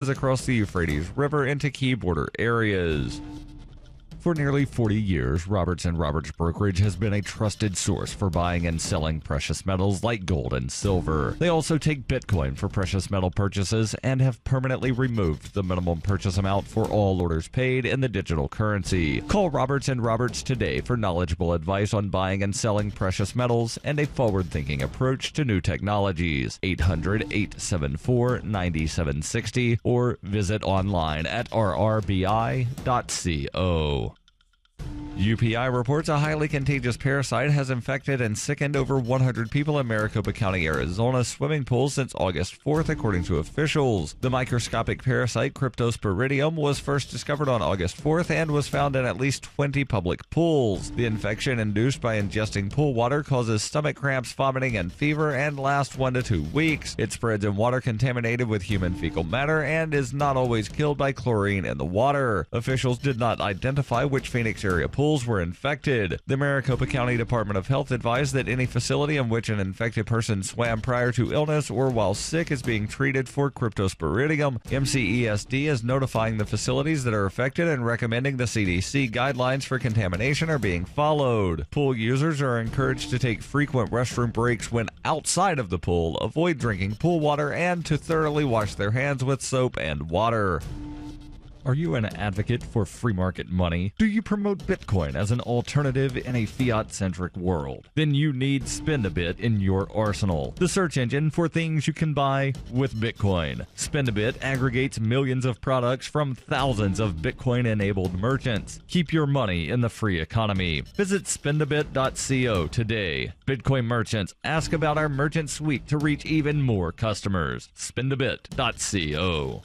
across the Euphrates River into key border areas. For nearly 40 years, Roberts & Roberts Brokerage has been a trusted source for buying and selling precious metals like gold and silver. They also take Bitcoin for precious metal purchases and have permanently removed the minimum purchase amount for all orders paid in the digital currency. Call Roberts & Roberts today for knowledgeable advice on buying and selling precious metals and a forward-thinking approach to new technologies. 800-874-9760 or visit online at rrbi.co. UPI reports a highly contagious parasite has infected and sickened over 100 people in Maricopa County, Arizona swimming pools since August 4th, according to officials. The microscopic parasite Cryptosporidium was first discovered on August 4th and was found in at least 20 public pools. The infection induced by ingesting pool water causes stomach cramps, vomiting, and fever and lasts 1 to 2 weeks. It spreads in water contaminated with human fecal matter and is not always killed by chlorine in the water. Officials did not identify which Phoenix area pools were infected. The Maricopa County Department of Health advised that any facility in which an infected person swam prior to illness or while sick is being treated for Cryptosporidium. MCESD is notifying the facilities that are affected and recommending the CDC guidelines for contamination are being followed. Pool users are encouraged to take frequent restroom breaks when outside of the pool, avoid drinking pool water, and to thoroughly wash their hands with soap and water. Are you an advocate for free market money? Do you promote Bitcoin as an alternative in a fiat-centric world? Then you need Spendabit in your arsenal, the search engine for things you can buy with Bitcoin. Spendabit aggregates millions of products from thousands of Bitcoin-enabled merchants. Keep your money in the free economy. Visit spendabit.co today. Bitcoin merchants, ask about our merchant suite to reach even more customers. Spendabit.co.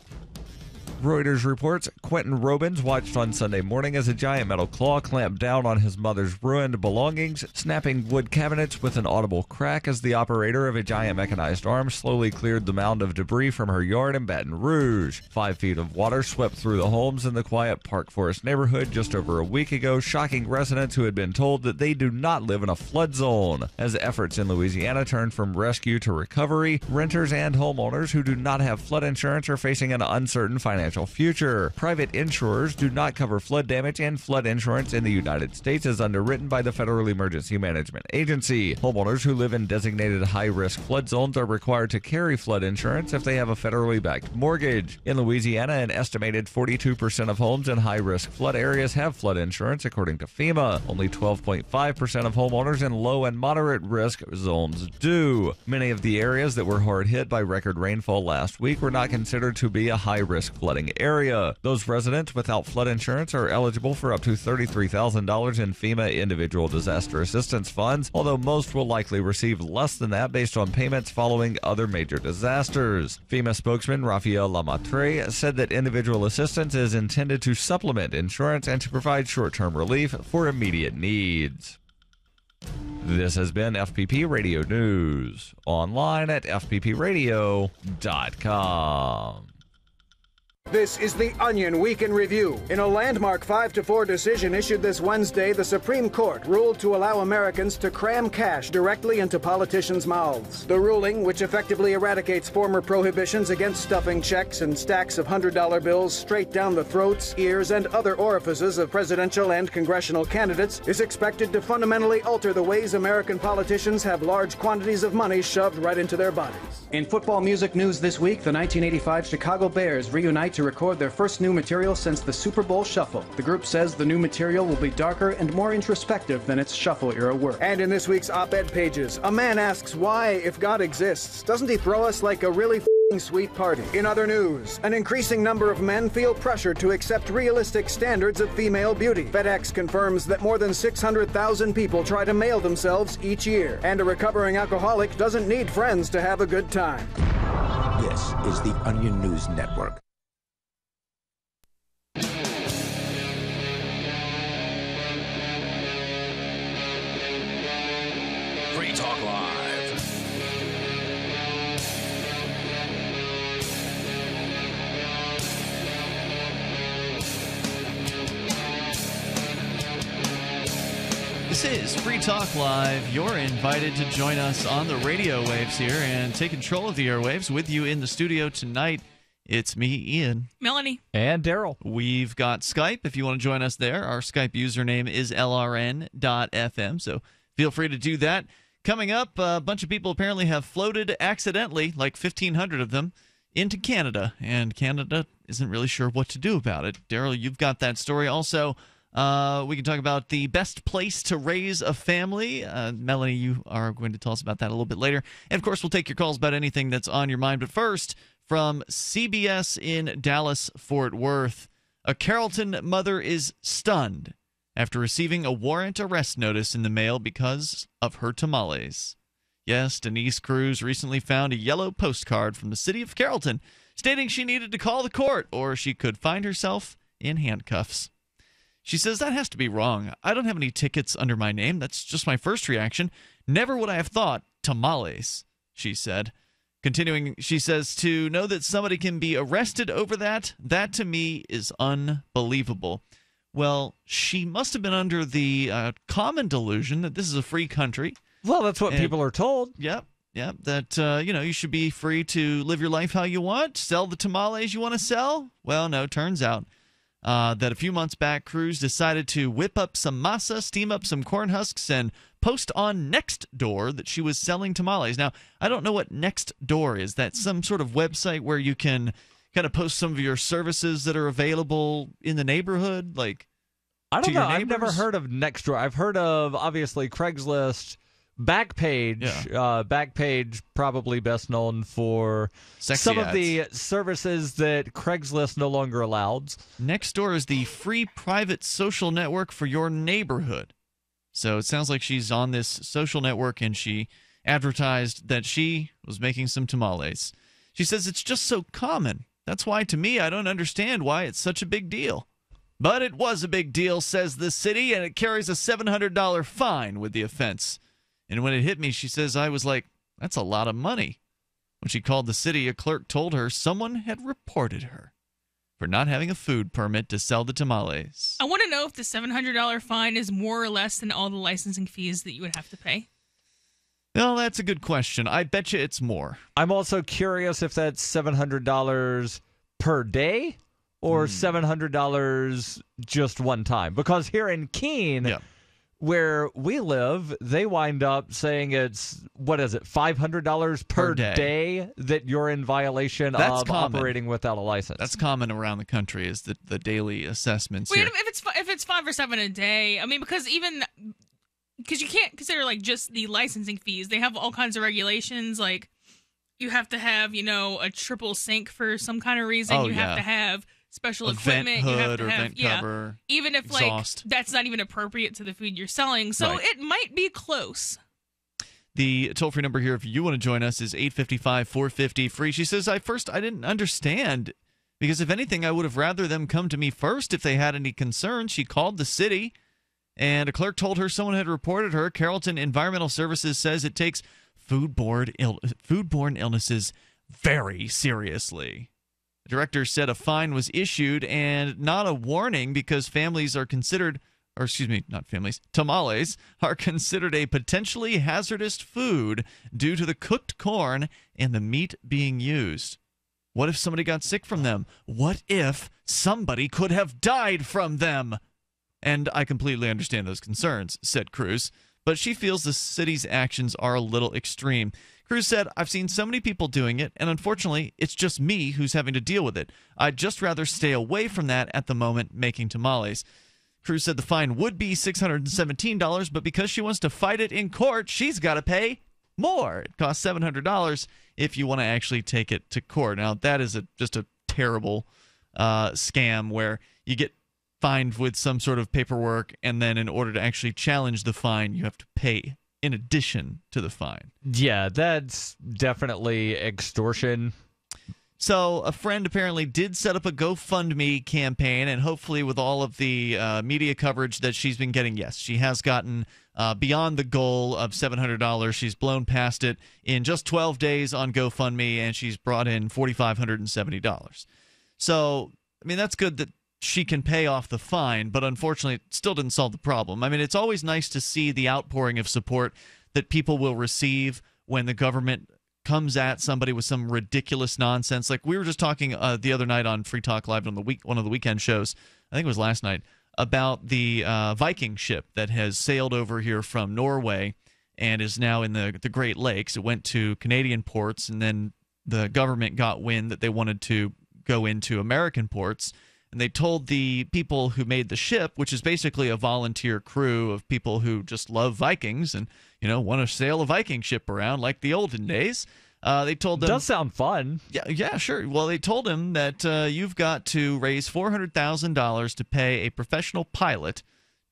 Reuters reports Quentin Robins watched on Sunday morning as a giant metal claw clamped down on his mother's ruined belongings, snapping wood cabinets with an audible crack as the operator of a giant mechanized arm slowly cleared the mound of debris from her yard in Baton Rouge. 5 feet of water swept through the homes in the quiet Park Forest neighborhood just over a week ago, shocking residents who had been told that they do not live in a flood zone. As efforts in Louisiana turned from rescue to recovery, renters and homeowners who do not have flood insurance are facing an uncertain financial future. Private insurers do not cover flood damage, and flood insurance in the United States is underwritten by the Federal Emergency Management Agency. Homeowners who live in designated high-risk flood zones are required to carry flood insurance if they have a federally backed mortgage. In Louisiana, an estimated 42% of homes in high-risk flood areas have flood insurance, according to FEMA. Only 12.5% of homeowners in low and moderate risk zones do. Many of the areas that were hard hit by record rainfall last week were not considered to be a high-risk flooding area. Those residents without flood insurance are eligible for up to $33,000 in FEMA individual disaster assistance funds, although most will likely receive less than that based on payments following other major disasters. FEMA spokesman Rafael Lamatre said that individual assistance is intended to supplement insurance and to provide short-term relief for immediate needs. This has been FPP Radio News, online at fppradio.com. This is the Onion Week in Review. In a landmark 5-4 decision issued this Wednesday, the Supreme Court ruled to allow Americans to cram cash directly into politicians' mouths. The ruling, which effectively eradicates former prohibitions against stuffing checks and stacks of $100 bills straight down the throats, ears, and other orifices of presidential and congressional candidates, is expected to fundamentally alter the ways American politicians have large quantities of money shoved right into their bodies. In football music news this week, the 1985 Chicago Bears reunite to record their first new material since the Super Bowl Shuffle. The group says the new material will be darker and more introspective than its Shuffle-era work. And in this week's op-ed pages, a man asks why, if God exists, doesn't he throw us like a really sweet party? In other news, an increasing number of men feel pressure to accept realistic standards of female beauty. FedEx confirms that more than 600,000 people try to mail themselves each year. And a recovering alcoholic doesn't need friends to have a good time. This is the Onion News Network. Free Talk Live. This is Free Talk Live. You're invited to join us on the radio waves here and take control of the airwaves. With you in the studio tonight It's me, Ian. Melanie. And Darryl. We've got Skype if you want to join us there. Our Skype username is lrn.fm, so feel free to do that. Coming up, a bunch of people apparently have floated accidentally, like 1,500 of them, into Canada, and Canada isn't really sure what to do about it. Darryl, you've got that story. Also, we can talk about the best place to raise a family. Melanie, you are going to tell us about that a little bit later. And, of course, we'll take your calls about anything that's on your mind. But first, from CBS in Dallas-Fort Worth, a Carrollton mother is stunned after receiving a warrant arrest notice in the mail because of her tamales. Yes, Denise Cruz recently found a yellow postcard from the city of Carrollton stating she needed to call the court or she could find herself in handcuffs. She says, that has to be wrong. I don't have any tickets under my name. That's just my first reaction. Never would I have thought tamales, she said. Continuing, she says, to know that somebody can be arrested over that to me is unbelievable. Well, she must have been under the common delusion that this is a free country. Well, that's what people are told. Yep. That, you should be free to live your life how you want, sell the tamales you want to sell. Well, no, turns out that a few months back, Cruz decided to whip up some masa, steam up some corn husks, and post on Nextdoor that she was selling tamales. Now, I don't know what Nextdoor is. That's some sort of website where you can kind of post some of your services that are available in the neighborhood, like I don't to know. your I've never neighbors? heard of Nextdoor. I've heard of, obviously, Craigslist, Backpage. Yeah. Backpage probably best known for Sexy some of ads. the services that Craigslist no longer allows. Nextdoor is the free private social network for your neighborhood. So it sounds like she's on this social network and she advertised that she was making some tamales. She says it's just so common. That's why, to me, I don't understand why it's such a big deal. But it was a big deal, says the city, and it carries a $700 fine with the offense. And when it hit me, she says, I was like, that's a lot of money. When she called the city, a clerk told her someone had reported her for not having a food permit to sell the tamales. I want to know if the $700 fine is more or less than all the licensing fees that you would have to pay. Well, that's a good question. I bet you it's more. I'm also curious if that's $700 per day or $700 just one time. Because here in Keene, where we live, they wind up saying it's, $500 per day that you're in violation That's of common. operating without a license. That's common around the country, is the daily assessments Wait, here. if it's 5 or 7 a day, I mean, because you can't consider like just the licensing fees. They have all kinds of regulations, like you have to have, a triple sink for some kind of reason. You have to have special equipment. Vent hood you have to or have, vent cover. Even if exhaust. that's not even appropriate to the food you're selling. So Right. it might be close. The toll-free number here, if you want to join us, is 855-450-FREE. She says, I didn't understand, because if anything, I would have rather them come to me first if they had any concerns. She called the city, and a clerk told her someone had reported her. Carrollton Environmental Services says it takes foodborne illnesses very seriously. The director said a fine was issued and not a warning because tamales are considered a potentially hazardous food due to the cooked corn and the meat being used. What if somebody got sick from them? What if somebody could have died from them? And I completely understand those concerns, said Cruz, but she feels the city's actions are a little extreme. Cruz said, I've seen so many people doing it, and unfortunately, it's just me who's having to deal with it. I'd just rather stay away from that at the moment, making tamales. Cruz said the fine would be $617, but because she wants to fight it in court, she's got to pay more. It costs $700 if you want to actually take it to court. Now, that is just a terrible scam where you get fined with some sort of paperwork, and then in order to actually challenge the fine, you have to pay in addition to the fine. Yeah, that's definitely extortion. So a friend apparently did set up a GoFundMe campaign, and hopefully with all of the media coverage that she's been getting, yes, she has gotten beyond the goal of $700. She's blown past it in just 12 days on GoFundMe, and she's brought in $4,570. So, I mean, that's good that she can pay off the fine, but unfortunately it still didn't solve the problem. I mean, it's always nice to see the outpouring of support that people will receive when the government comes at somebody with some ridiculous nonsense. Like we were just talking the other night on Free Talk Live on one of the weekend shows, I think it was last night, about the Viking ship that has sailed over here from Norway and is now in the Great Lakes. It went to Canadian ports, and then the government got wind that they wanted to go into American ports. And they told the people who made the ship, which is basically a volunteer crew of people who just love Vikings and, want to sail a Viking ship around like the olden days. They told them... Does sound fun. Yeah, sure. Well, they told him that you've got to raise $400,000 to pay a professional pilot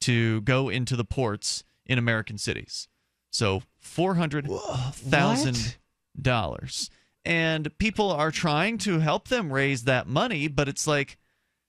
to go into the ports in American cities. So $400,000. And people are trying to help them raise that money, but it's like...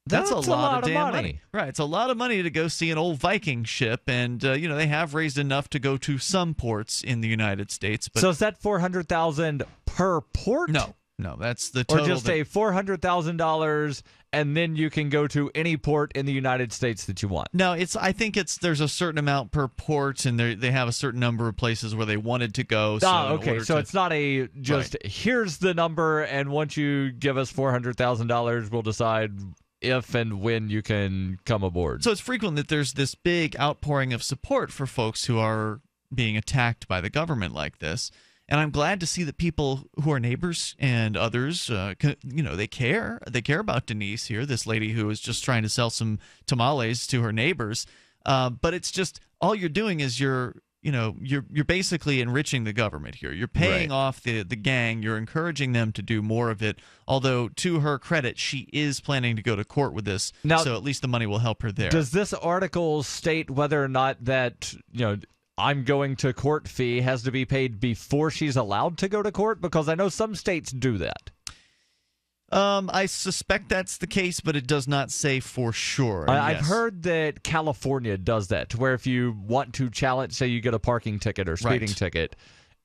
That's a lot of damn money. Right. It's a lot of money to go see an old Viking ship. And, they have raised enough to go to some ports in the United States. But so is that $400,000 per port? No, that's the total. Or just say $400,000 and then you can go to any port in the United States that you want. No, I think there's a certain amount per port, and they have a certain number of places where they wanted to go. So okay. So it's not here's the number, and once you give us $400,000, we'll decide if and when you can come aboard. So it's frequent that there's this big outpouring of support for folks who are being attacked by the government like this. And I'm glad to see that people who are neighbors and others, they care. They care about Denise here, this lady who is just trying to sell some tamales to her neighbors. But it's just all you're doing is you're basically enriching the government here. You're paying off the gang. You're encouraging them to do more of it. Although, to her credit, she is planning to go to court with this. Now, so at least the money will help her there. Does this article state whether or not that, I'm going to court fee has to be paid before she's allowed to go to court? Because I know some states do that. I suspect that's the case, but it does not say for sure. I've heard that California does that, to where if you want to challenge, say you get a parking ticket or speeding ticket,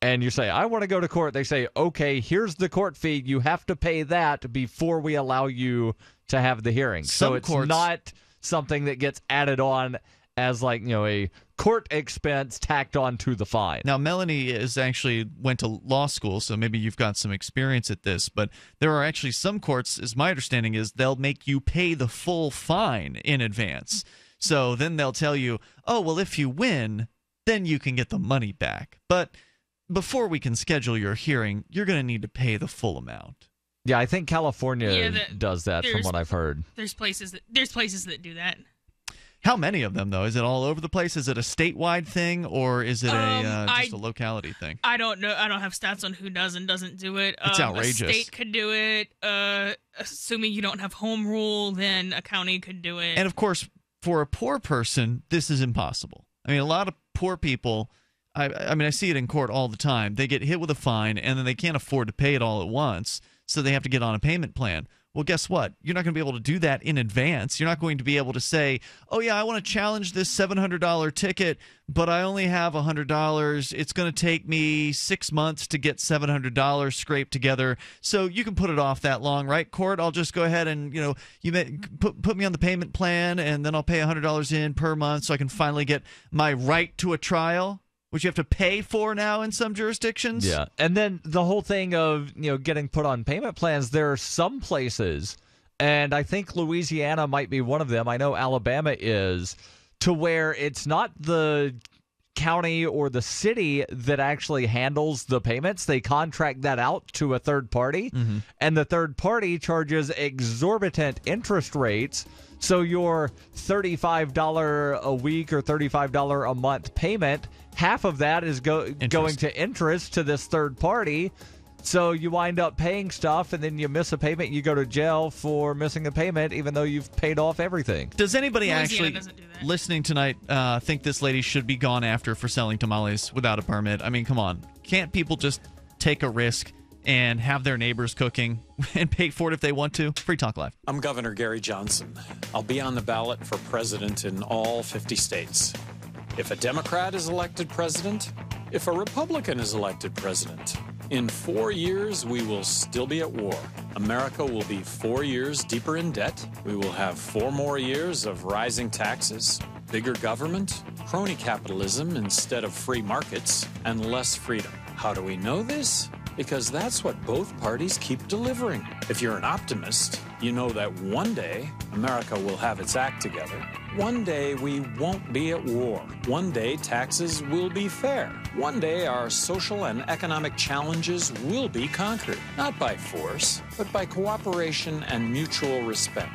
and you say, I want to go to court, they say, okay, here's the court fee. You have to pay that before we allow you to have the hearing. So it's not something that gets added on as a court expense tacked on to the fine. Now, Melanie went to law school, so maybe you've got some experience at this, but there are actually some courts, as my understanding is, they'll make you pay the full fine in advance. So then they'll tell you, oh, well, if you win, then you can get the money back. But before we can schedule your hearing, you're going to need to pay the full amount. Yeah, I think California does that from what I've heard. There's places that do that. How many of them, though? Is it all over the place? Is it a statewide thing, or is it just a locality thing? I don't know. I don't have stats on who does and doesn't do it. It's outrageous. A state could do it. Assuming you don't have home rule, then a county could do it. And, of course, for a poor person, this is impossible. I mean, a lot of poor people, I see it in court all the time. They get hit with a fine, and then they can't afford to pay it all at once, so they have to get on a payment plan. Well, guess what? You're not going to be able to do that in advance. You're not going to be able to say, oh, yeah, I want to challenge this $700 ticket, but I only have $100. It's going to take me 6 months to get $700 scraped together. So you can put it off that long, right, court? I'll just go ahead and, you put me on the payment plan, and then I'll pay $100 in per month so I can finally get my right to a trial, which you have to pay for now in some jurisdictions. Yeah. And then the whole thing of, getting put on payment plans, there are some places, and I think Louisiana might be one of them, I know Alabama is, to where it's not the county or the city that actually handles the payments. They contract that out to a third party, and the third party charges exorbitant interest rates. So your $35 a week or $35 a month payment, half of that is going to interest to this third party. So you wind up paying stuff, and then you miss a payment, you go to jail for missing a payment, even though you've paid off everything. Does anybody actually listening tonight think this lady should be gone after for selling tamales without a permit? I mean, come on. Can't people just take a risk and have their neighbors cooking and pay for it if they want to? Free Talk Live. I'm Governor Gary Johnson. I'll be on the ballot for president in all 50 states. If a Democrat is elected president, if a Republican is elected president, in 4 years, we will still be at war. America will be 4 years deeper in debt. We will have 4 more years of rising taxes, bigger government, crony capitalism instead of free markets, and less freedom. How do we know this? because that's what both parties keep delivering. If you're an optimist, you know that one day America will have its act together. One day we won't be at war. One day taxes will be fair. One day our social and economic challenges will be conquered, not by force, but by cooperation and mutual respect.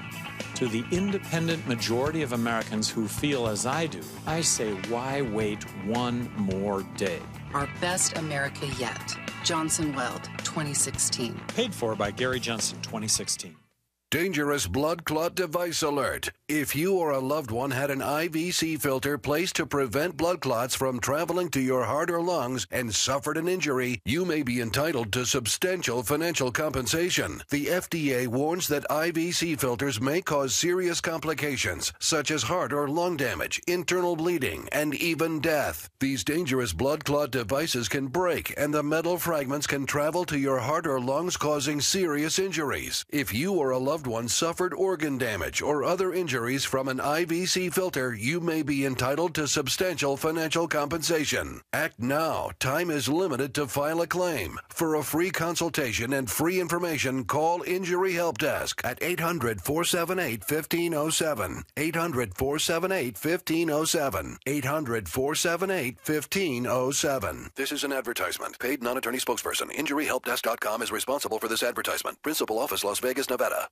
To the independent majority of Americans who feel as I do, I say, why wait one more day? Our best America yet. Johnson Weld, 2016. Paid for by Gary Johnson, 2016. Dangerous blood clot device alert. If you or a loved one had an IVC filter placed to prevent blood clots from traveling to your heart or lungs and suffered an injury, you may be entitled to substantial financial compensation. The FDA warns that IVC filters may cause serious complications, such as heart or lung damage, internal bleeding, and even death. These dangerous blood clot devices can break, and the metal fragments can travel to your heart or lungs, causing serious injuries. If you or a loved one suffered organ damage or other injuries from an IVC filter, you may be entitled to substantial financial compensation. Act now. Time is limited to file a claim. For a free consultation and free information, call Injury Help Desk at 800-478-1507. 800-478-1507. 800-478-1507. This is an advertisement. Paid non-attorney spokesperson. InjuryHelpDesk.com is responsible for this advertisement. Principal office, Las Vegas, Nevada.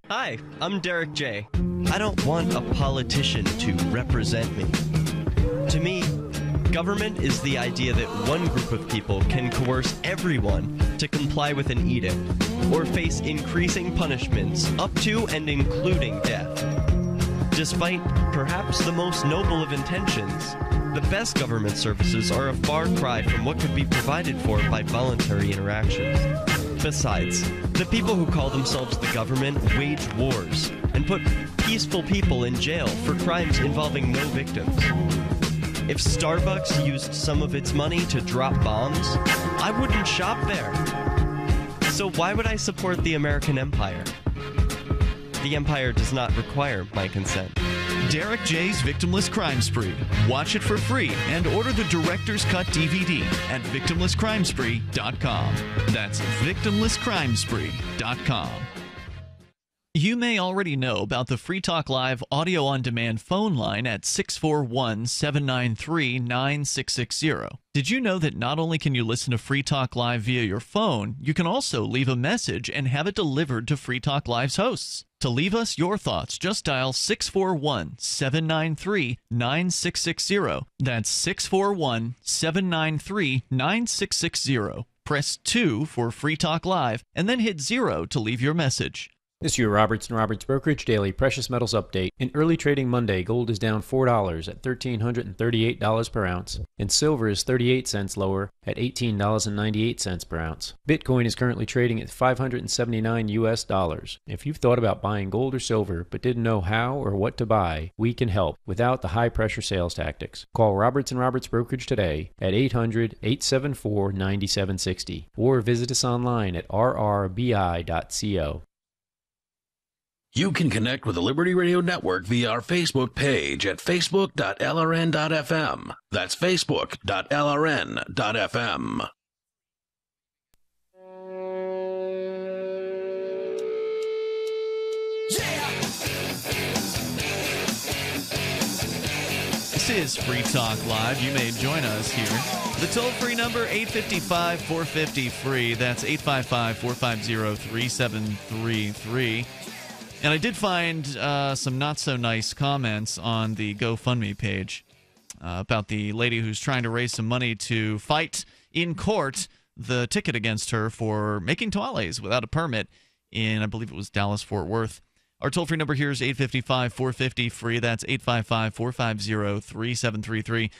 Hi, I'm Derek J. I don't want a politician to represent me. To me, government is the idea that one group of people can coerce everyone to comply with an edict or face increasing punishments up to and including death. Despite perhaps the most noble of intentions, the best government services are a far cry from what could be provided for by voluntary interactions. Besides, the people who call themselves the government wage wars and put peaceful people in jail for crimes involving no victims. If Starbucks used some of its money to drop bombs, I wouldn't shop there. So why would I support the American empire? The empire does not require my consent. Derek J's Victimless Crime Spree. Watch it for free and order the Director's Cut DVD at victimlesscrimespree.com. That's victimlesscrimespree.com. You may already know about the Free Talk Live audio-on-demand phone line at 641-793-9660. Did you know that not only can you listen to Free Talk Live via your phone, you can also leave a message and have it delivered to Free Talk Live's hosts? To leave us your thoughts, just dial 641-793-9660. That's 641-793-9660. Press 2 for Free Talk Live, and then hit 0 to leave your message. This is your Roberts & Roberts Brokerage Daily Precious Metals Update. In early trading Monday, gold is down $4 at $1,338 per ounce, and silver is 38 cents lower at $18.98 per ounce. Bitcoin is currently trading at $579 US. If you've thought about buying gold or silver but didn't know how or what to buy, we can help without the high-pressure sales tactics. Call Roberts & Roberts Brokerage today at 800-874-9760 or visit us online at rrbi.co. You can connect with the Liberty Radio Network via our Facebook page at facebook.lrn.fm. That's facebook.lrn.fm. This is Free Talk Live. You may join us here. The toll-free number, 855-450-FREE. That's 855-450-3733. And I did find some not-so-nice comments on the GoFundMe page about the lady who's trying to raise some money to fight in court the ticket against her for making tamales without a permit in, I believe it was Dallas-Fort Worth. Our toll-free number here is 855-450-FREE. That's 855-450-3733.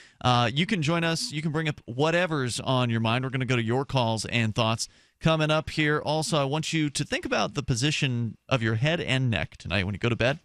You can join us. You can bring up whatever's on your mind. We're going to go to your calls and thoughts coming up here. Also, I want you to think about the position of your head and neck tonight when you go to bed.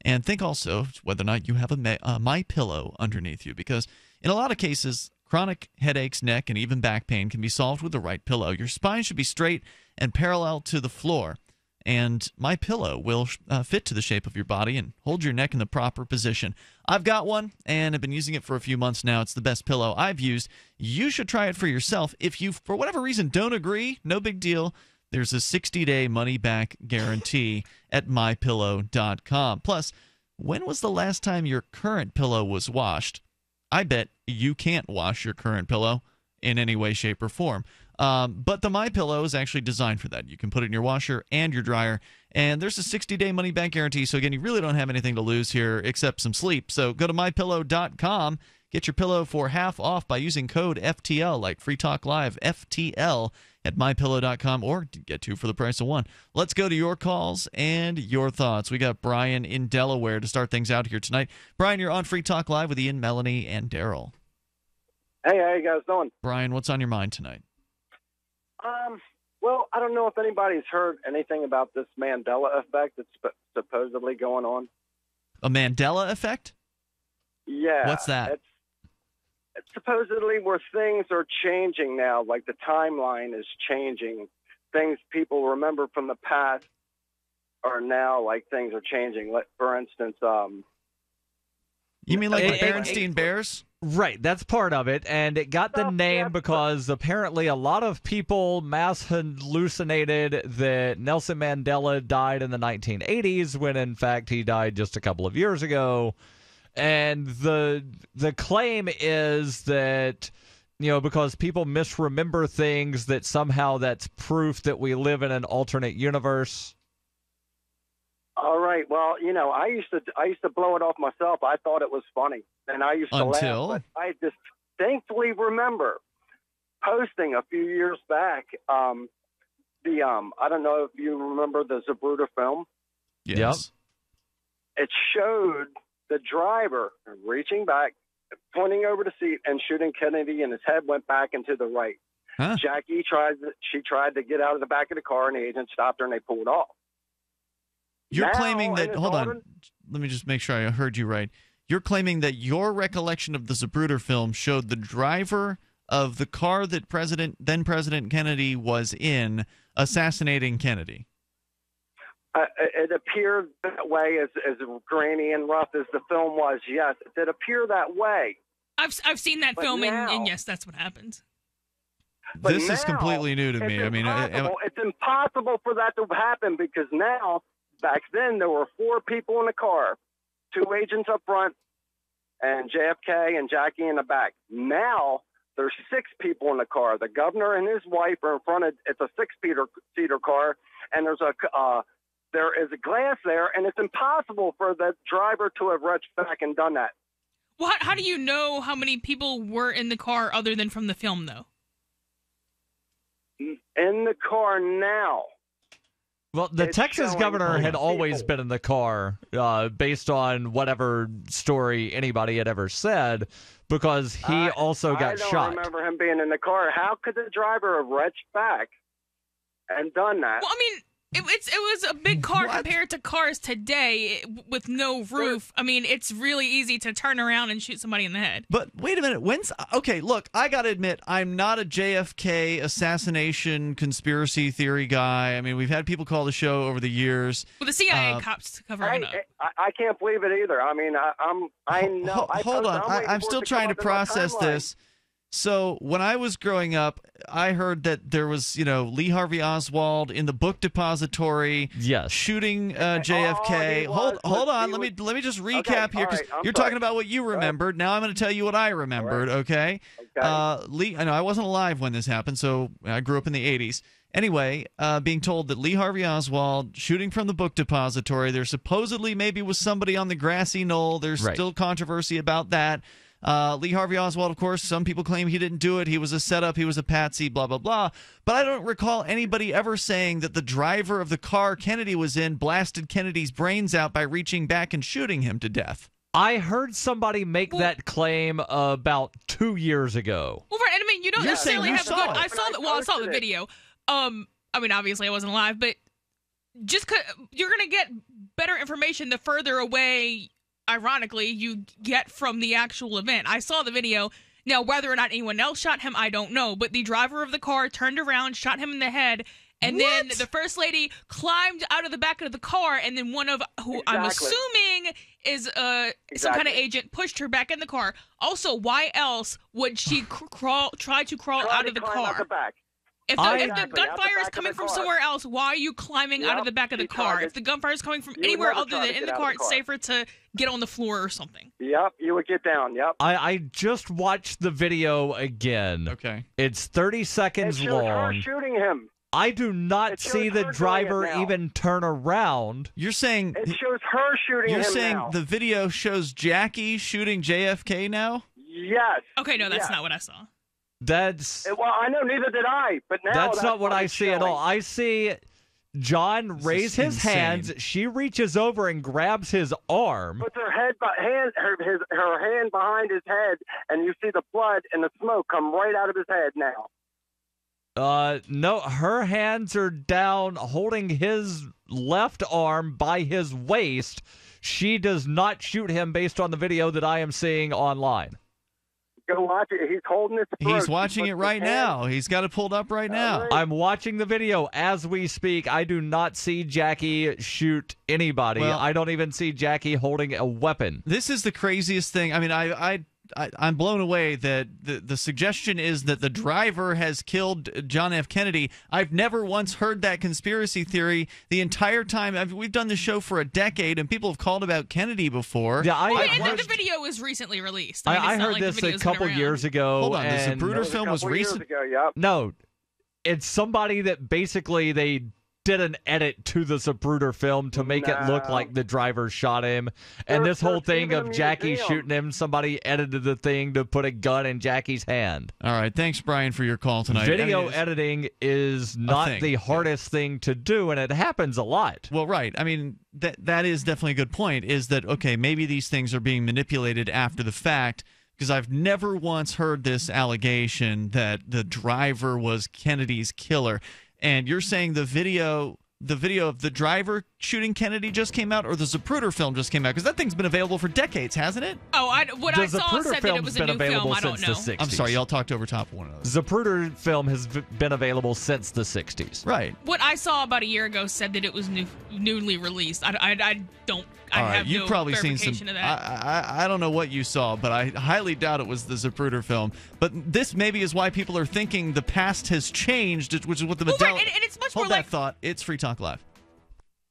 And think also whether or not you have a MyPillow underneath you. Because in a lot of cases, chronic headaches, neck, and even back pain can be solved with the right pillow. Your spine should be straight and parallel to the floor. and My Pillow will fit to the shape of your body and hold your neck in the proper position. I've got one, and I've been using it for a few months now. It's the best pillow I've used. You should try it for yourself. If you, for whatever reason, don't agree, no big deal. There's a 60-day money-back guarantee at MyPillow.com. Plus, when was the last time your current pillow was washed? I bet you can't wash your current pillow in any way, shape, or form. But the MyPillow is actually designed for that. You can put it in your washer and your dryer, and there's a 60-day money-back guarantee. So, again, you really don't have anything to lose here except some sleep. So go to MyPillow.com. Get your pillow for half off by using code FTL, like Free Talk Live, FTL, at MyPillow.com, or get two for the price of one. Let's go to your calls and your thoughts. We got Brian in Delaware to start things out here tonight. Brian, you're on Free Talk Live with Ian, Melanie, and Darryl. Hey, how you guys doing? Brian, what's on your mind tonight? Well, I don't know if anybody's heard anything about this Mandela effect that's supposedly going on. A Mandela effect? Yeah. What's that? It's supposedly where things are changing now, like the timeline is changing. Things people remember from the past are now like things are changing. Like, for instance, you mean like the Berenstain Bears? Right, that's part of it, and it got the name because apparently a lot of people mass hallucinated that Nelson Mandela died in the 1980s when in fact he died just a couple of years ago. And the claim is that, you know, because people misremember things, that somehow that's proof that we live in an alternate universe. All right. Well, you know, I used to blow it off myself. I thought it was funny, and I used to laugh. But I distinctly remember posting a few years back I don't know if you remember the Zapruder film. Yes. It showed the driver reaching back, pointing over the seat, and shooting Kennedy, and his head went back and to the right. Huh? Jackie tried to get out of the back of the car, and the agent stopped her, and they pulled off. You're now, claiming that, hold on, let me just make sure I heard you right. You're claiming that your recollection of the Zapruder film showed the driver of the car that then President Kennedy was in assassinating Kennedy. It appeared that way, as grainy and rough as the film was. Yes, it did appear that way. I've seen that film, and yes, that's what happened. But this is completely new to me. I mean, it's impossible for that to happen because now, back then, there were 4 people in the car, 2 agents up front, and JFK and Jackie in the back. Now there's 6 people in the car. The governor and his wife are in front of. It's a 6-seater car, and there is a glass there, and it's impossible for the driver to have reached back and done that. Well, how do you know how many people were in the car other than from the film, though? In the car now. Well, the Texas governor had always been in the car, based on whatever story anybody had ever said, because he also got shot. I don't remember him being in the car. How could the driver have reached back and done that? Well, I mean, it was a big car compared to cars today with no roof. I mean, it's really easy to turn around and shoot somebody in the head. But wait a minute. Okay, look, I got to admit, I'm not a JFK assassination conspiracy theory guy. I mean, we've had people call the show over the years. Well, the CIA cops covering it up. I can't believe it either. I mean, I know. Hold on. I'm still trying to process this. So when I was growing up, I heard that there was, Lee Harvey Oswald in the book depository, shooting JFK. Hold on, let me just recap here, because you're talking about what you remembered. Now I'm going to tell you what I remembered. Okay. Lee, I know I wasn't alive when this happened, so I grew up in the 80s. Anyway, being told that Lee Harvey Oswald shooting from the book depository, there supposedly maybe was somebody on the grassy knoll. There's still controversy about that. Lee Harvey Oswald, of course, some people claim he didn't do it. He was a setup. He was a patsy, blah, blah, blah. But I don't recall anybody ever saying that the driver of the car Kennedy was in blasted Kennedy's brains out by reaching back and shooting him to death. I heard somebody make that claim about 2 years ago. Well, right, I mean, you don't necessarily have to. I saw the video. I mean, obviously, I wasn't alive, but just you're going to get better information the further away, ironically, you get from the actual event. I saw the video. Now, whether or not anyone else shot him, I don't know. But the driver of the car turned around, shot him in the head, And then the first lady climbed out of the back of the car, and then one of who I'm assuming is some kind of agent pushed her back in the car. Also, why else would she try to crawl out of the car? Out the back. If the gunfire is coming from somewhere else, why are you climbing out of the back of the car? If the gunfire is coming from anywhere other than in the car, it's safer to get on the floor or something. Yep, you would get down. Yep. I just watched the video again. Okay. It's 30 seconds It shows long. her shooting him. I do not see the driver even turn around. You're saying it shows her shooting him. You're saying now. the video shows Jackie shooting JFK now? Yes. Okay, no, that's not what I saw. That's well, I know, neither did I. But now that's not what I see at all. I see John raise his hands. She reaches over and grabs his arm. Puts her her hand behind his head, and you see the blood and the smoke come right out of his head now. No, her hands are down, holding his left arm by his waist. She does not shoot him based on the video that I am seeing online. Go watch it. He's holding his throat. He's watching it right now. He's got it pulled up right now. I'm watching the video as we speak. I do not see Jackie shoot anybody. Well, I don't even see Jackie holding a weapon. This is the craziest thing. I mean, I'm blown away that the suggestion is that the driver has killed John F. Kennedy. I've never once heard that conspiracy theory the entire time. We've done this show for a decade, and people have called about Kennedy before. Yeah, and the video was recently released. I heard this a couple years ago. Hold on, the Zapruder film was recent. No, it's somebody that basically they did an edit to the Zapruder film to make it look like the driver shot him. And this whole thing of Jackie shooting him, somebody edited the thing to put a gun in Jackie's hand. All right, thanks, Brian, for your call tonight. Video editing is not the hardest thing to do, and it happens a lot. Well, right. I mean, that is definitely a good point, is that, okay, maybe these things are being manipulated after the fact, because I've never once heard this allegation that the driver was Kennedy's killer. And you're saying the video of the driver shooting Kennedy just came out, or the Zapruder film just came out? Because that thing's been available for decades, hasn't it? Oh, what I saw said that it was a new film. I don't know. I'm sorry, y'all talked over top of one another. Zapruder film has been available since the 60s. Right. What I saw about a year ago said that it was newly released. I have you've no probably verification seen some, of that. I don't know what you saw, but I highly doubt it was the Zapruder film. But this maybe is why people are thinking the past has changed, which is what the Mandela... Right, and it's much Hold more that thought. It's Free Talk Live.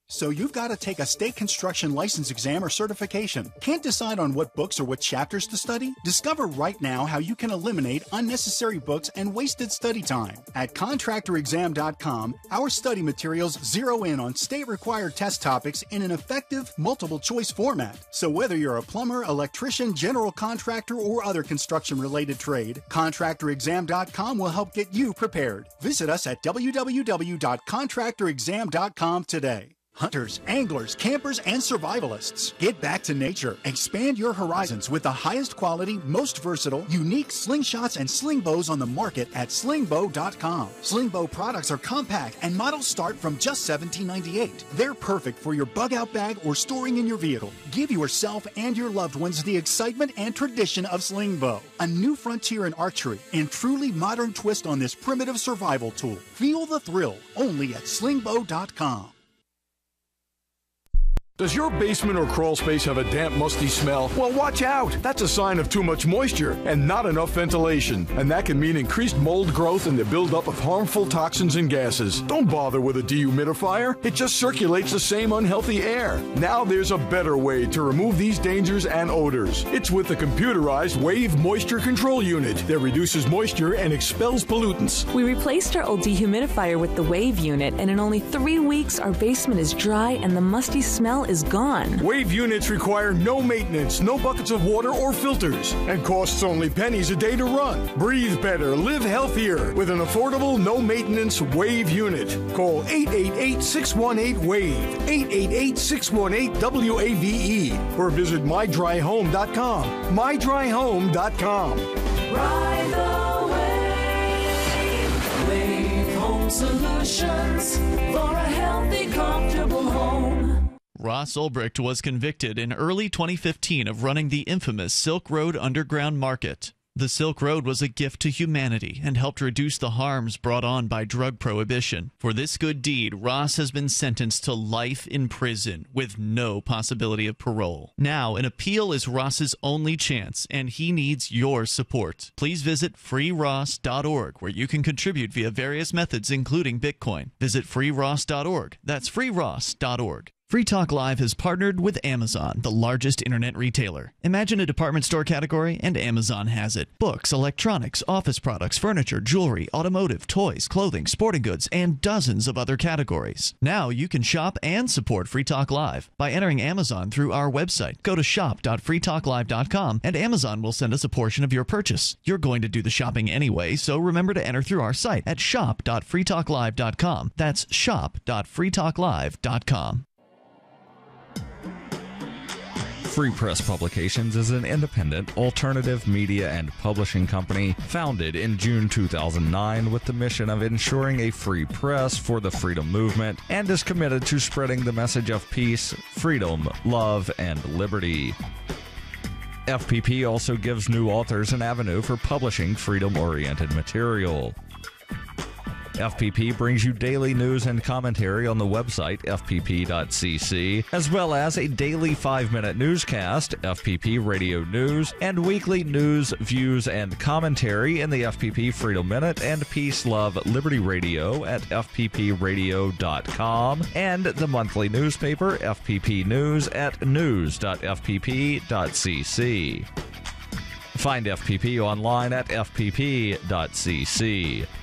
So you've got to take a state construction license exam or certification. Can't decide on what books or what chapters to study? Discover right now how you can eliminate unnecessary books and wasted study time. At contractorexam.com, our study materials zero in on state-required test topics in an effective, multiple-choice format. So whether you're a plumber, electrician, general contractor, or other construction-related trade, contractorexam.com will help get you prepared. Visit us at www.contractorexam.com today. Hunters, anglers, campers, and survivalists. Get back to nature. Expand your horizons with the highest quality, most versatile, unique slingshots and sling bows on the market at slingbow.com. Slingbow products are compact and models start from just $17.98. They're perfect for your bug-out bag or storing in your vehicle. Give yourself and your loved ones the excitement and tradition of Slingbow. A new frontier in archery and truly modern twist on this primitive survival tool. Feel the thrill only at slingbow.com. Does your basement or crawl space have a damp, musty smell? Well, watch out! That's a sign of too much moisture and not enough ventilation. And that can mean increased mold growth and the buildup of harmful toxins and gases. Don't bother with a dehumidifier. It just circulates the same unhealthy air. Now there's a better way to remove these dangers and odors. It's with the computerized Wave Moisture Control Unit that reduces moisture and expels pollutants. We replaced our old dehumidifier with the Wave unit, and in only 3 weeks, our basement is dry and the musty smell is gone. Wave units require no maintenance, no buckets of water or filters, and costs only pennies a day to run. Breathe better, live healthier with an affordable, no-maintenance Wave unit. Call 888-618-WAVE, 888-618-WAVE, or visit mydryhome.com, mydryhome.com. Ride the wave. Wave Home Solutions for a healthy, comfortable home. Ross Ulbricht was convicted in early 2015 of running the infamous Silk Road Underground Market. The Silk Road was a gift to humanity and helped reduce the harms brought on by drug prohibition. For this good deed, Ross has been sentenced to life in prison with no possibility of parole. Now, an appeal is Ross's only chance, and he needs your support. Please visit freeross.org, where you can contribute via various methods, including Bitcoin. Visit freeross.org. That's freeross.org. Free Talk Live has partnered with Amazon, the largest internet retailer. Imagine a department store category, and Amazon has it. Books, electronics, office products, furniture, jewelry, automotive, toys, clothing, sporting goods, and dozens of other categories. Now you can shop and support Free Talk Live by entering Amazon through our website. Go to shop.freetalklive.com, and Amazon will send us a portion of your purchase. You're going to do the shopping anyway, so remember to enter through our site at shop.freetalklive.com. That's shop.freetalklive.com. Free Press Publications is an independent, alternative media and publishing company founded in June 2009 with the mission of ensuring a free press for the freedom movement and is committed to spreading the message of peace, freedom, love, and liberty. FPP also gives new authors an avenue for publishing freedom-oriented material. FPP brings you daily news and commentary on the website fpp.cc, as well as a daily 5-minute newscast, FPP Radio News, and weekly news, views, and commentary in the FPP Freedom Minute and Peace, Love, Liberty Radio at fppradio.com, and the monthly newspaper FPP News at news.fpp.cc. Find FPP online at fpp.cc.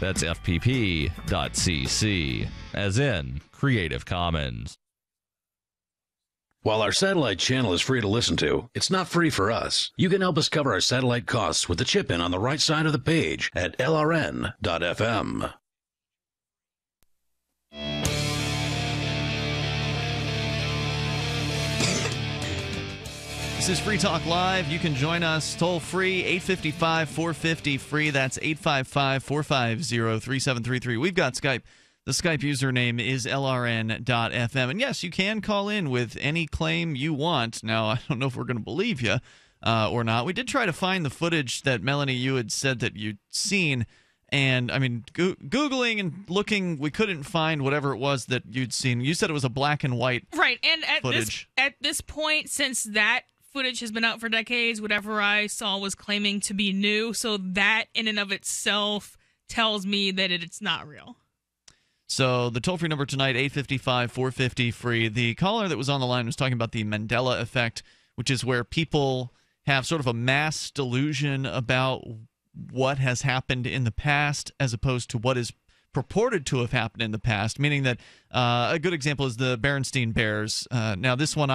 That's fpp.cc, as in Creative Commons. While our satellite channel is free to listen to, it's not free for us. You can help us cover our satellite costs with the chip-in on the right side of the page at lrn.fm. This is Free Talk Live. You can join us toll-free, 855-450-FREE. That's 855-450-3733. We've got Skype. The Skype username is lrn.fm. And yes, you can call in with any claim you want. Now, I don't know if we're going to believe you or not. We did try to find the footage that, Melanie, you had said that you'd seen. And, I mean, Googling and looking, we couldn't find whatever it was that you'd seen. You said it was a black and white right. And footage. At this point, since that footage has been out for decades, whatever I saw was claiming to be new, so that in and of itself tells me that it's not real. So the toll-free number tonight, 855-450-FREE. The caller that was on the line was talking about the Mandela effect, which is where people have sort of a mass delusion about what has happened in the past as opposed to what is purported to have happened in the past, meaning that a good example is the Berenstain Bears. Now, this one,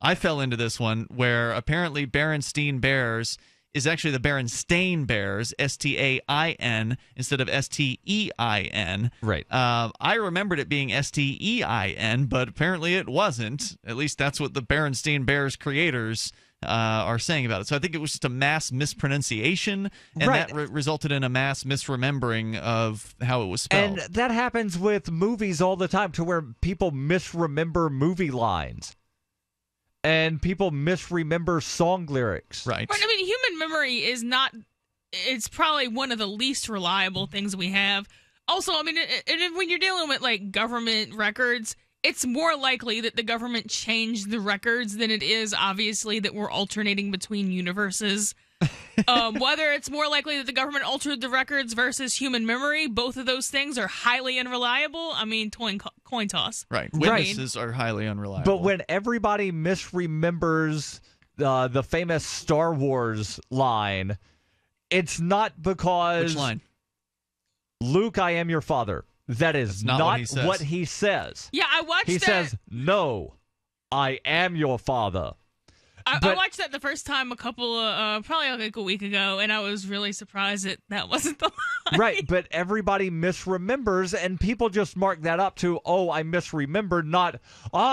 I fell into this one where apparently Berenstain Bears is actually the Berenstain Bears, S-T-A-I-N, instead of S-T-E-I-N. Right. I remembered it being S-T-E-I-N, but apparently it wasn't. At least that's what the Berenstain Bears creators are saying about it. So I think it was just a mass mispronunciation, and right. that resulted in a mass misremembering of how it was spelled. And that happens with movies all the time, to where people misremember movie lines. And people misremember song lyrics. Right. I mean, human memory is not... It's probably one of the least reliable things we have. Also, I mean, when you're dealing with, like, government records, it's more likely that the government changed the records than it is, obviously, that we're alternating between universes. Whether it's more likely that the government altered the records versus human memory, both of those things are highly unreliable. I mean, coin toss. Right. Witnesses are highly unreliable. But when everybody misremembers the famous Star Wars line, it's not because... Which line? Luke, I am your father. That is not what he says. Yeah, I watched that. He says, no, I am your father. I watched that the first time probably like a week ago, and I was really surprised that wasn't the line. Right, but everybody misremembers, and people just mark that up to, oh, I misremembered, not,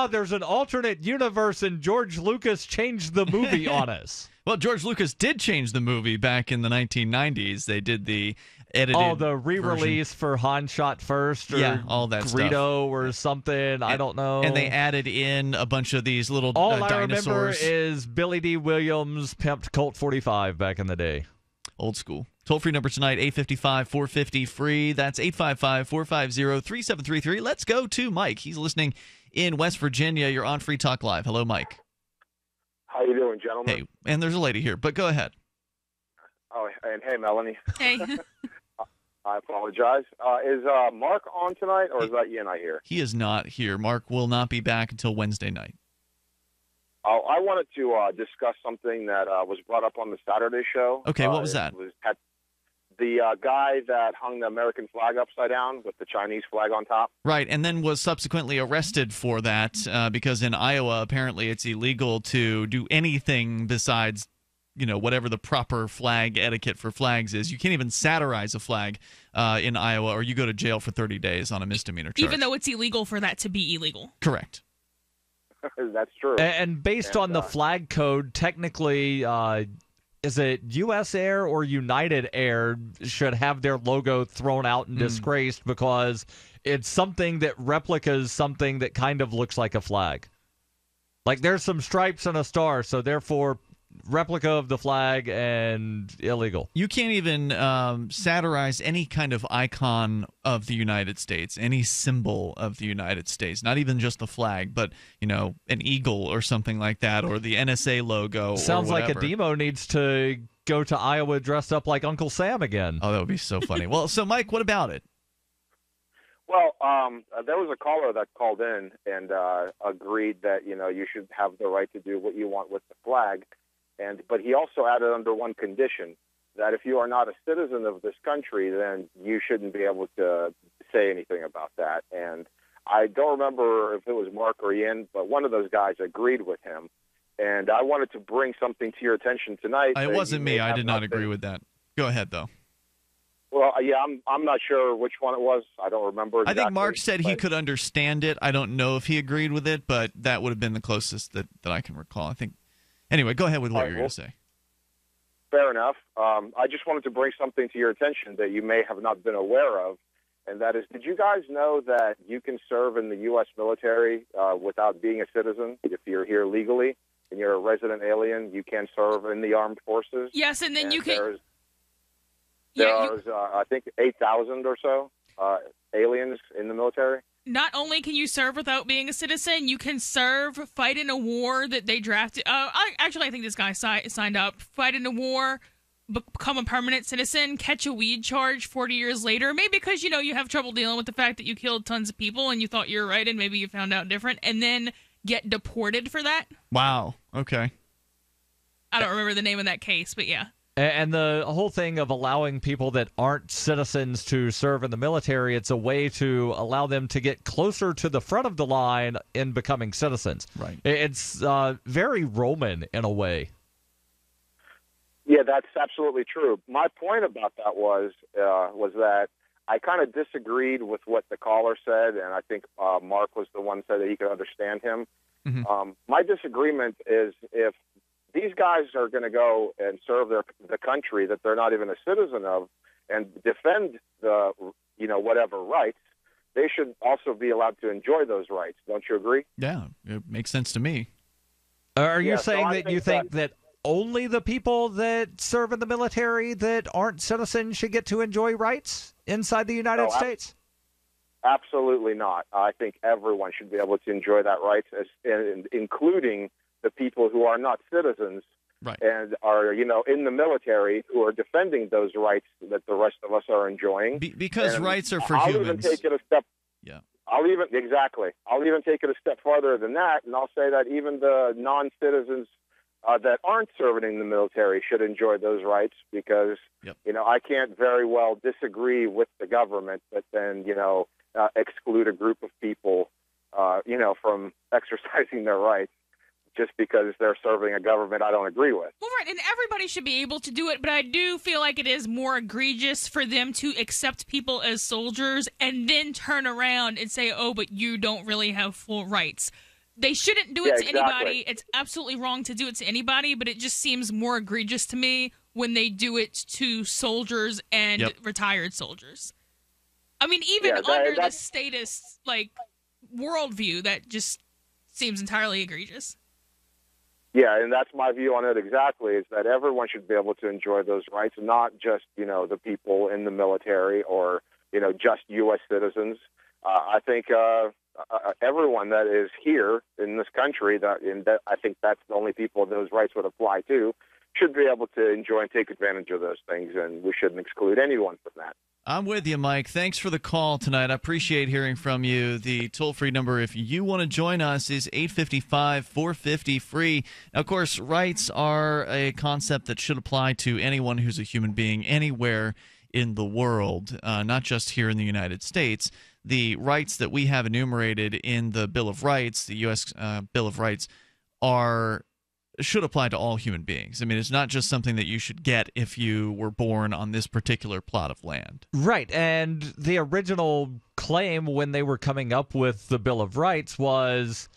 there's an alternate universe and George Lucas changed the movie on us. Well, George Lucas did change the movie back in the 1990s. They did the edited the re-release version. for Han Shot First, or all that Greedo stuff. or something. I don't know. And they added in a bunch of these little All dinosaurs. I remember is Billy D. Williams pimped Colt 45 back in the day. Old school. Toll-free number tonight, 855-450-FREE. That's 855-450-3733. Let's go to Mike. He's listening in West Virginia. You're on Free Talk Live. Hello, Mike. How you doing, gentlemen? Hey, and there's a lady here, but go ahead. Oh, and hey, Melanie. Hey. I apologize. Is Mark on tonight, or is that you and I here? He is not here. Mark will not be back until Wednesday night. I wanted to discuss something that was brought up on the Saturday show. Okay, what was that? The guy that hung the American flag upside down with the Chinese flag on top. Right, and then was subsequently arrested for that because in Iowa, apparently it's illegal to do anything besides, whatever the proper flag etiquette for flags is. You can't even satirize a flag in Iowa, or you go to jail for 30 days on a misdemeanor charge. Even though it's illegal for that to be illegal. Correct. That's true. And based on the flag code, technically, is it U.S. Air or United Air should have their logo thrown out and disgraced because it's something that replicas something that kind of looks like a flag. Like there's some stripes and a star, so therefore replica of the flag and illegal. You can't even satirize any kind of icon of the United States, any symbol of the United States, not even just the flag, but, an eagle or something like that, or the NSA logo. Sounds or like a demo needs to go to Iowa dressed up like Uncle Sam again. Oh, that would be so funny. Well, so Mike, what about it? Well, there was a caller that called in and agreed that, you should have the right to do what you want with the flag. But he also added under one condition, that if you are not a citizen of this country, then you shouldn't be able to say anything about that. And I don't remember if it was Mark or Ian, but one of those guys agreed with him. And I wanted to bring something to your attention tonight. It wasn't me. I did not agree with that. Go ahead, though. Well, yeah, I'm not sure which one it was. I don't remember exactly. I think Mark said he could understand it. I don't know if he agreed with it, but that would have been the closest that I can recall. I think. Anyway, go ahead with what you were going to say. Fair enough. I just wanted to bring something to your attention that you may have not been aware of, and that is, did you guys know that you can serve in the U.S. military without being a citizen? If you're here legally and you're a resident alien, you can serve in the armed forces. Yes, and then you can... There's, I think, 8,000 or so aliens in the military. Not only can you serve without being a citizen, you can serve, fight in a war that they drafted. I think this guy signed up, fight in a war, become a permanent citizen, catch a weed charge 40 years later, maybe because, you have trouble dealing with the fact that you killed tons of people and you thought you were right and maybe you found out different, and then get deported for that. Wow. Okay. I don't remember the name of that case, but yeah. And the whole thing of allowing people that aren't citizens to serve in the military, it's a way to allow them to get closer to the front of the line in becoming citizens. Right. It's very Roman in a way. Yeah, that's absolutely true. My point about that was that I kind of disagreed with what the caller said, and I think Mark was the one who said that he could understand him. Mm-hmm. My disagreement is if these guys are going to go and serve the country that they're not even a citizen of and defend the, whatever rights, they should also be allowed to enjoy those rights. Don't you agree? Yeah, it makes sense to me. Are you saying that you think that only the people that serve in the military that aren't citizens should get to enjoy rights inside the United States? Absolutely not. I think everyone should be able to enjoy that rights, including the people who are not citizens, right, and are, in the military, who are defending those rights that the rest of us are enjoying. Because rights are for humans. I'll even take it a step. Yeah. I'll even take it a step farther than that, and I'll say that even the non-citizens that aren't serving in the military should enjoy those rights because, I can't very well disagree with the government, but then, exclude a group of people, from exercising their rights just because they're serving a government I don't agree with. Well, right, and everybody should be able to do it, but I do feel like it is more egregious for them to accept people as soldiers and then turn around and say, oh, but you don't really have full rights. They shouldn't do it to anybody. It's absolutely wrong to do it to anybody, but it just seems more egregious to me when they do it to soldiers and retired soldiers. I mean, even under the status, worldview, that just seems entirely egregious. Yeah, and that's my view on it exactly, is that everyone should be able to enjoy those rights, not just, the people in the military or, just U.S. citizens. I think everyone that is here in this country, I think that's the only people those rights would apply to, should be able to enjoy and take advantage of those things, and we shouldn't exclude anyone from that. I'm with you, Mike. Thanks for the call tonight. I appreciate hearing from you. The toll-free number, if you want to join us, is 855-450-FREE. Now, of course, rights are a concept that should apply to anyone who's a human being anywhere in the world, not just here in the United States. The rights that we have enumerated in the Bill of Rights, the U.S. Bill of Rights, should apply to all human beings. I mean, it's not just something that you should get if you were born on this particular plot of land. Right, and the original claim when they were coming up with the Bill of Rights was,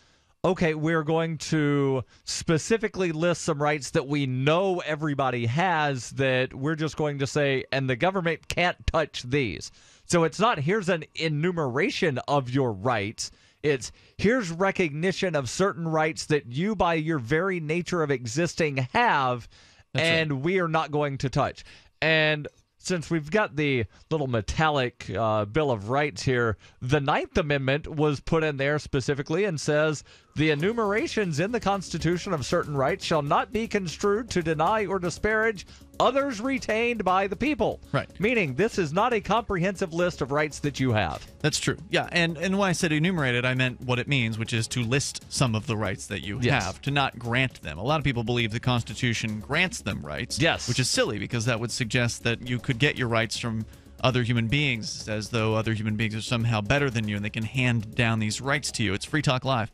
okay, we're going to specifically list some rights that we know everybody has, that we're just going to say, and the government can't touch these. So it's not, here's an enumeration of your rights. It's, here's recognition of certain rights that you, by your very nature of existing, have, and we are not going to touch. And since we've got the little metallic Bill of Rights here, the Ninth Amendment was put in there specifically and says, the enumerations in the Constitution of certain rights shall not be construed to deny or disparage others retained by the people. Right. Meaning, this is not a comprehensive list of rights that you have. That's true. Yeah, and when I said enumerated, I meant what it means, which is to list some of the rights that you have, to not grant them. A lot of people believe the Constitution grants them rights, which is silly because that would suggest that you could get your rights from other human beings, as though other human beings are somehow better than you and they can hand down these rights to you. It's Free Talk Live.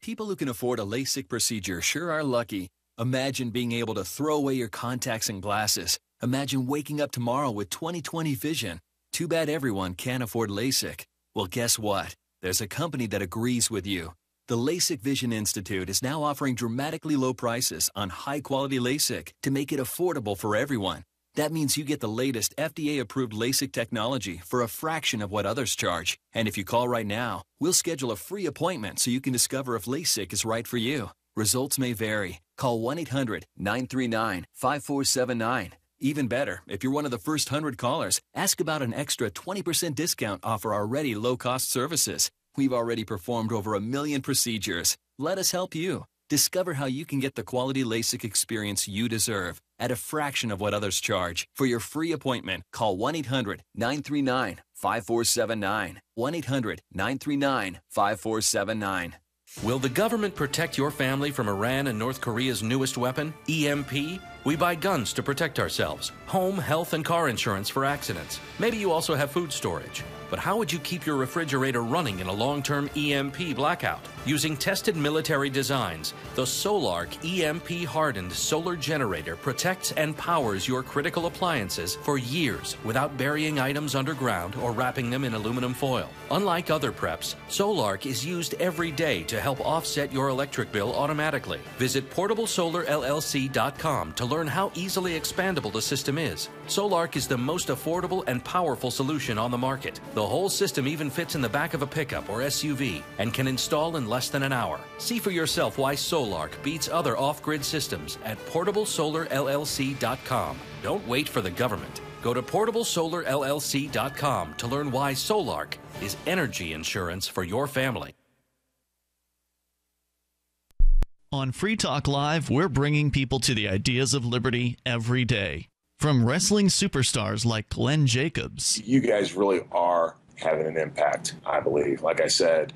People who can afford a LASIK procedure sure are lucky. Imagine being able to throw away your contacts and glasses. Imagine waking up tomorrow with 20/20 vision. Too bad everyone can't afford LASIK. Well, guess what? There's a company that agrees with you. The LASIK Vision Institute is now offering dramatically low prices on high-quality LASIK to make it affordable for everyone. That means you get the latest FDA-approved LASIK technology for a fraction of what others charge. And if you call right now, we'll schedule a free appointment so you can discover if LASIK is right for you. Results may vary. Call 1-800-939-5479. Even better, if you're one of the first 100 callers, ask about an extra 20% discount off our already low-cost services. We've already performed over 1 million procedures. Let us help you. Discover how you can get the quality LASIK experience you deserve at a fraction of what others charge. For your free appointment, call 1-800-939-5479. 1-800-939-5479. Will the government protect your family from Iran and North Korea's newest weapon, EMP? We buy guns to protect ourselves, home, health, and car insurance for accidents. Maybe you also have food storage. But how would you keep your refrigerator running in a long-term EMP blackout? Using tested military designs, the Solarc EMP-hardened solar generator protects and powers your critical appliances for years without burying items underground or wrapping them in aluminum foil. Unlike other preps, Solarc is used every day to help offset your electric bill automatically. Visit PortableSolarLLC.com to learn how easily expandable the system is. Solarc is the most affordable and powerful solution on the market. The whole system even fits in the back of a pickup or SUV and can install in less than an hour. See for yourself why Solarc beats other off-grid systems at PortableSolarLLC.com. Don't wait for the government. Go to PortableSolarLLC.com to learn why Solarc is energy insurance for your family. On Free Talk Live, we're bringing people to the ideas of liberty every day. From wrestling superstars like Glenn Jacobs. You guys really are having an impact, I believe. Like I said,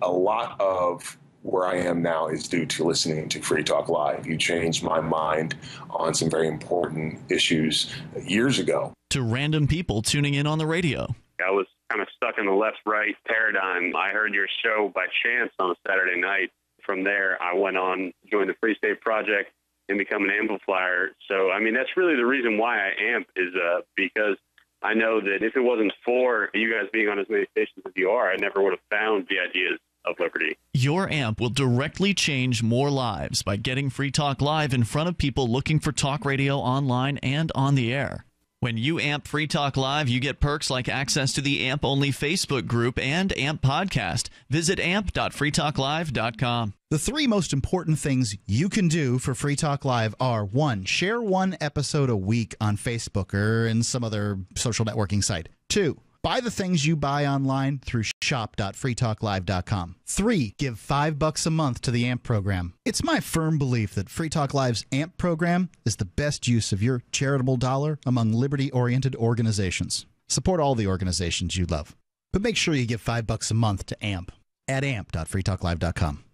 a lot of where I am now is due to listening to Free Talk Live. You changed my mind on some very important issues years ago. To random people tuning in on the radio. I was kind of stuck in the left-right paradigm. I heard your show by chance on a Saturday night. From there, I went on, joined the Free State Project, and become an amplifier. So, I mean, that's really the reason why I amp is because I know that if it wasn't for you guys being on as many stations as you are, I never would have found the ideas of liberty. Your amp will directly change more lives by getting Free Talk Live in front of people looking for talk radio online and on the air. When you amp Free Talk Live, you get perks like access to the AMP-only Facebook group and AMP podcast. Visit amp.freetalklive.com. The three most important things you can do for Free Talk Live are: 1, share one episode a week on Facebook or in some other social networking site. 2, buy the things you buy online through shop.freetalklive.com. 3, give $5 a month to the AMP program. It's my firm belief that Free Talk Live's AMP program is the best use of your charitable dollar among liberty-oriented organizations. Support all the organizations you love, but make sure you give $5 a month to AMP at amp.freetalklive.com.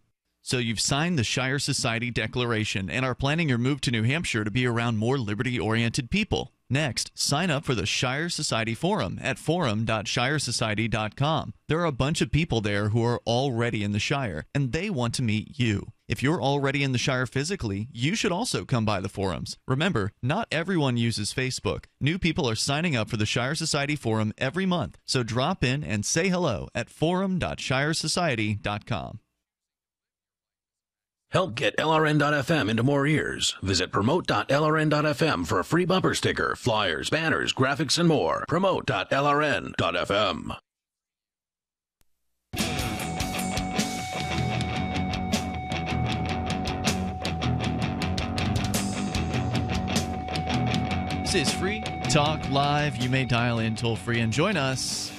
So you've signed the Shire Society Declaration and are planning your move to New Hampshire to be around more liberty-oriented people. Next, sign up for the Shire Society Forum at forum.shiresociety.com. There are a bunch of people there who are already in the Shire, and they want to meet you. If you're already in the Shire physically, you should also come by the forums. Remember, not everyone uses Facebook. New people are signing up for the Shire Society Forum every month, so drop in and say hello at forum.shiresociety.com. Help get LRN.FM into more ears. Visit promote.lrn.fm for a free bumper sticker, flyers, banners, graphics, and more. Promote.lrn.fm. This is Free Talk Live. You may dial in toll-free and join us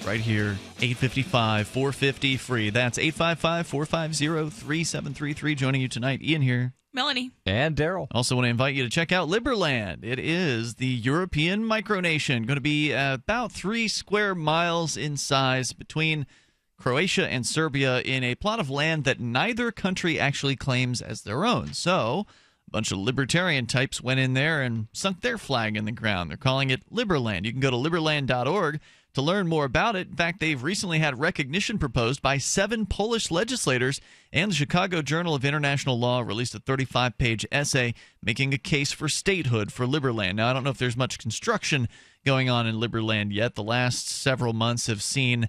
right here, 855-450-FREE. That's 855-450-3733. Joining you tonight, Ian here. Melanie. And Darryl. Also want to invite you to check out Liberland. It is the European micronation, going to be about 3 square miles in size between Croatia and Serbia in a plot of land that neither country actually claims as their own. So a bunch of libertarian types went in there and sunk their flag in the ground. They're calling it Liberland. You can go to liberland.org to learn more about it. In fact, they've recently had recognition proposed by 7 Polish legislators, and the Chicago Journal of International Law released a 35-page essay making a case for statehood for Liberland. Now, I don't know if there's much construction going on in Liberland yet. The last several months have seen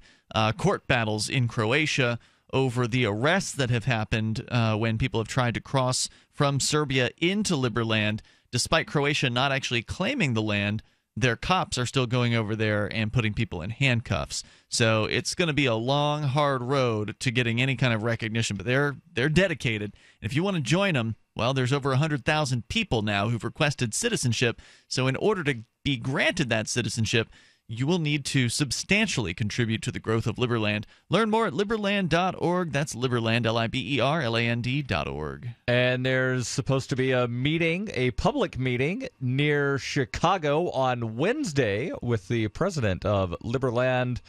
court battles in Croatia over the arrests that have happened when people have tried to cross from Serbia into Liberland. Despite Croatia not actually claiming the land, their cops are still going over there and putting people in handcuffs. So it's going to be a long, hard road to getting any kind of recognition, but they're dedicated. And if you want to join them, well, there's over 100,000 people now who've requested citizenship. So in order to be granted that citizenship, you will need to substantially contribute to the growth of Liberland. Learn more at liberland.org. That's Liberland, Liberland.org. And there's supposed to be a meeting, a public meeting near Chicago on Wednesday with the president of Liberland,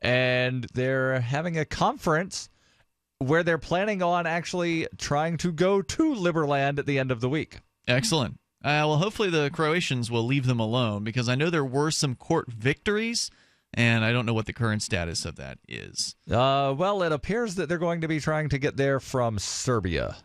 and they're having a conference where they're planning on actually trying to go to Liberland at the end of the week. Excellent. Well, hopefully the Croatians will leave them alone, because I know there were some court victories, and I don't know what the current status of that is. Well, it appears that they're going to be trying to get there from Serbia.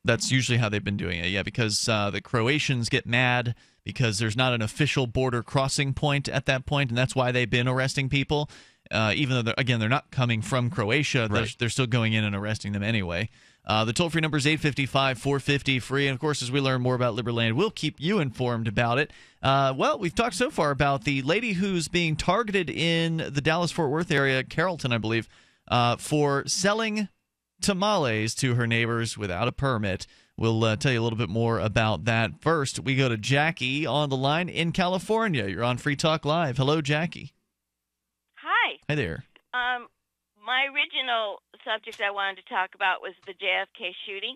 That's usually how they've been doing it, yeah, because the Croatians get mad because there's not an official border crossing point at that point, and that's why they've been arresting people. Even though, they're not coming from Croatia, right. They're still going in and arresting them anyway. The toll-free number is 855-450-FREE. And, of course, as we learn more about Liberland, we'll keep you informed about it. Well, we've talked so far about the lady who's being targeted in the Dallas-Fort Worth area, Carrollton, I believe, for selling tamales to her neighbors without a permit. We'll tell you a little bit more about that. First, we go to Jackie on the line in California. You're on Free Talk Live. Hello, Jackie. Hi. Hi there. My original subject I wanted to talk about was the JFK shooting.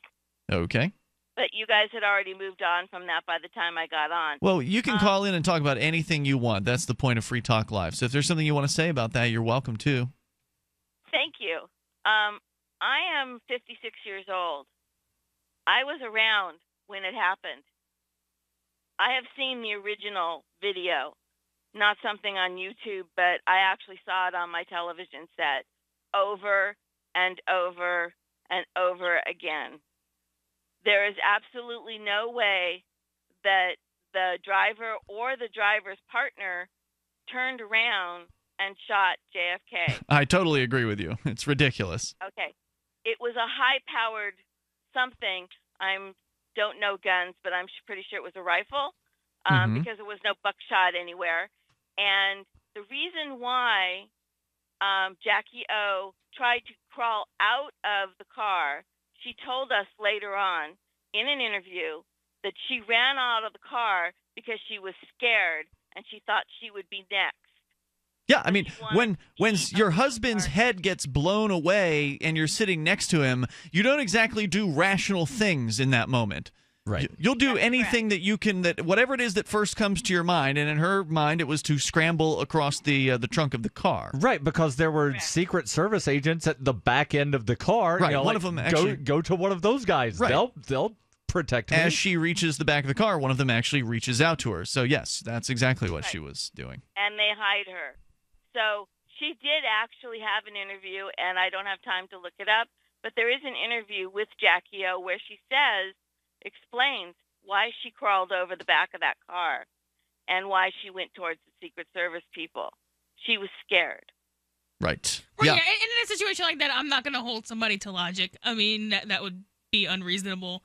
Okay. But you guys had already moved on from that by the time I got on. Well, you can call in and talk about anything you want. That's the point of Free Talk Live. So if there's something you want to say about that, you're welcome to. Thank you. I am 56 years old. I was around when it happened. I have seen the original video, not something on YouTube, but I actually saw it on my television set over and over and over again. There is absolutely no way that the driver or the driver's partner turned around and shot JFK. I totally agree with you. It's ridiculous. Okay. It was a high-powered something. I don't know guns, but I'm pretty sure it was a rifle because there was no buckshot anywhere. And the reason why Jackie O tried to crawl out of the car, she told us later on in an interview that she ran out of the car because she was scared and she thought she would be next. Yeah, I mean, when your husband's head gets blown away and you're sitting next to him, you don't exactly do rational things in that moment. Right. You'll do anything that you can, that whatever it is that first comes to your mind, and in her mind it was to scramble across the trunk of the car. Right, because there were Secret Service agents at the back end of the car. Right, you know, one like, of them actually go to one of those guys. Right. They'll protect me. As she reaches the back of the car, one of them actually reaches out to her. So yes, that's exactly what she was doing. And they hide her. So she did actually have an interview, and I don't have time to look it up, but there is an interview with Jackie O where she explains why she crawled over the back of that car and why she went towards the Secret Service people. She was scared. Right. Yeah. And in a situation like that, I'm not going to hold somebody to logic. I mean, that would be unreasonable.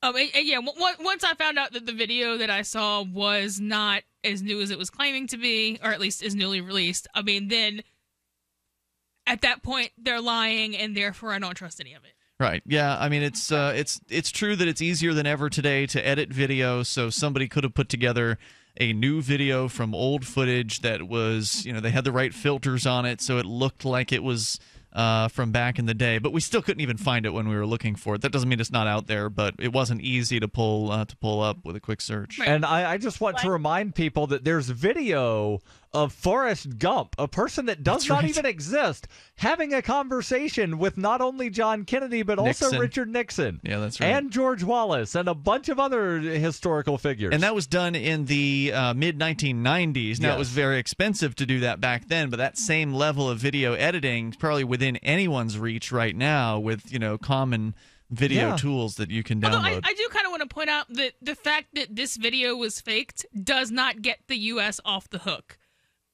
Once I found out that the video that I saw was not as new as it was claiming to be, or at least is newly released, I mean, then at that point they're lying, and therefore I don't trust any of it. Right. Yeah. I mean, it's true that it's easier than ever today to edit video. So somebody could have put together a new video from old footage that was, they had the right filters on it, so it looked like it was from back in the day. But we still couldn't even find it when we were looking for it. That doesn't mean it's not out there, but it wasn't easy to pull up with a quick search. And I just want to remind people that there's video of Forrest Gump, a person that does not even exist, having a conversation with not only John Kennedy, but also Richard Nixon. Yeah, that's right. And George Wallace, and a bunch of other historical figures. And that was done in the mid-1990s. Now, it was very expensive to do that back then, but that same level of video editing is probably within anyone's reach right now with, common video tools that you can download. Although I do kind of want to point out that the fact that this video was faked does not get the U.S. off the hook.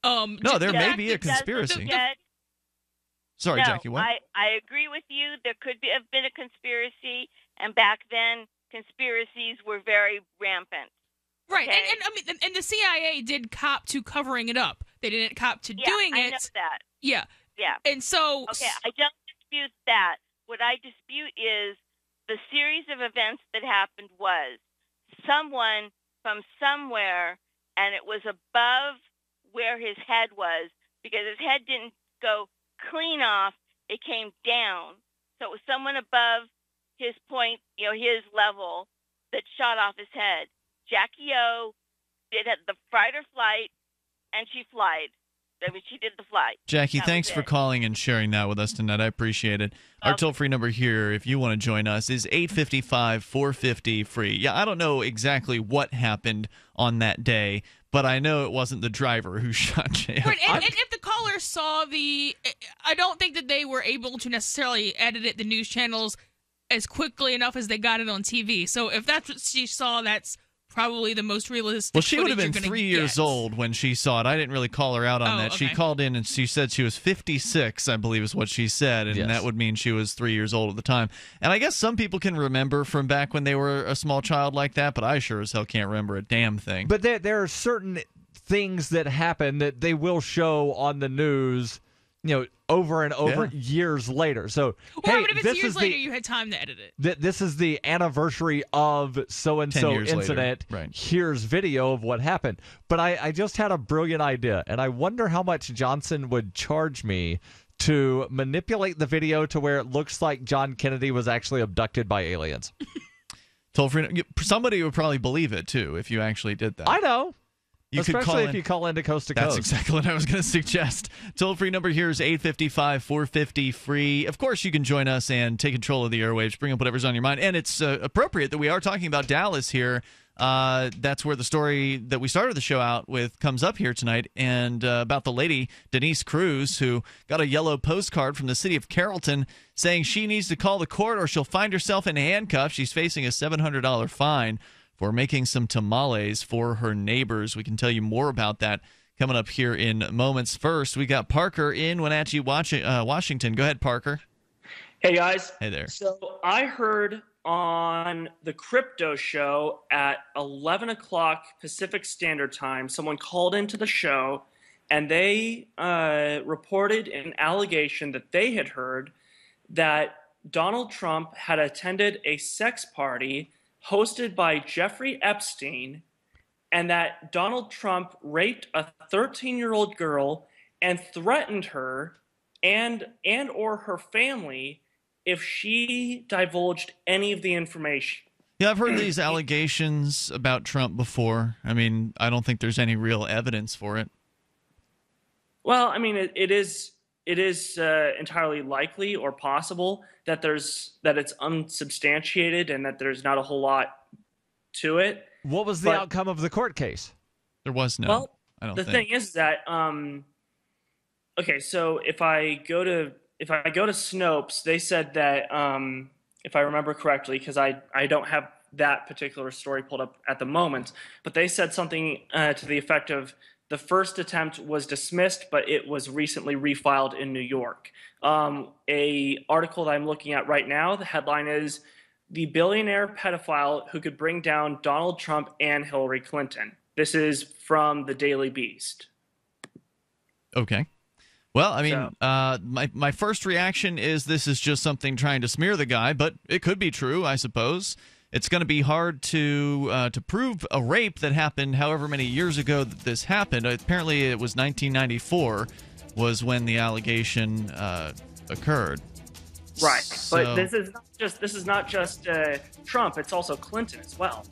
No, there may be a conspiracy. Sorry, Jackie, what? I agree with you. There could have been a conspiracy, and back then conspiracies were very rampant. Right, okay? and the CIA did cop to covering it up. They didn't cop to doing it. I know that. Yeah. Yeah. And so... Okay, I don't dispute that. What I dispute is the series of events that happened was someone from somewhere, and it was above where his head was, because his head didn't go clean off, it came down. So it was someone above his point, his level, that shot off his head. Jackie O did the fight or flight, and she flied. I mean, she did the flight. Jackie, thanks for calling and sharing that with us tonight. I appreciate it. Our toll-free number here, if you want to join us, is 855-450-FREE. Yeah, I don't know exactly what happened on that day, but I know it wasn't the driver who shot JF. Right, and if the caller saw I don't think that they were able to necessarily edit it, the news channels, as quickly enough as they got it on TV. So if that's what she saw, that's probably the most realistic. Well, she would have been 3 years old when she saw it. I didn't really call her out on that. Okay. She called in and she said she was 56, I believe is what she said, and that would mean she was 3 years old at the time. And I guess some people can remember from back when they were a small child like that, but I sure as hell can't remember a damn thing. But there are certain things that happen that they will show on the news, over and over years later. So, but if it's years later, you had time to edit it. This is the anniversary of so-and-so incident. Right. Here's video of what happened. But I just had a brilliant idea, and I wonder how much Johnson would charge me to manipulate the video to where it looks like John Kennedy was actually abducted by aliens. Somebody would probably believe it, too, if you actually did that. I know. Especially if you call into Coast to Coast. That's exactly what I was going to suggest. Toll-free number here is 855-450-FREE. Of course, you can join us and take control of the airwaves, bring up whatever's on your mind. And it's appropriate that we are talking about Dallas here. That's where the story that we started the show out with comes up here tonight, and about the lady, Denise Cruz, who got a yellow postcard from the city of Carrollton saying she needs to call the court or she'll find herself in handcuffs. She's facing a $700 fine for making some tamales for her neighbors. We can tell you more about that coming up here in moments. First, we got Parker in Wenatchee, Washington. Go ahead, Parker. Hey, guys. Hey there. So I heard on the crypto show at 11 o'clock Pacific Standard Time, someone called into the show, and they reported an allegation that they had heard that Donald Trump had attended a sex party hosted by Jeffrey Epstein, and that Donald Trump raped a 13-year-old girl and threatened her and or her family if she divulged any of the information. Yeah, I've heard these allegations about Trump before. I mean, I don't think there's any real evidence for it. Well, I mean, it is entirely likely or possible that it's unsubstantiated and that there's not a whole lot to it. What was the outcome of the court case? There was no. Well, I don't the think. thing is that okay, so if I go to Snopes, they said that if I remember correctly, because I don't have that particular story pulled up at the moment, but they said something to the effect of the first attempt was dismissed, but it was recently refiled in New York. A article that I'm looking at right now, the headline is "The Billionaire Pedophile Who Could Bring Down Donald Trump and Hillary Clinton." This is from the Daily Beast. Okay. Well, I mean, my first reaction is this is just something trying to smear the guy, but it could be true, I suppose. It's going to be hard to prove a rape that happened however many years ago that this happened. Apparently, it was 1994 was when the allegation occurred. Right, So- but this is not just Trump. It's also Clinton as well.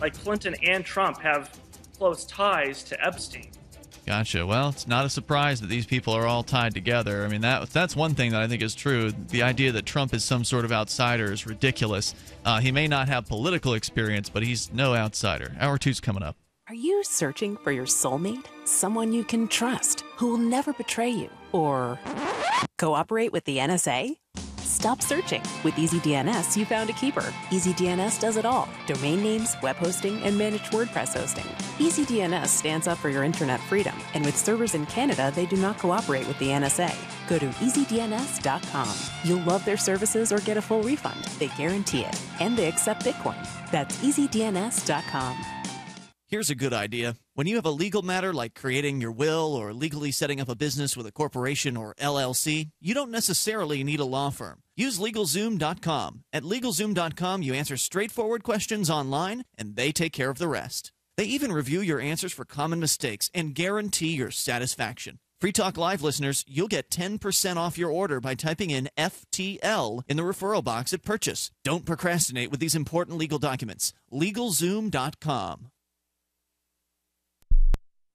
Like Clinton and Trump have close ties to Epstein. Gotcha. Well, it's not a surprise that these people are all tied together. I mean, that's one thing that I think is true. The idea that Trump is some sort of outsider is ridiculous. He may not have political experience, but he's no outsider. Hour 2's coming up. Are you searching for your soulmate? Someone you can trust, who will never betray you? Or cooperate with the NSA? Stop searching. With EasyDNS, you found a keeper. EasyDNS does it all. Domain names, web hosting, and managed WordPress hosting. EasyDNS stands up for your internet freedom. And with servers in Canada, they do not cooperate with the NSA. Go to EasyDNS.com. You'll love their services or get a full refund. They guarantee it. And they accept Bitcoin. That's EasyDNS.com. Here's a good idea. When you have a legal matter like creating your will or legally setting up a business with a corporation or LLC, you don't necessarily need a law firm. Use LegalZoom.com. At LegalZoom.com, you answer straightforward questions online, and they take care of the rest. They even review your answers for common mistakes and guarantee your satisfaction. Free Talk Live listeners, you'll get 10% off your order by typing in FTL in the referral box at purchase. Don't procrastinate with these important legal documents. LegalZoom.com.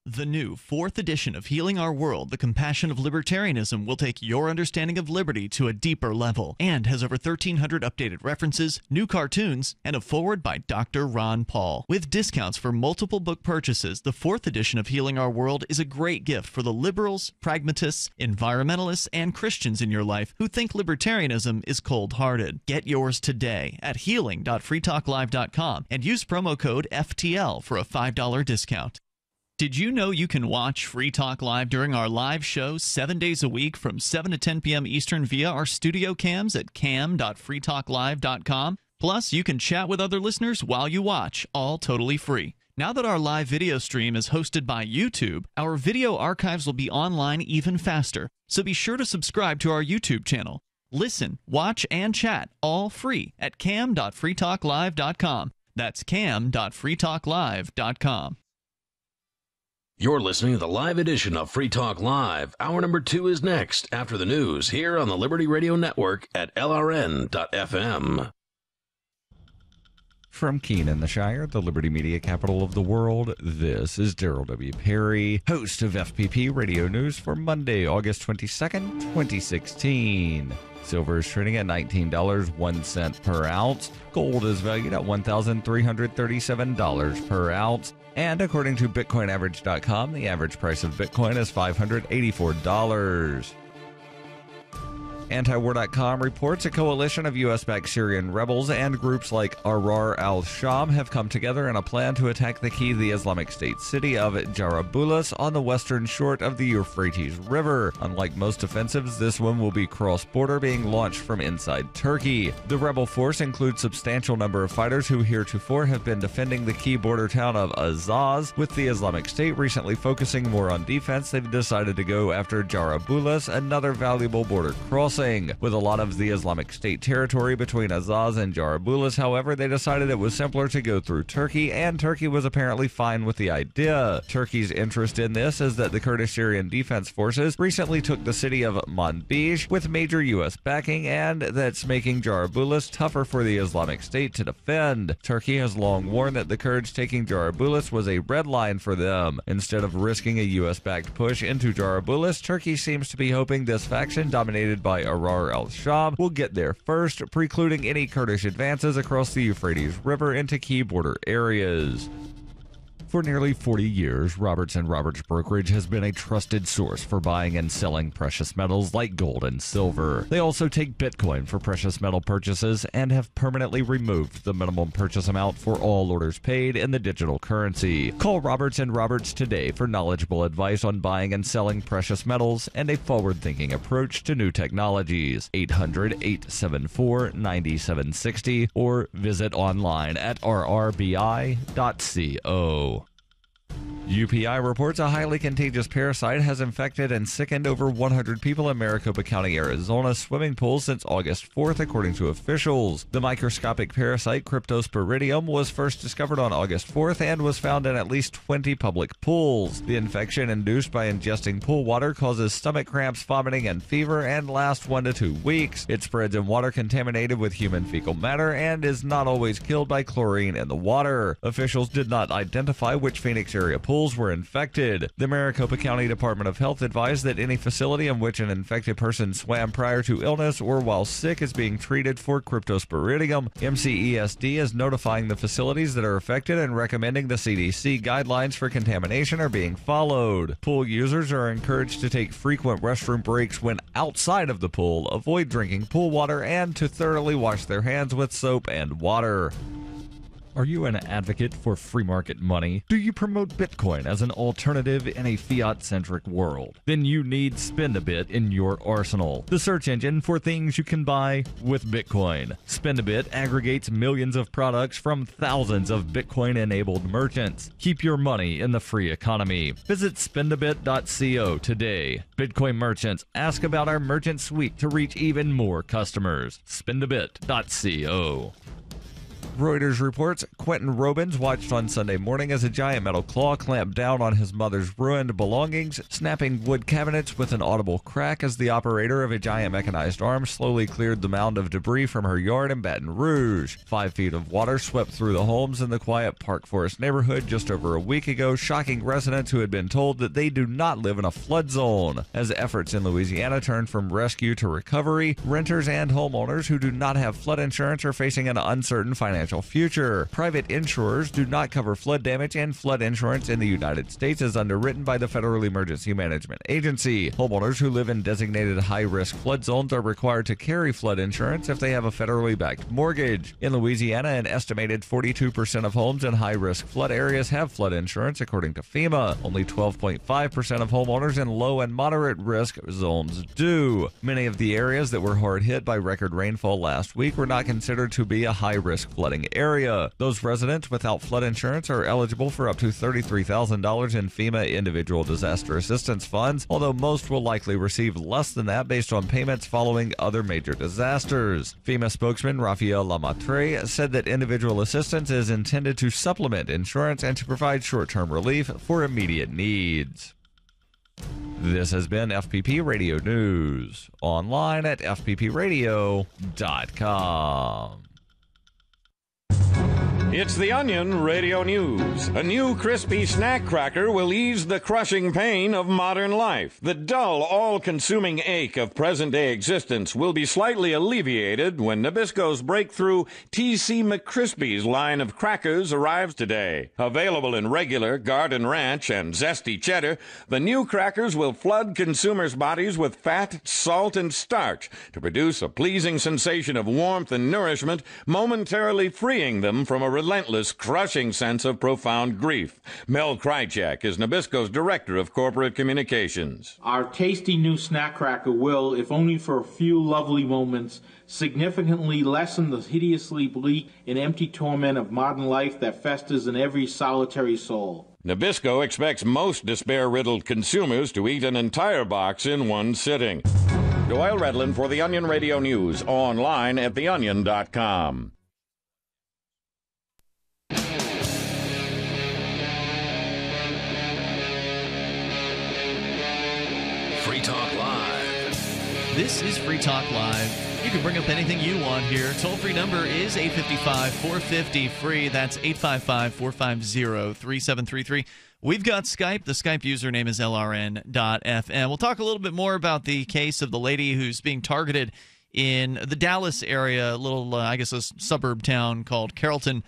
The new 4th edition of Healing Our World, The Compassion of Libertarianism, will take your understanding of liberty to a deeper level and has over 1,300 updated references, new cartoons, and a foreword by Dr. Ron Paul. With discounts for multiple book purchases, the 4th edition of Healing Our World is a great gift for the liberals, pragmatists, environmentalists, and Christians in your life who think libertarianism is cold-hearted. Get yours today at healing.freetalklive.com and use promo code FTL for a $5 discount. Did you know you can watch Free Talk Live during our live show 7 days a week from 7 to 10 p.m. Eastern via our studio cams at cam.freetalklive.com? Plus, you can chat with other listeners while you watch, all totally free. Now that our live video stream is hosted by YouTube, our video archives will be online even faster. So be sure to subscribe to our YouTube channel. Listen, watch, and chat all free at cam.freetalklive.com. That's cam.freetalklive.com. You're listening to the live edition of Free Talk Live. Hour number 2 is next after the news here on the Liberty Radio Network at LRN.FM. From Keene in the Shire, the Liberty Media capital of the world, this is Darryl W. Perry, host of FPP Radio News for Monday, August 22nd, 2016. Silver is trading at $19.01 per ounce. Gold is valued at $1,337 per ounce. And according to BitcoinAverage.com, the average price of Bitcoin is $584. Antiwar.com reports a coalition of U.S.-backed Syrian rebels and groups like Ahrar al-Sham have come together in a plan to attack the key to the Islamic State city of Jarablus on the western shore of the Euphrates River. Unlike most offensives, this one will be cross-border, being launched from inside Turkey. The rebel force includes a substantial number of fighters who heretofore have been defending the key border town of Azaz. With the Islamic State recently focusing more on defense, they've decided to go after Jarablus, another valuable border crossing. repulsing. With a lot of the Islamic State territory between Azaz and Jarablus, however, they decided it was simpler to go through Turkey, and Turkey was apparently fine with the idea. Turkey's interest in this is that the Kurdish Syrian Defense Forces recently took the city of Manbij with major U.S. backing, and that's making Jarablus tougher for the Islamic State to defend. Turkey has long warned that the Kurds taking Jarablus was a red line for them. Instead of risking a U.S.-backed push into Jarablus, Turkey seems to be hoping this faction, dominated by Arar al-Sham, will get there first, precluding any Kurdish advances across the Euphrates River into key border areas. For nearly 40 years, Roberts & Roberts Brokerage has been a trusted source for buying and selling precious metals like gold and silver. They also take Bitcoin for precious metal purchases and have permanently removed the minimum purchase amount for all orders paid in the digital currency. Call Roberts & Roberts today for knowledgeable advice on buying and selling precious metals and a forward-thinking approach to new technologies. 800-874-9760 or visit online at rrbi.co. UPI reports a highly contagious parasite has infected and sickened over 100 people in Maricopa County, Arizona swimming pools since August 4th, according to officials. The microscopic parasite Cryptosporidium was first discovered on August 4th and was found in at least 20 public pools. The infection, induced by ingesting pool water, causes stomach cramps, vomiting, and fever and lasts 1 to 2 weeks. It spreads in water contaminated with human fecal matter and is not always killed by chlorine in the water. Officials did not identify which Phoenix area pools were infected. The Maricopa County Department of Health advised that any facility in which an infected person swam prior to illness or while sick is being treated for Cryptosporidium. MCESD is notifying the facilities that are affected and recommending the CDC guidelines for contamination are being followed. Pool users are encouraged to take frequent restroom breaks when outside of the pool, avoid drinking pool water, and to thoroughly wash their hands with soap and water. Are you an advocate for free market money? Do you promote Bitcoin as an alternative in a fiat-centric world? Then you need Spendabit in your arsenal, the search engine for things you can buy with Bitcoin. Spendabit aggregates millions of products from thousands of Bitcoin-enabled merchants. Keep your money in the free economy. Visit spendabit.co today. Bitcoin merchants, ask about our merchant suite to reach even more customers. Spendabit.co. Reuters reports Quentin Robins watched on Sunday morning as a giant metal claw clamped down on his mother's ruined belongings, snapping wood cabinets with an audible crack as the operator of a giant mechanized arm slowly cleared the mound of debris from her yard in Baton Rouge. 5 feet of water swept through the homes in the quiet Park Forest neighborhood just over a week ago, shocking residents who had been told that they do not live in a flood zone. As efforts in Louisiana turn from rescue to recovery, renters and homeowners who do not have flood insurance are facing an uncertain financial future. Private insurers do not cover flood damage, and flood insurance in the United States is underwritten by the Federal Emergency Management Agency. Homeowners who live in designated high-risk flood zones are required to carry flood insurance if they have a federally backed mortgage. In Louisiana, an estimated 42% of homes in high-risk flood areas have flood insurance, according to FEMA. Only 12.5% of homeowners in low and moderate risk zones do. Many of the areas that were hard hit by record rainfall last week were not considered to be a high-risk flooding area. Those residents without flood insurance are eligible for up to $33,000 in FEMA individual disaster assistance funds, although most will likely receive less than that based on payments following other major disasters. FEMA spokesman Rafael Lamatre said that individual assistance is intended to supplement insurance and to provide short-term relief for immediate needs. This has been FPP Radio News, online at fppradio.com. It's the Onion Radio News. A new crispy snack cracker will ease the crushing pain of modern life. The dull, all-consuming ache of present-day existence will be slightly alleviated when Nabisco's breakthrough TC McCrispy's line of crackers arrives today. Available in regular, Garden Ranch, and Zesty Cheddar, the new crackers will flood consumers' bodies with fat, salt, and starch to produce a pleasing sensation of warmth and nourishment, momentarily freeing them from a relentless, crushing sense of profound grief. Mel Krychak is Nabisco's Director of Corporate Communications. Our tasty new snack cracker will, if only for a few lovely moments, significantly lessen the hideously bleak and empty torment of modern life that festers in every solitary soul. Nabisco expects most despair-riddled consumers to eat an entire box in one sitting. Doyle Redland for the Onion Radio News, online at theonion.com. Free Talk Live. This is Free Talk Live. You can bring up anything you want here. Toll-free number is 855-450-FREE. That's 855-450-3733. We've got Skype. The Skype username is LRN.FM. We'll talk a little bit more about the case of the lady who's being targeted in the Dallas area, a little, I guess, a suburb town called Carrollton.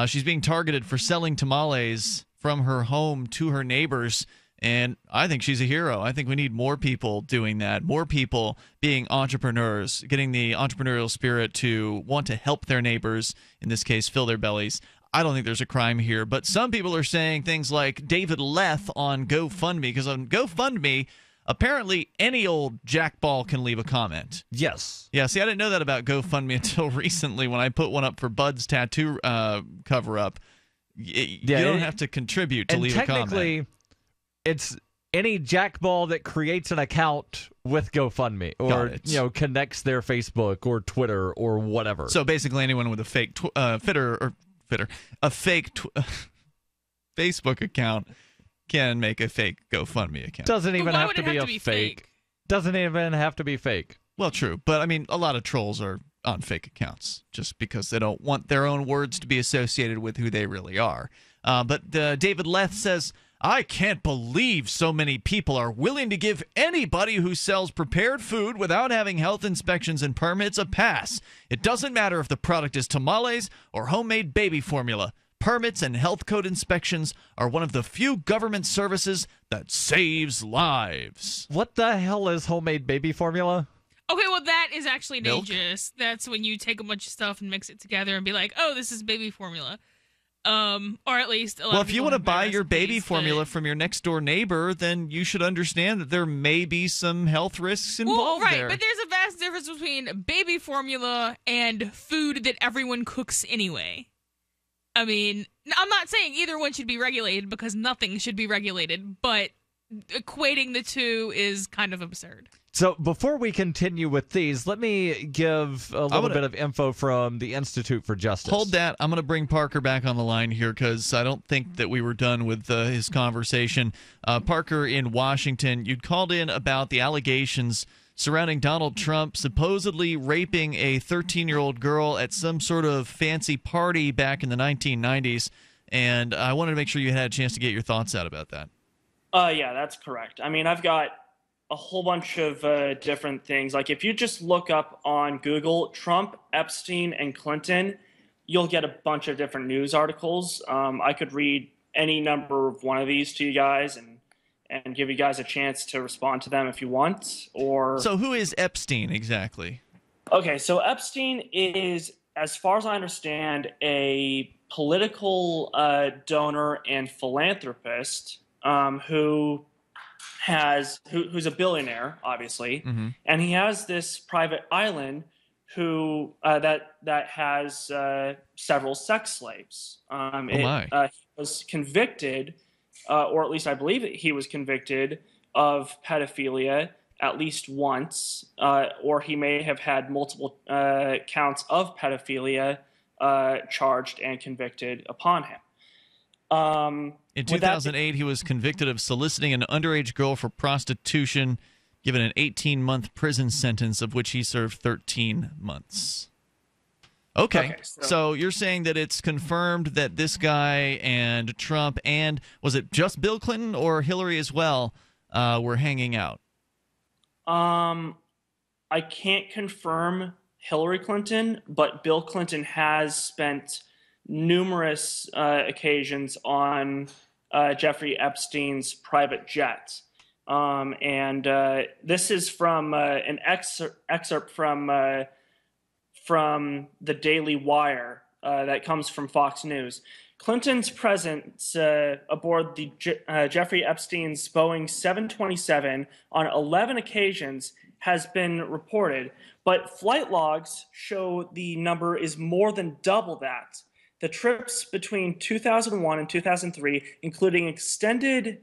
She's being targeted for selling tamales from her home to her neighbors. And I think she's a hero. I think we need more people doing that, more people being entrepreneurs, getting the entrepreneurial spirit to want to help their neighbors, in this case, fill their bellies. I don't think there's a crime here, but some people are saying things like David Leth on GoFundMe, because on GoFundMe, apparently any old jackball can leave a comment. Yes. Yeah, see, I didn't know that about GoFundMe until recently when I put one up for Bud's tattoo cover-up. You don't have to contribute to leave a comment. Technically, it's any jackball that creates an account with GoFundMe or connects their Facebook or Twitter or whatever. So basically, anyone with a fake Facebook account can make a fake GoFundMe account. Doesn't even have to be a fake. Doesn't even have to be fake. Well, true, but I mean, a lot of trolls are on fake accounts just because they don't want their own words to be associated with who they really are. But David Leth says, I can't believe so many people are willing to give anybody who sells prepared food without having health inspections and permits a pass. It doesn't matter if the product is tamales or homemade baby formula. Permits and health code inspections are one of the few government services that saves lives. What the hell is homemade baby formula? Okay, well, that is actually Milk? dangerous. That's when you take a bunch of stuff and mix it together and be like, oh, this is baby formula. Or at least a lot Well, of if you people want to have buy their your baby recipes, formula from your next door neighbor, then you should understand that there may be some health risks involved right, there. but there's a vast difference between baby formula and food that everyone cooks anyway. I mean, I'm not saying either one should be regulated because nothing should be regulated, but equating the two is kind of absurd. So before we continue with these, let me give a little bit of info from the Institute for Justice. Hold that. I'm going to bring Parker back on the line here because I don't think that we were done with his conversation. Parker in Washington, you'd called in about the allegations surrounding Donald Trump supposedly raping a 13-year-old girl at some sort of fancy party back in the 1990s, and I wanted to make sure you had a chance to get your thoughts out about that. Yeah, that's correct. I mean, I've got a whole bunch of different things. Like if you just look up on Google Trump, Epstein, and Clinton, you'll get a bunch of different news articles. I could read any number of one of these to you guys and give you guys a chance to respond to them if you want. So who is Epstein exactly? Okay, so Epstein is, as far as I understand, a political donor and philanthropist who's a billionaire, obviously, and he has this private island that has several sex slaves. He was convicted, or at least I believe he was convicted of pedophilia at least once, or he may have had multiple counts of pedophilia charged and convicted upon him. In 2008, he was convicted of soliciting an underage girl for prostitution, given an 18-month prison sentence, of which he served 13 months. Okay, so you're saying that it's confirmed that this guy and Trump and, was it just Bill Clinton or Hillary as well, were hanging out? I can't confirm Hillary Clinton, but Bill Clinton has spent numerous occasions on Jeffrey Epstein's private jet. And this is from an excerpt from the Daily Wire that comes from Fox News. Clinton's presence aboard the Jeffrey Epstein's Boeing 727 on 11 occasions has been reported, but flight logs show the number is more than double that. The trips between 2001 and 2003, including extended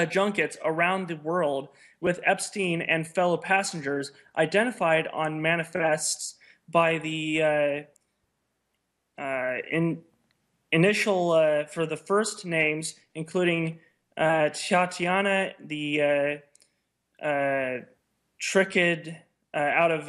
junkets around the world with Epstein and fellow passengers identified on manifests by the initial for the first names, including Tatiana, the Trickid out of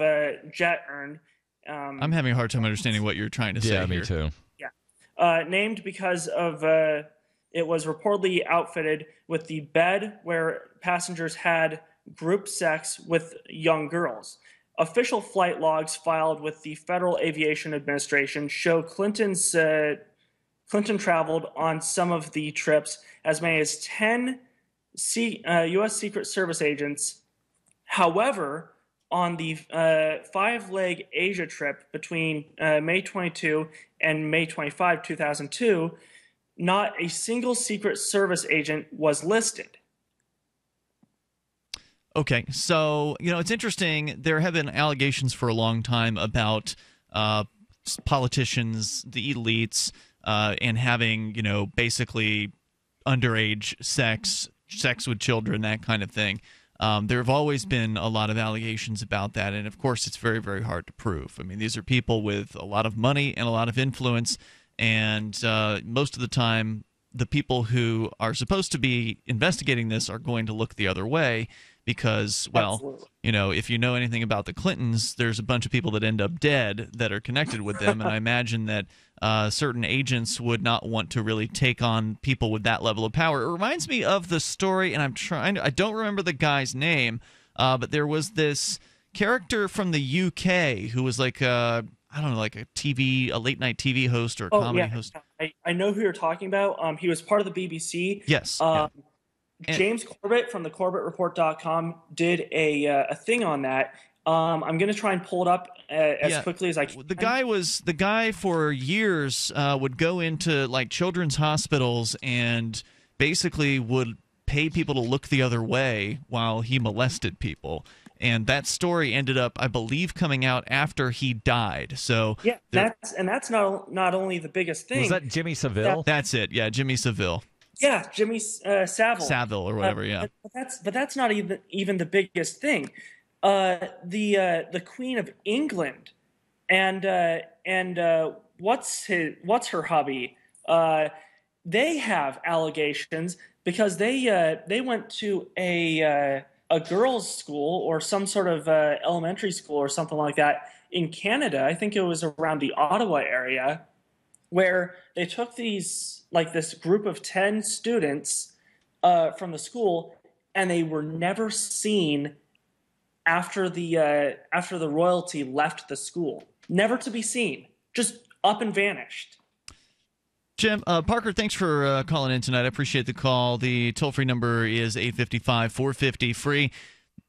Jet-Earn. I'm having a hard time understanding what you're trying to say. Yeah, me here. too. Yeah. Named because of it was reportedly outfitted with the bed where passengers had group sex with young girls. Official flight logs filed with the Federal Aviation Administration show Clinton traveled on some of the trips as many as 10 U.S. Secret Service agents. However, on the five-leg Asia trip between May 22 and May 25, 2002, not a single Secret Service agent was listed. Okay, so, it's interesting. There have been allegations for a long time about politicians, the elites, and having, basically underage sex with children, that kind of thing. There have always been a lot of allegations about that, and of course it's very, very hard to prove. I mean, these are people with a lot of money and a lot of influence, and most of the time the people who are supposed to be investigating this are going to look the other way because, well, Absolutely. If you know anything about the Clintons, there's a bunch of people that end up dead that are connected with them, and I imagine that certain agents would not want to really take on people with that level of power. It reminds me of the story, and I don't remember the guy's name, but there was this character from the UK who was like a late night TV host or a comedy host. I know who you're talking about. He was part of the BBC. Yes. James Corbett from the CorbettReport.com did a thing on that. I'm going to try and pull it up as quickly as I can. The guy for years would go into like children's hospitals and basically would pay people to look the other way while he molested people. And that story ended up, I believe, coming out after he died. So yeah, that's not only the biggest thing. Was that Jimmy Savile? That's it. Yeah, Jimmy Savile. Yeah, Jimmy Savile. Savile or whatever. Yeah. But that's not even the biggest thing. The Queen of England, and what's her hubby? They have allegations because they went to a girls' school or some sort of elementary school or something like that in Canada. I think it was around the Ottawa area, where they took this group of 10 students from the school, and they were never seen after the royalty left the school. Never to be seen. Just up and vanished. Jim, Parker, thanks for calling in tonight. I appreciate the call. The toll-free number is 855-450-FREE.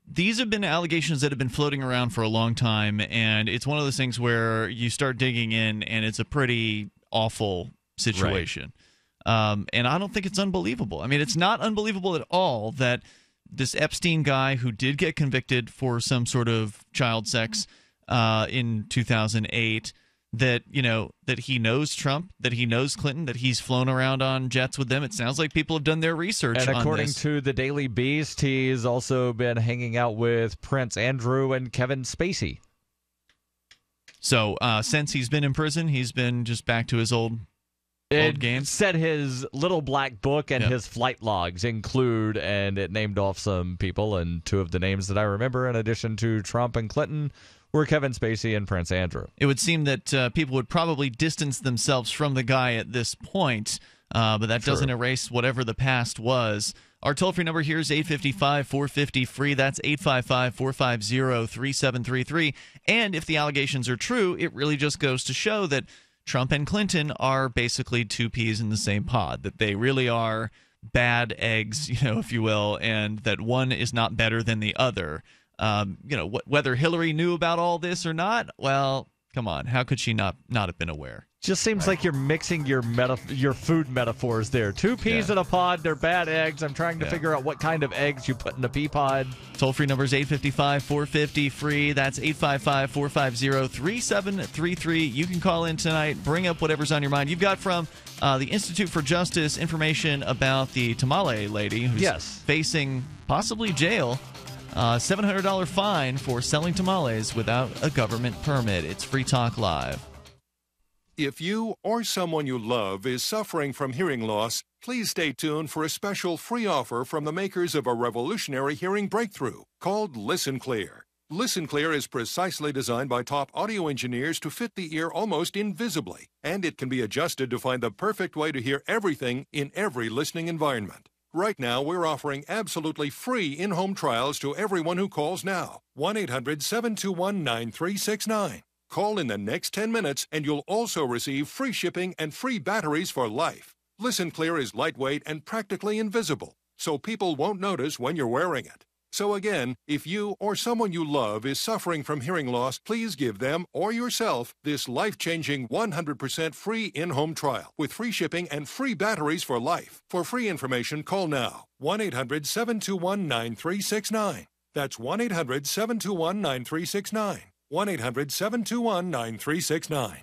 These have been allegations that have been floating around for a long time, and it's one of those things where you start digging in, and it's a pretty awful situation. Right. And I don't think it's unbelievable. I mean, it's not unbelievable at all that this Epstein guy who did get convicted for some sort of child sex in 2008, that he knows Trump, that he knows Clinton, that he's flown around on jets with them. It sounds like people have done their research on this. And according to the Daily Beast, he's also been hanging out with Prince Andrew and Kevin Spacey. So since he's been in prison, he's been just back to his old game. Said his little black book and his flight logs include, and it named off some people, and two of the names that I remember in addition to Trump and Clinton were Kevin Spacey and Prince Andrew. It would seem that people would probably distance themselves from the guy at this point, but that doesn't erase whatever the past was. Our toll-free number here is 855-450-FREE. That's 855-450-3733. And if the allegations are true, it really just goes to show that Trump and Clinton are basically two peas in the same pod, that they really are bad eggs, if you will, and that one is not better than the other. Whether Hillary knew about all this or not, well, come on, how could she not have been aware? Just seems like you're mixing your food metaphors there. Two peas in a pod, they're bad eggs. I'm trying to figure out what kind of eggs you put in a pea pod. Toll-free number is 855-450-FREE. That's 855-450-3733. You can call in tonight. Bring up whatever's on your mind. You've got from the Institute for Justice information about the Tamale lady who's facing possibly jail $700 fine for selling tamales without a government permit. It's Free Talk Live. If you or someone you love is suffering from hearing loss, please stay tuned for a special free offer from the makers of a revolutionary hearing breakthrough called Listen Clear. Listen Clear is precisely designed by top audio engineers to fit the ear almost invisibly, and it can be adjusted to find the perfect way to hear everything in every listening environment. Right now, we're offering absolutely free in-home trials to everyone who calls now. 1-800-721-9369. Call in the next 10 minutes, and you'll also receive free shipping and free batteries for life. Listen Clear is lightweight and practically invisible, so people won't notice when you're wearing it. So again, if you or someone you love is suffering from hearing loss, please give them or yourself this life-changing 100% free in-home trial with free shipping and free batteries for life. For free information, call now. 1-800-721-9369. That's 1-800-721-9369. 1-800-721-9369.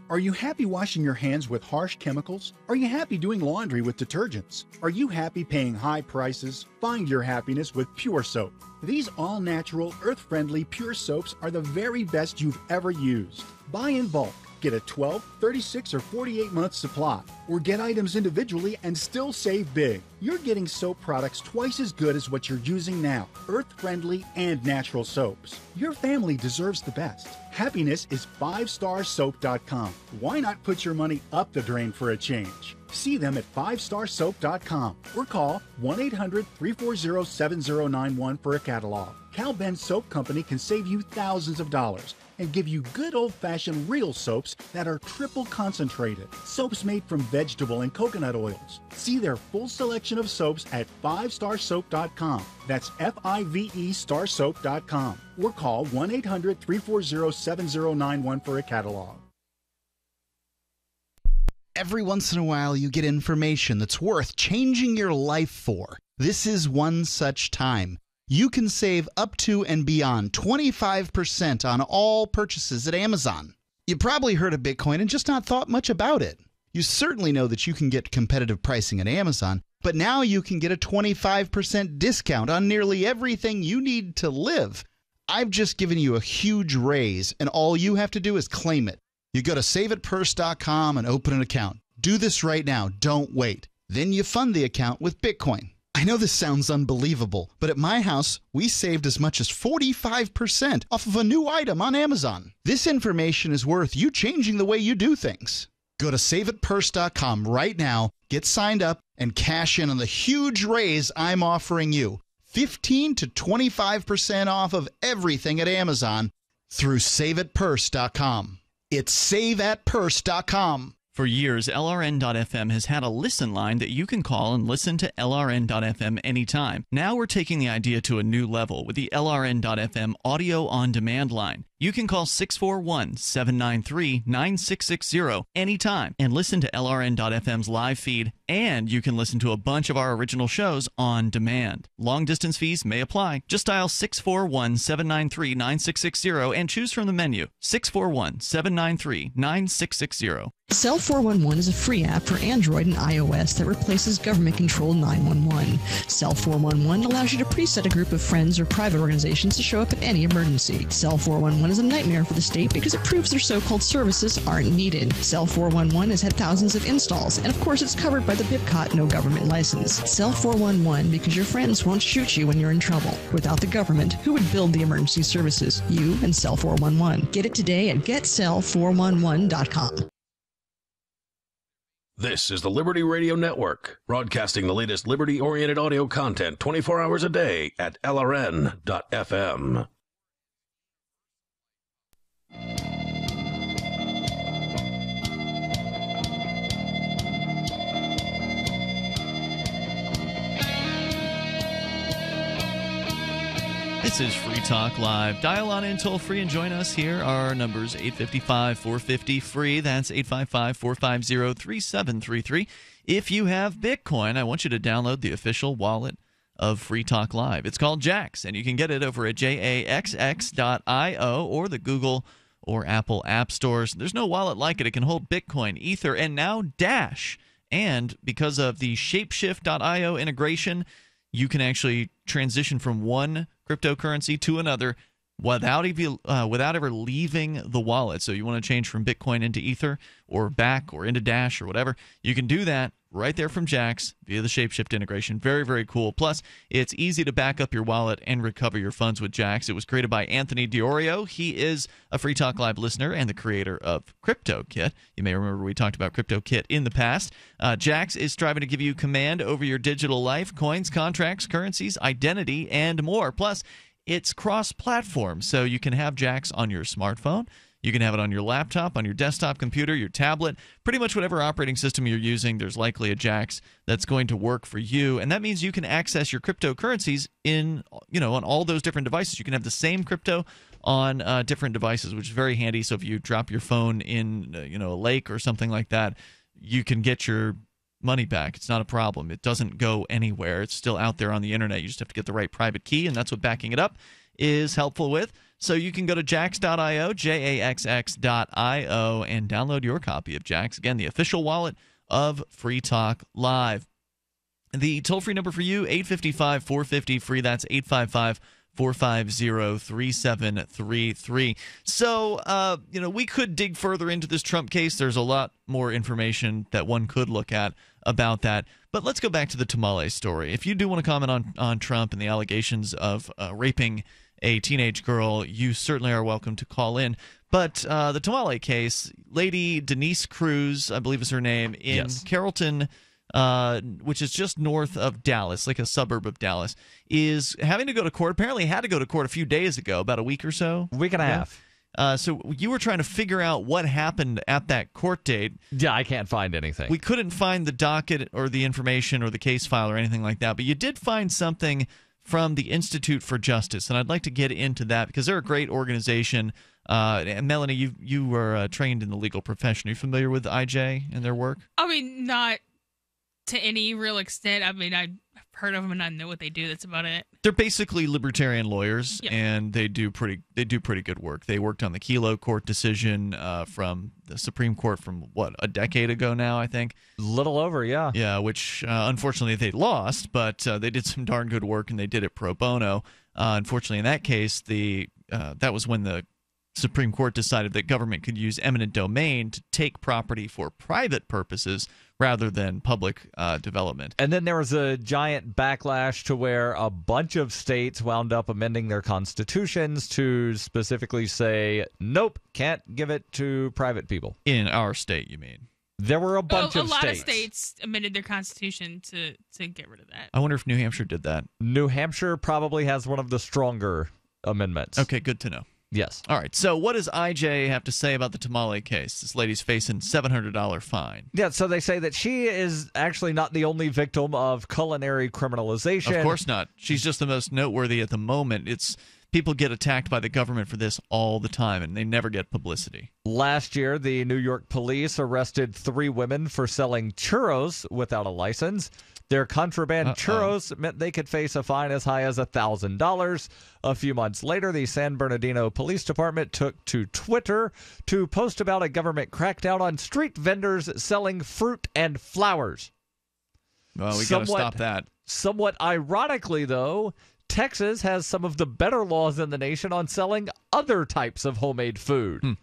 Are you happy washing your hands with harsh chemicals? Are you happy doing laundry with detergents? Are you happy paying high prices? Find your happiness with Pure Soap. These all-natural, earth-friendly Pure Soaps are the very best you've ever used. Buy in bulk. Get a 12, 36, or 48-month supply, or get items individually and still save big. You're getting soap products twice as good as what you're using now, earth-friendly and natural soaps. Your family deserves the best. Happiness is 5starsoap.com. Why not put your money up the drain for a change? See them at 5starsoap.com or call 1-800-340-7091 for a catalog. Cal Ben Soap Company can save you thousands of dollars and give you good old-fashioned real soaps that are triple concentrated. Soaps made from vegetable and coconut oils. See their full selection of soaps at 5starsoap.com. That's F-I-V-E starsoap.com. Or call 1-800-340-7091 for a catalog. Every once in a while, you get information that's worth changing your life for. This is one such time. You can save up to and beyond 25% on all purchases at Amazon. You probably heard of Bitcoin and just not thought much about it. You certainly know that you can get competitive pricing at Amazon, but now you can get a 25% discount on nearly everything you need to live. I've just given you a huge raise, and all you have to do is claim it. You go to saveitpurse.com and open an account. Do this right now. Don't wait. Then you fund the account with Bitcoin. I know this sounds unbelievable, but at my house, we saved as much as 45% off of a new item on Amazon. This information is worth you changing the way you do things. Go to saveitpurse.com right now, get signed up, and cash in on the huge raise I'm offering you. 15 to 25% off of everything at Amazon through saveitpurse.com. It's saveatpurse.com. For years, LRN.FM has had a listen line that you can call and listen to LRN.FM anytime. Now we're taking the idea to a new level with the LRN.FM audio on-demand line. You can call 641-793-9660 anytime and listen to LRN.FM's live feed, and you can listen to a bunch of our original shows on demand. Long-distance fees may apply. Just dial 641-793-9660 and choose from the menu. 641-793-9660. Cell 411 is a free app for Android and iOS that replaces government-controlled 911. Cell 411 allows you to preset a group of friends or private organizations to show up at any emergency. Cell 411 is a nightmare for the state because it proves their so-called services aren't needed. Cell 411 has had thousands of installs, and of course it's covered by the BIPCOT no government license. Cell 411 because your friends won't shoot you when you're in trouble. Without the government, who would build the emergency services? You and Cell 411. Get it today at getcell411.com. This is the Liberty Radio Network, broadcasting the latest liberty-oriented audio content 24 hours a day at LRN.FM. This is Free Talk Live. Dial on in toll-free and join us here. Our number's 855-450-FREE. That's 855-450-3733. If you have Bitcoin, I want you to download the official wallet of Free Talk Live. It's called Jax, and you can get it over at jaxx.io or the Google or Apple app stores. There's no wallet like it. It can hold Bitcoin, Ether, and now Dash. And because of the Shapeshift.io integration, you can actually transition from one cryptocurrency to another without ever leaving the wallet. So you want to change from Bitcoin into Ether or back or into Dash or whatever, you can do that right there from Jaxx via the Shapeshift integration. Very, very cool. Plus, it's easy to back up your wallet and recover your funds with Jaxx. It was created by Anthony Diorio. He is a Free Talk Live listener and the creator of CryptoKit. You may remember we talked about CryptoKit in the past. Jaxx is striving to give you command over your digital life, coins, contracts, currencies, identity, and more. Plus, it's cross-platform, so you can have Jaxx on your smartphone. You can have it on your laptop, on your desktop computer, your tablet, pretty much whatever operating system you're using. There's likely a Jaxx that's going to work for you, and that means you can access your cryptocurrencies on all those different devices. You can have the same crypto on different devices, which is very handy. So if you drop your phone in a lake or something like that, you can get your money back. It's not a problem. It doesn't go anywhere. It's still out there on the internet. You just have to get the right private key, and that's what backing it up is helpful with. So you can go to jaxx.io, jaxx.io, and download your copy of Jaxx. Again, the official wallet of Free Talk Live. The toll-free number for you, 855-450-FREE. That's 855-450-3733. So, we could dig further into this Trump case. There's a lot more information that one could look at about that. But let's go back to the Tamales story. If you do want to comment on Trump and the allegations of raping a teenage girl, you certainly are welcome to call in. But the Tamale case, Lady Denise Cruz, I believe is her name, in Carrollton, which is just north of Dallas, like a suburb of Dallas, is having to go to court. Apparently had to go to court a few days ago, about a week or so. Week and a half. So you were trying to figure out what happened at that court date. Yeah, I can't find anything. We couldn't find the docket or the information or the case file or anything like that, but you did find something from the Institute for Justice, and I'd like to get into that because they're a great organization. And Melanie, you were trained in the legal profession. Are you familiar with IJ and their work? I mean, not to any real extent. I mean, I've heard of them and I know what they do. That's about it. They're basically libertarian lawyers, and they do pretty good work. They worked on the Kelo Court decision from the Supreme Court from a decade ago now, I think. A little over, yeah. Yeah, which unfortunately they lost, but they did some darn good work and they did it pro bono. Unfortunately, in that case, that was when the Supreme Court decided that government could use eminent domain to take property for private purposes rather than public development. And then there was a giant backlash to where a bunch of states wound up amending their constitutions to specifically say, nope, can't give it to private people. In our state, you mean? There were a bunch of states. A lot of states amended their constitution to get rid of that. I wonder if New Hampshire did that. New Hampshire probably has one of the stronger amendments. Okay, good to know. Yes. All right. So what does IJ have to say about the Tamale case? This lady's facing $700 fine. Yeah, so they say that she is actually not the only victim of culinary criminalization. Of course not. She's just the most noteworthy at the moment. It's people get attacked by the government for this all the time, and they never get publicity. Last year, the New York police arrested 3 women for selling churros without a license. Their contraband churros meant they could face a fine as high as $1,000. A few months later, the San Bernardino Police Department took to Twitter to post about a government crackdown on street vendors selling fruit and flowers. Well, we got to stop that. Somewhat ironically, though, Texas has some of the better laws in the nation on selling other types of homemade food.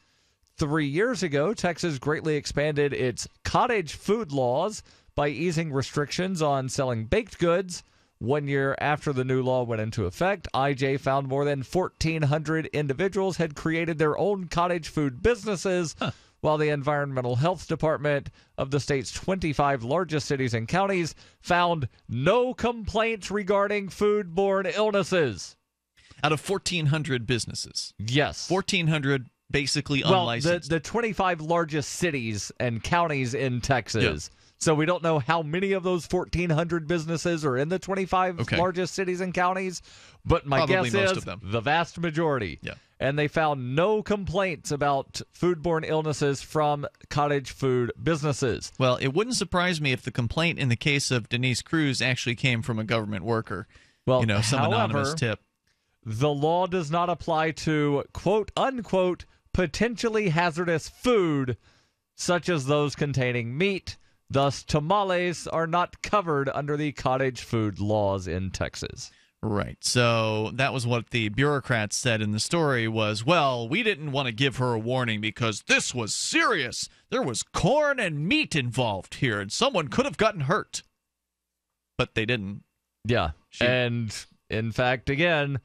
3 years ago, Texas greatly expanded its cottage food laws by easing restrictions on selling baked goods. 1 year after the new law went into effect, IJ found more than 1,400 individuals had created their own cottage food businesses, while the Environmental Health Department of the state's 25 largest cities and counties found no complaints regarding foodborne illnesses. Out of 1,400 businesses? Yes. 1,400 basically unlicensed. Well, the 25 largest cities and counties in Texas. Yeah. So we don't know how many of those 1,400 businesses are in the 25 largest cities and counties, but my Probably guess most is of them. The vast majority. Yeah. And they found no complaints about foodborne illnesses from cottage food businesses. Well, it wouldn't surprise me if the complaint in the case of Denise Cruz actually came from a government worker. Well, some anonymous tip. The law does not apply to quote-unquote potentially hazardous food, such as those containing meat. Thus, tamales are not covered under the cottage food laws in Texas. Right. So that was what the bureaucrats said in the story was, well, we didn't want to give her a warning because this was serious. There was corn and meat involved here, and someone could have gotten hurt. But they didn't. Yeah. And in fact, again,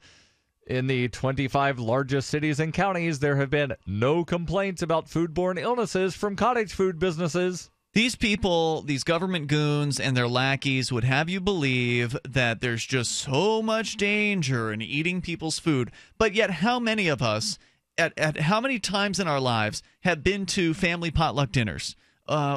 in the 25 largest cities and counties, there have been no complaints about foodborne illnesses from cottage food businesses. These people, these government goons and their lackeys would have you believe that there's just so much danger in eating people's food. But yet how many of us, at how many times in our lives, have been to family potluck dinners?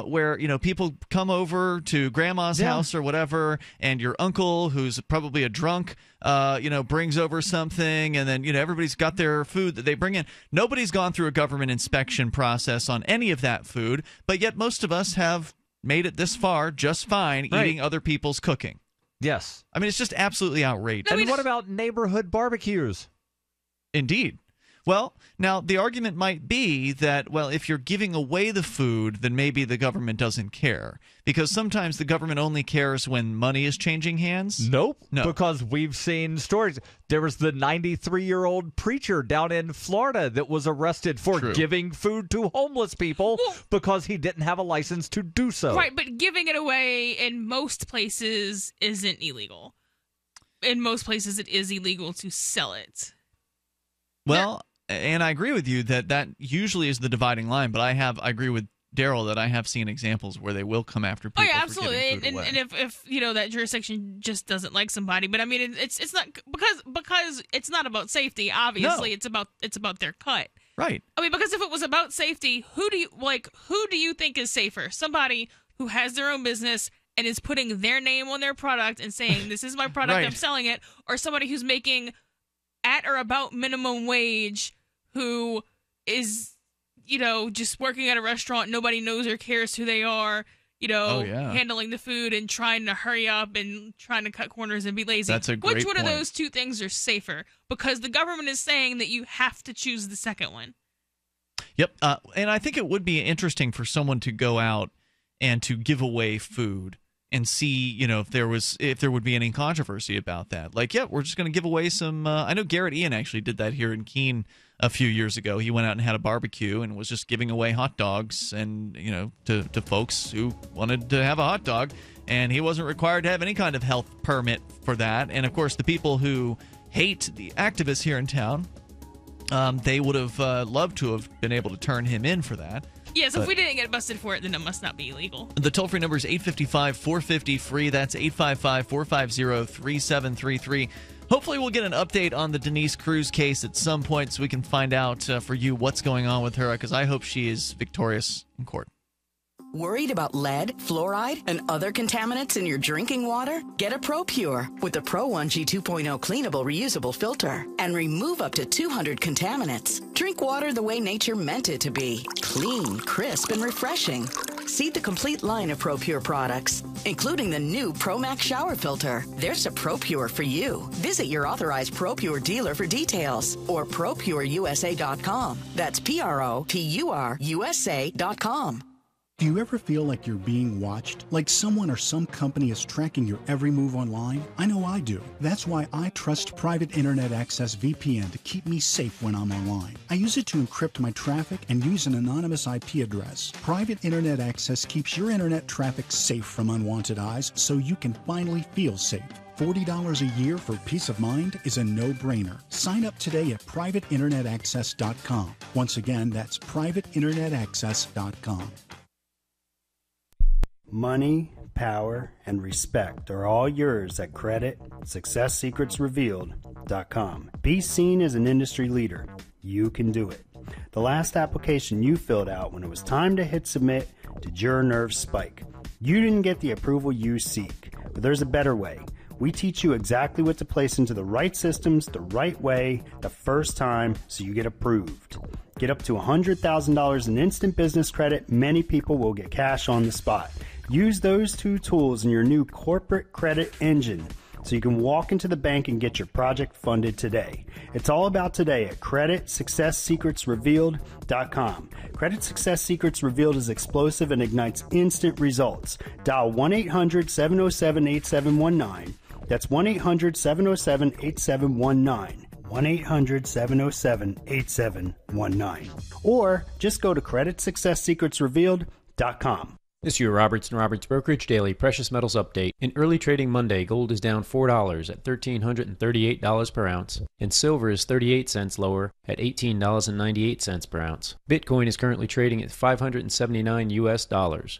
Where, you know, people come over to grandma's house or whatever, and your uncle, who's probably a drunk, you know, brings over something, and then, you know, everybody's got their food that they bring in. Nobody's gone through a government inspection process on any of that food, but yet most of us have made it this far just fine eating other people's cooking. Yes. I mean, it's just absolutely outrageous. And what about neighborhood barbecues? Indeed. Well, now, the argument might be that, well, if you're giving away the food, then maybe the government doesn't care. Because sometimes the government only cares when money is changing hands. Nope. No. Because we've seen stories. There was the 93-year-old preacher down in Florida that was arrested for giving food to homeless people because he didn't have a license to do so. Right, but giving it away in most places isn't illegal. In most places, it is illegal to sell it. Well, and I agree with you that usually is the dividing line, but I agree with Darryl that I have seen examples where they will come after people. Oh yeah, for giving absolutely. food away. And if you know that jurisdiction just doesn't like somebody, but I mean it's not because it's not about safety. Obviously, it's about their cut. Right. I mean, because if it was about safety, who do you think is safer? Somebody who has their own business and is putting their name on their product and saying this is my product, Right. I'm selling it, or somebody who's making at or about minimum wage, who is, you know, just working at a restaurant, nobody knows or cares who they are, you know, handling the food and trying to hurry up and trying to cut corners and be lazy. That's a great Which one point. of those two things are safer? Because the government is saying that you have to choose the second one. Yep. And I think it would be interesting for someone to go out and to give away food and see, you know, if there would be any controversy about that. Like, yeah, we're just going to give away some. I know Garrett Ian actually did that here in Keene a few years ago. He went out and had a barbecue and was just giving away hot dogs and, you know, to folks who wanted to have a hot dog. And he wasn't required to have any kind of health permit for that. And of course, the people who hate the activists here in town, they would have loved to have been able to turn him in for that. Yes, if we didn't get busted for it, then it must not be illegal. The toll-free number is 855-450-FREE. That's 855-450-3733. Hopefully we'll get an update on the Denise Cruz case at some point so we can find out for you what's going on with her, because I hope she is victorious in court. Worried about lead, fluoride, and other contaminants in your drinking water? Get a ProPure with the Pro 1G 2.0 cleanable reusable filter and remove up to 200 contaminants. Drink water the way nature meant it to be. Clean, crisp, and refreshing. See the complete line of ProPure products, including the new ProMax shower filter. There's a ProPure for you. Visit your authorized ProPure dealer for details or ProPureUSA.com. That's ProPureUSA.com. Do you ever feel like you're being watched? Like someone or some company is tracking your every move online? I know I do. That's why I trust Private Internet Access VPN to keep me safe when I'm online. I use it to encrypt my traffic and use an anonymous IP address. Private Internet Access keeps your internet traffic safe from unwanted eyes so you can finally feel safe. $40 a year for peace of mind is a no-brainer. Sign up today at privateinternetaccess.com. Once again, that's privateinternetaccess.com. Money, power, and respect are all yours at CreditSuccessSecretsRevealed.com. Be seen as an industry leader. You can do it. The last application you filled out when it was time to hit submit did your nerves spike. You didn't get the approval you seek, but there's a better way. We teach you exactly what to place into the right systems the right way the first time so you get approved. Get up to $100,000 in instant business credit. Many people will get cash on the spot. Use those two tools in your new corporate credit engine so you can walk into the bank and get your project funded today. It's all about today at CreditSuccessSecretsRevealed.com. Credit Success Secrets Revealed is explosive and ignites instant results. Dial 1-800-707-8719. That's 1-800-707-8719. 1-800-707-8719. Or just go to creditsuccesssecretsrevealed.com. This is your Roberts & Roberts Brokerage Daily Precious Metals Update. In early trading Monday, gold is down $4 at $1,338 per ounce, and silver is 38 cents lower at $18.98 per ounce. Bitcoin is currently trading at $579 US.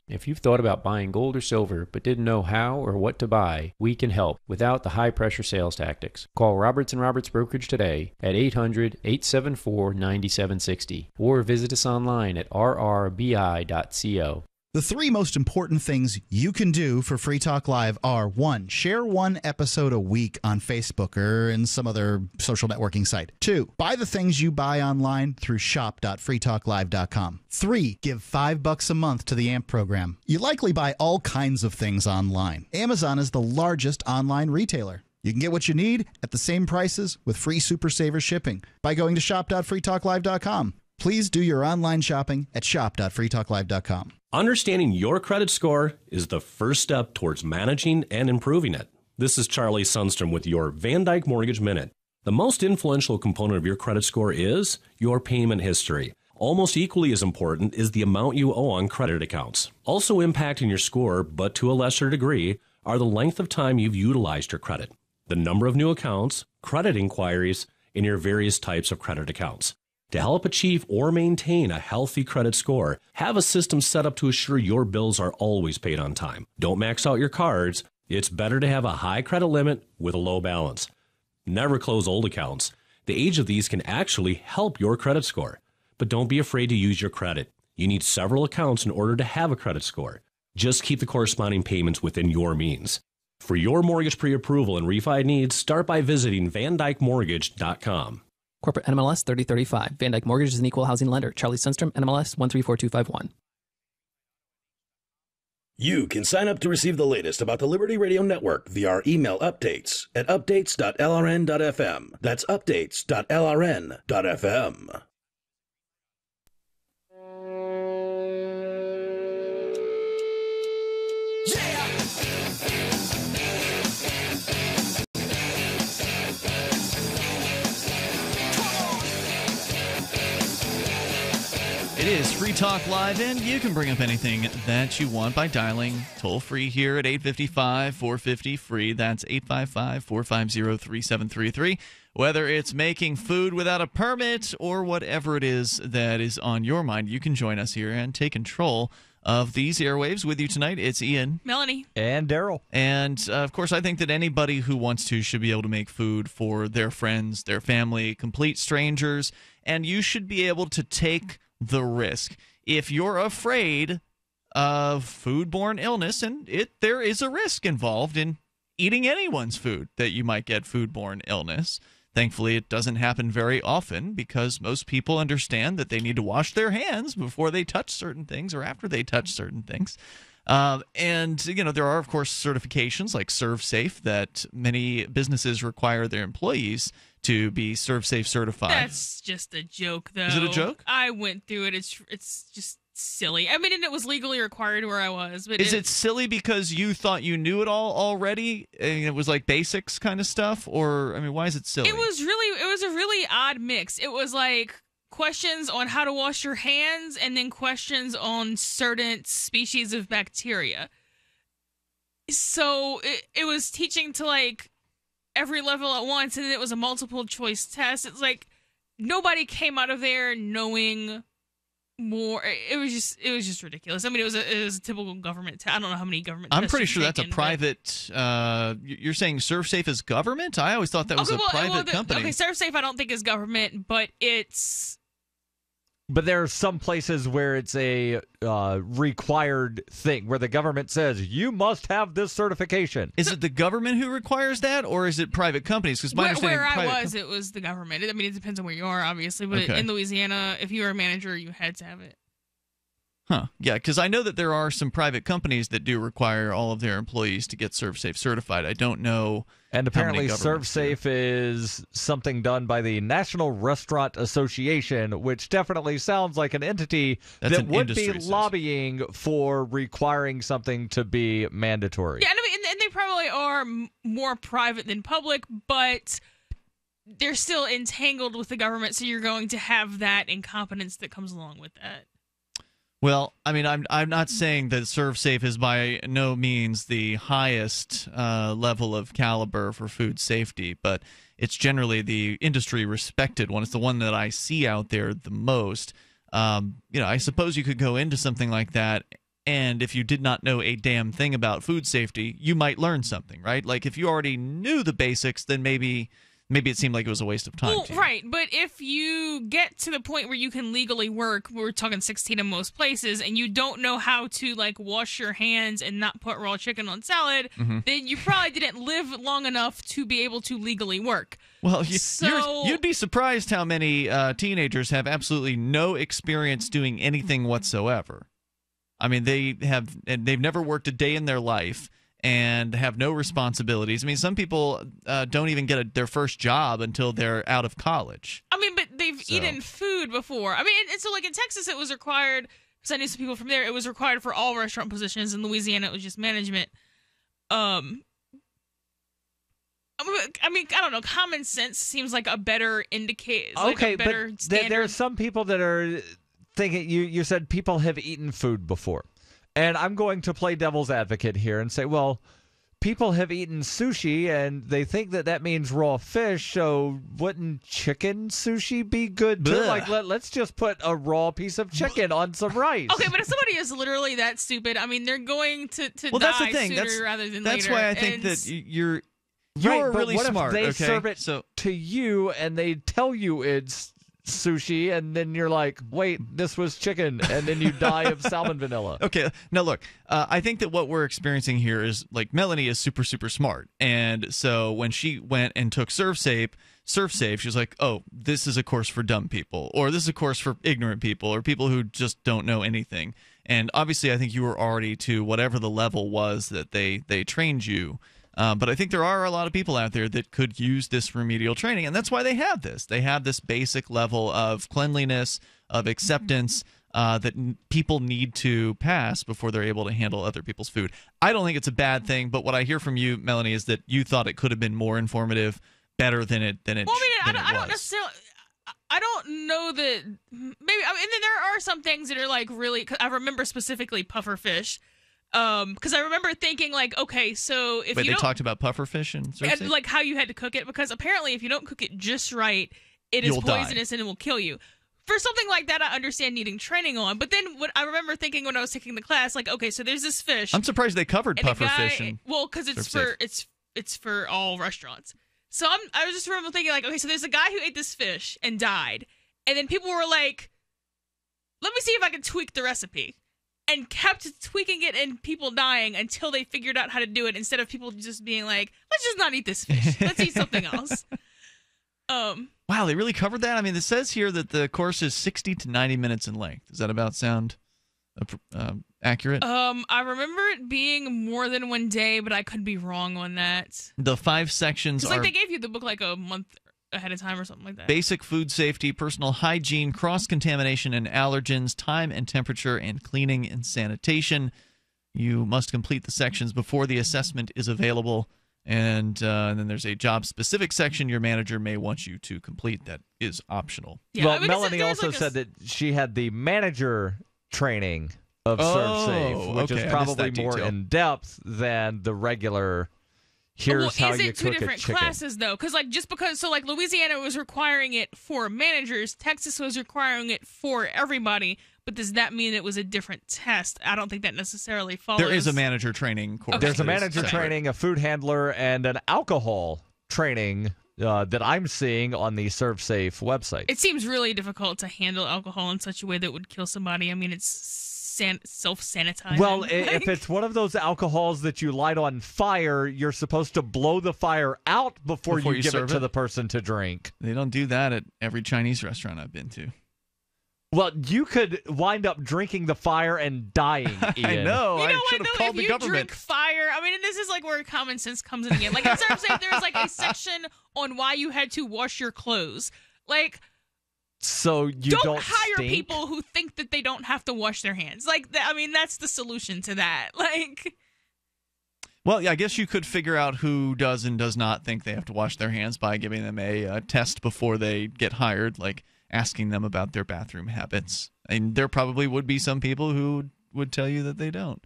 If you've thought about buying gold or silver but didn't know how or what to buy, we can help without the high-pressure sales tactics. Call Roberts & Roberts Brokerage today at 800-874-9760 or visit us online at rrbi.co. The three most important things you can do for Free Talk Live are: 1, share one episode a week on Facebook or in some other social networking site. 2, buy the things you buy online through shop.freetalklive.com. 3, give $5 a month to the AMP program. You likely buy all kinds of things online. Amazon is the largest online retailer. You can get what you need at the same prices with free Super Saver shipping by going to shop.freetalklive.com. Please do your online shopping at shop.freetalklive.com. Understanding your credit score is the first step towards managing and improving it. This is Charlie Sundstrom with your Van Dyke Mortgage Minute. The most influential component of your credit score is your payment history. Almost equally as important is the amount you owe on credit accounts. Also impacting your score, but to a lesser degree, are the length of time you've utilized your credit, the number of new accounts, credit inquiries, and your various types of credit accounts. To help achieve or maintain a healthy credit score, have a system set up to assure your bills are always paid on time. Don't max out your cards. It's better to have a high credit limit with a low balance. Never close old accounts. The age of these can actually help your credit score. But don't be afraid to use your credit. You need several accounts in order to have a credit score. Just keep the corresponding payments within your means. For your mortgage pre-approval and refi needs, start by visiting vandykemortgage.com. Corporate NMLS 3035. Van Dyke Mortgage is an equal housing lender. Charlie Sundstrom, NMLS 134251. You can sign up to receive the latest about the Liberty Radio Network via our email updates at updates.lrn.fm. That's updates.lrn.fm. It is Free Talk Live, and you can bring up anything that you want by dialing toll-free here at 855-450-FREE. That's 855-450-3733. Whether it's making food without a permit or whatever it is that is on your mind, you can join us here and take control of these airwaves. With you tonight, it's Ian, Melanie, and Darryl. And, of course, I think that anybody who wants to should be able to make food for their friends, their family, complete strangers, and you should be able to take the risk. If you're afraid of foodborne illness, and there is a risk involved in eating anyone's food that you might get foodborne illness. Thankfully, it doesn't happen very often because most people understand that they need to wash their hands before they touch certain things or after they touch certain things. And, you know, there are, of course, certifications like Servsafe that many businesses require their employees to be Servsafe certified. That's just a joke, though. Is it a joke? I went through it. It's just silly. I mean, and it was legally required where I was. But Is it silly because you thought you knew it all already and it was like basics kind of stuff? Or, I mean, why is it silly? It was a really odd mix. It was like questions on how to wash your hands and then questions on certain species of bacteria. So it was teaching to like every level at once, and then it was a multiple choice test. It's like nobody came out of there knowing more. It was just ridiculous. I mean, it was a typical government I don't know how many government I'm tests pretty you've sure that's a taken, private you're saying Servsafe is government? I always thought that was a private company. Okay, Servsafe I don't think is government, but it's... But there are some places where it's a required thing, where the government says, you must have this certification. Is it the government who requires that, or is it private companies? Because my understanding, where I was, it was the government. I mean, it depends on where you are, obviously. But Okay. in Louisiana, if you were a manager, you had to have it. Huh. Yeah, because I know that there are some private companies that do require all of their employees to get Servsafe certified. I don't know. And apparently how many governments Servsafe is something done by the National Restaurant Association, which definitely sounds like an entity That's that an would be industry lobbying for requiring something to be mandatory. Yeah, and, I mean, and they probably are more private than public, but they're still entangled with the government, so you're going to have that incompetence that comes along with that. Well, I mean, I'm not saying that Servsafe is by no means the highest level of caliber for food safety, but it's generally the industry respected one. It's the one that I see out there the most. I suppose you could go into something like that, and if you did not know a damn thing about food safety, you might learn something, right? Like if you already knew the basics, then maybe it seemed like it was a waste of time. Well, right, but if you get to the point where you can legally work, we're talking 16 in most places, and you don't know how to wash your hands and not put raw chicken on salad, then you probably didn't live long enough to be able to legally work. Well, you'd be surprised how many teenagers have absolutely no experience doing anything whatsoever. I mean, they've never worked a day in their life and have no responsibilities. I mean, some people don't even get their first job until they're out of college. I mean, but they've eaten food before. I mean, and so in Texas it was required, because I knew some people from there, it was required for all restaurant positions. In Louisiana it was just management. I mean, I don't know. Common sense seems like a better indicator. Okay, but there are some people that are thinking, you said people have eaten food before. And I'm going to play devil's advocate here and say, well, people have eaten sushi, and they think that means raw fish, so wouldn't chicken sushi be good too? Like, let's just put a raw piece of chicken on some rice. Okay, but if somebody is literally that stupid, I mean, they're going to die that's the thing. sooner rather than that's later. Why I think that you're right, really but what smart. If they serve it to you, and they tell you it's sushi, and then you're like, wait, this was chicken, and then you die of salmon vanilla. Okay, now look, I think that what we're experiencing here is, like, Melanie is super, super smart, and so when she went and took Servsafe, she's like, oh, this is a course for dumb people, or this is a course for ignorant people, or people who just don't know anything. And obviously I think you were already to whatever the level was that they trained you. But I think there are a lot of people out there that could use this remedial training, and that's why they have this. They have this basic level of cleanliness, of acceptance that people need to pass before they're able to handle other people's food. I don't think it's a bad thing, but what I hear from you, Melanie, is that you thought it could have been more informative, better than it was. Well, I don't necessarily. I don't know that. Maybe. I mean, there are some things that are like really. I remember specifically pufferfish. Because I remember thinking, like, okay, so if Wait, you they talked about pufferfish and like how you had to cook it, because apparently if you don't cook it just right, you'll poisonous die. And it will kill you. For something like that, I understand needing training on. But then what I remember thinking when I was taking the class, like, okay, so there's this fish. I'm surprised they covered pufferfish. Well, because it's for all restaurants. So I was just remember thinking, like, okay, so there's a guy who ate this fish and died, and then people were like, let me see if I can tweak the recipe. And kept tweaking it and people dying until they figured out how to do it, instead of people just being like, let's just not eat this fish. Let's eat something else. Wow, they really covered that? I mean, it says here that the course is 60 to 90 minutes in length. Does that about sound accurate? I remember it being more than one day, but I could be wrong on that. The 5 sections are... they gave you the book like a month ahead of time or something like that. Basic food safety, personal hygiene, cross-contamination and allergens, time and temperature, and cleaning and sanitation. You must complete the sections before the assessment is available. And then there's a job-specific section your manager may want you to complete that is optional. Yeah, well, Melanie also said that she had the manager training of Servsafe, which is probably more in-depth than the regular... Here's how you cook a chicken. Is it two different classes, though? Because, like, Louisiana was requiring it for managers, Texas was requiring it for everybody, but does that mean it was a different test? I don't think that necessarily follows. There is a manager training course. Okay. There's a manager training, a food handler, and an alcohol training that I'm seeing on the Servsafe website. It seems really difficult to handle alcohol in such a way that would kill somebody. I mean, it's self-sanitizing. Well, if it's one of those alcohols that you light on fire, you're supposed to blow the fire out before you give it to the person to drink. They don't do that at every Chinese restaurant I've been to. Well, you could wind up drinking the fire and dying, Ian. I know. You know I should have called the government. If you drink fire, I mean, and this is like where common sense comes in again. Like, in Servsafe, there's like a section on why you had to wash your clothes. Like... So you don't hire stink? people who think that they don't have to wash their hands. Like, I mean, that's the solution to that. Like, Well, yeah, I guess you could figure out who does and does not think they have to wash their hands by giving them a test before they get hired, like asking them about their bathroom habits. And there probably would be some people who would tell you that they don't.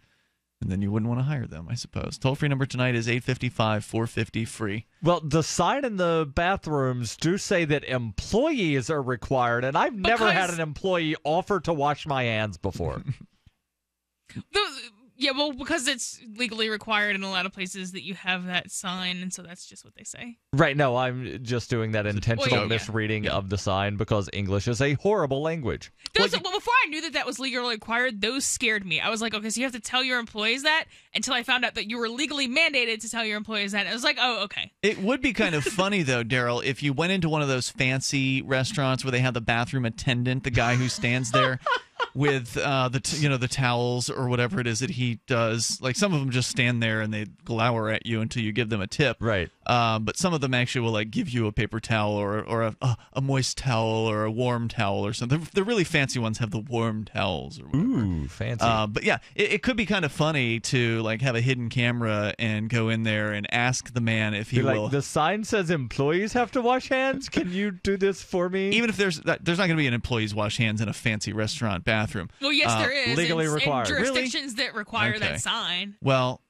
And then you wouldn't want to hire them, I suppose. Toll-free number tonight is 855-450-FREE. Well, the sign in the bathrooms do say that employees are required, and I've never had an employee offer to wash my hands before. Yeah, well, because it's legally required in a lot of places that you have that sign, and so that's just what they say. Right, no, I'm just doing that intentional misreading of the sign because English is a horrible language. Well, before I knew that was legally required, those scared me. I was like, okay, so you have to tell your employees that, until I found out that you were legally mandated to tell your employees that. I was like, oh, okay. It would be kind of funny, though, Darryl, if you went into one of those fancy restaurants where they have the bathroom attendant, the guy who stands there with the towels or whatever it is that he does. Like, some of them just stand there and they glower at you until you give them a tip. Right. But some of them actually will like give you a paper towel or a moist towel or a warm towel or something. The really fancy ones have the warm towels or whatever. Ooh, fancy. But yeah, it could be kind of funny to like have a hidden camera and go in there and ask the man if he will. Like, the sign says employees have to wash hands. Can you do this for me? Even if there's not going to be an employees wash hands in a fancy restaurant bathroom. Well, yes, there is. Legally required. In jurisdictions that require Okay. that sign. Well,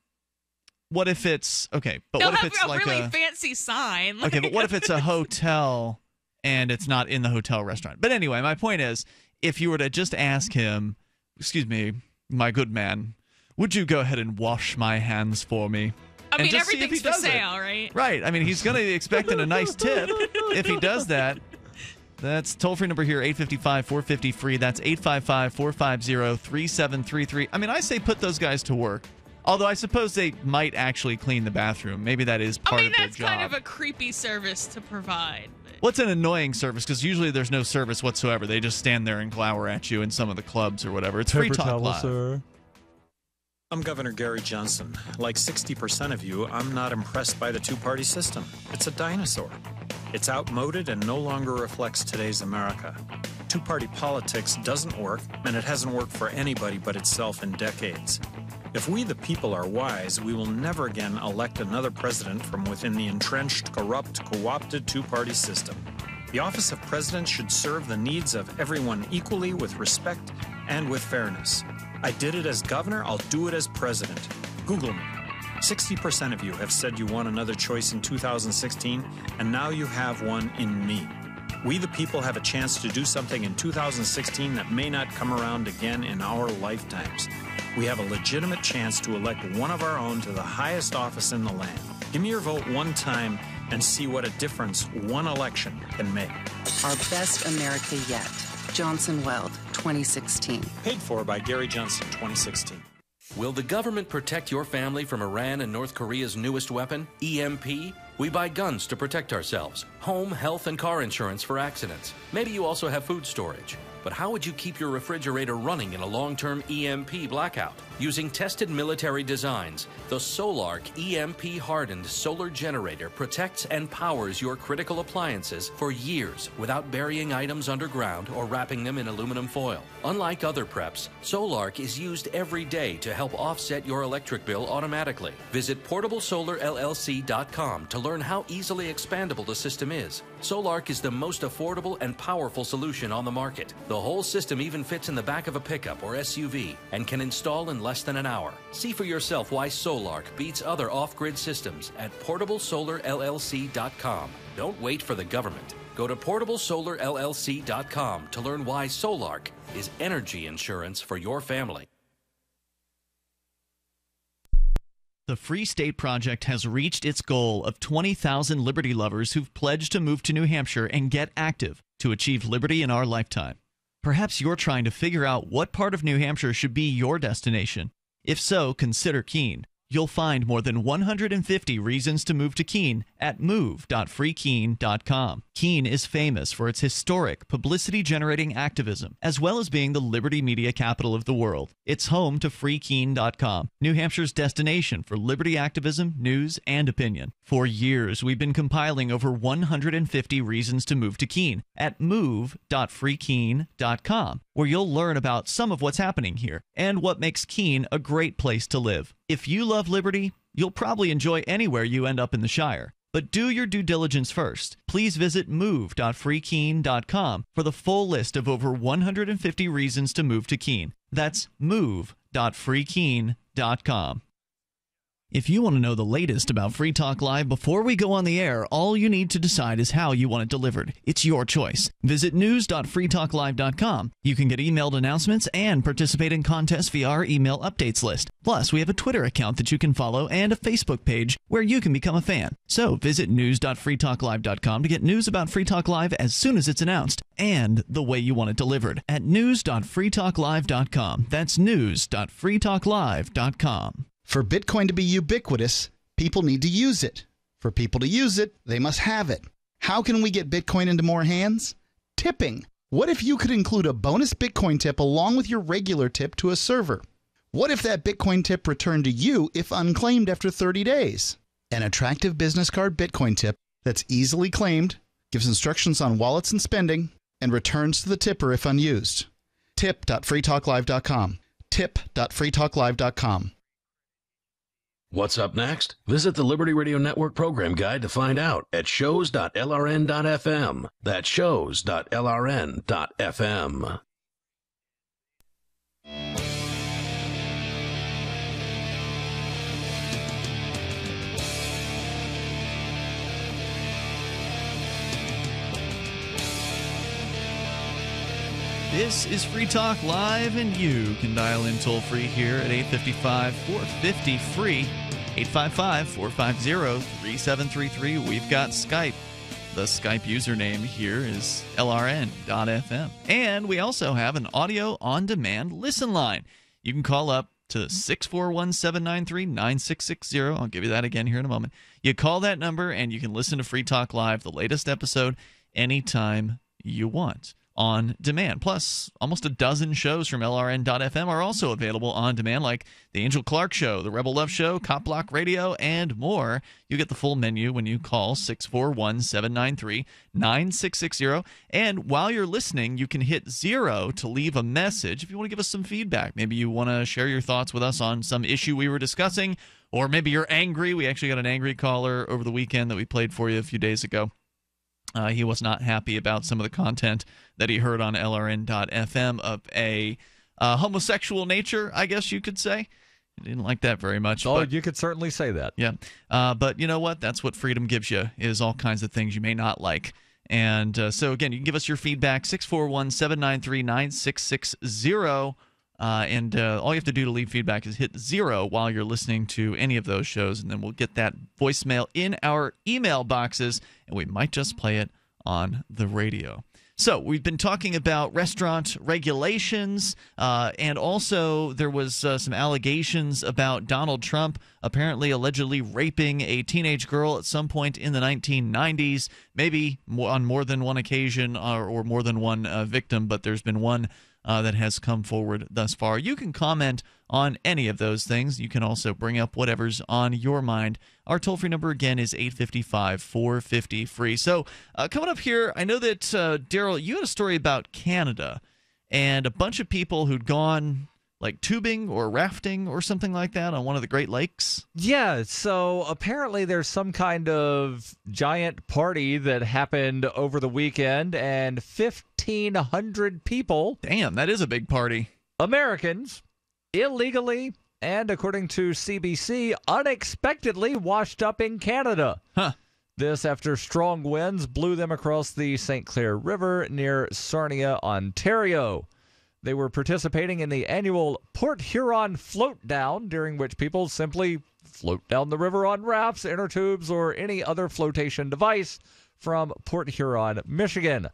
what if it's okay? But They'll what if have it's a like really fancy sign. Okay, but what if it's a hotel and it's not in the hotel restaurant? But anyway, my point is, if you were to just ask him, "Excuse me, my good man, would you go ahead and wash my hands for me?" I mean, just see if everything's he for does it. sale, right? Right. I mean, he's going to be expecting a nice tip if he does that. That's toll-free number here, 855-450-FREE. That's 855-450-3733. I mean, I say put those guys to work. Although I suppose they might actually clean the bathroom. Maybe that is part of their that's job. kind of a creepy service to provide. What's an annoying service? Because usually there's no service whatsoever. They just stand there and glower at you in some of the clubs or whatever. It's Free Talk Live. Sir. I'm Governor Gary Johnson. Like 60% of you, I'm not impressed by the two-party system. It's a dinosaur. It's outmoded and no longer reflects today's America. Two-party politics doesn't work, and it hasn't worked for anybody but itself in decades. If we the people are wise, we will never again elect another president from within the entrenched, corrupt, co-opted two-party system. The office of president should serve the needs of everyone equally with respect and with fairness. I did it as governor, I'll do it as president. Google me. 60% of you have said you want another choice in 2016, and now you have one in me. We the people have a chance to do something in 2016 that may not come around again in our lifetimes. We have a legitimate chance to elect one of our own to the highest office in the land. Give me your vote one time and see what a difference one election can make. Our best America yet. Johnson Weld, 2016. Paid for by Gary Johnson, 2016. Will the government protect your family from Iran and North Korea's newest weapon, EMP? We buy guns to protect ourselves, home, health, and car insurance for accidents. Maybe you also have food storage. But how would you keep your refrigerator running in a long-term EMP blackout? Using tested military designs, the Solarc EMP-hardened solar generator protects and powers your critical appliances for years without burying items underground or wrapping them in aluminum foil. Unlike other preps, Solarc is used every day to help offset your electric bill automatically. Visit PortableSolarLLC.com to learn how easily expandable the system is. Solarc is the most affordable and powerful solution on the market. The whole system even fits in the back of a pickup or SUV and can install in less than an hour. See for yourself why Solarc beats other off-grid systems at PortableSolarLLC.com. Don't wait for the government. Go to PortableSolarLLC.com to learn why Solarc is energy insurance for your family. The Free State Project has reached its goal of 20,000 liberty lovers who've pledged to move to New Hampshire and get active to achieve liberty in our lifetime. Perhaps you're trying to figure out what part of New Hampshire should be your destination. If so, consider Keene. You'll find more than 150 reasons to move to Keene at move.freekeene.com. Keene is famous for its historic, publicity-generating activism, as well as being the liberty media capital of the world. It's home to freekeene.com, New Hampshire's destination for liberty activism, news, and opinion. For years, we've been compiling over 150 reasons to move to Keene at move.freekeene.com, where you'll learn about some of what's happening here and what makes Keene a great place to live. If you love liberty, you'll probably enjoy anywhere you end up in the Shire. But do your due diligence first. Please visit move.freekeene.com for the full list of over 150 reasons to move to Keene. That's move.freekeene.com. If you want to know the latest about Free Talk Live before we go on the air, all you need to decide is how you want it delivered. It's your choice. Visit news.freetalklive.com. You can get emailed announcements and participate in contests via our email updates list. Plus, we have a Twitter account that you can follow and a Facebook page where you can become a fan. So visit news.freetalklive.com to get news about Free Talk Live as soon as it's announced and the way you want it delivered at news.freetalklive.com. That's news.freetalklive.com. For Bitcoin to be ubiquitous, people need to use it. For people to use it, they must have it. How can we get Bitcoin into more hands? Tipping. What if you could include a bonus Bitcoin tip along with your regular tip to a server? What if that Bitcoin tip returned to you if unclaimed after 30 days? An attractive business card Bitcoin tip that's easily claimed, gives instructions on wallets and spending, and returns to the tipper if unused. Tip.freetalklive.com. Tip.freetalklive.com. What's up next? Visit the Liberty Radio Network program guide to find out at shows.lrn.fm. That's shows.lrn.fm. This is Free Talk Live, and you can dial in toll-free here at 855-450-FREE, 855-450-3733. We've got Skype. The Skype username here is lrn.fm. And we also have an audio on-demand listen line. You can call up to 641-793-9660. I'll give you that again here in a moment. You call that number, and you can listen to Free Talk Live, the latest episode, anytime you want. On demand. Plus, almost a dozen shows from LRN.FM are also available on demand, like The Angel Clark Show, The Rebel Love Show, Cop Block Radio, and more. You get the full menu when you call 641-793-9660. And while you're listening, you can hit 0 to leave a message if you want to give us some feedback. Maybe you want to share your thoughts with us on some issue we were discussing, or maybe you're angry. We actually got an angry caller over the weekend that we played for you a few days ago. He was not happy about some of the content that he heard on LRN.FM of a homosexual nature, I guess you could say. He didn't like that very much. Oh, you could certainly say that. Yeah. But you know what? That's what freedom gives you, is all kinds of things you may not like. And so, again, you can give us your feedback, 641-793-9660. And all you have to do to leave feedback is hit 0 while you're listening to any of those shows, and then we'll get that voicemail in our email boxes, and we might just play it on the radio. So we've been talking about restaurant regulations, and also there was some allegations about Donald Trump apparently allegedly raping a teenage girl at some point in the 1990s, maybe on more than one occasion or more than one victim, but there's been one that has come forward thus far. You can comment on any of those things. You can also bring up whatever's on your mind. Our toll-free number, again, is 855-450-FREE. So coming up here, I know that, Darryl, you had a story about Canada and a bunch of people who'd gone like tubing or rafting or something like that on one of the Great Lakes? Yeah, so apparently there's some kind of giant party that happened over the weekend, and 1,500 people... Damn, that is a big party. Americans, illegally, and according to CBC, unexpectedly washed up in Canada. Huh. This after strong winds blew them across the St. Clair River near Sarnia, Ontario. They were participating in the annual Port Huron Float Down, during which people simply float down the river on rafts, inner tubes, or any other flotation device from Port Huron, Michigan.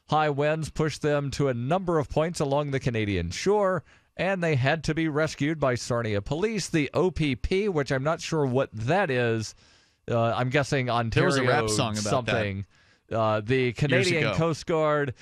High winds pushed them to a number of points along the Canadian shore, and they had to be rescued by Sarnia Police, the OPP, which I'm not sure what that is. I'm guessing Ontario there was a rap song about something. The Canadian Coast Guard...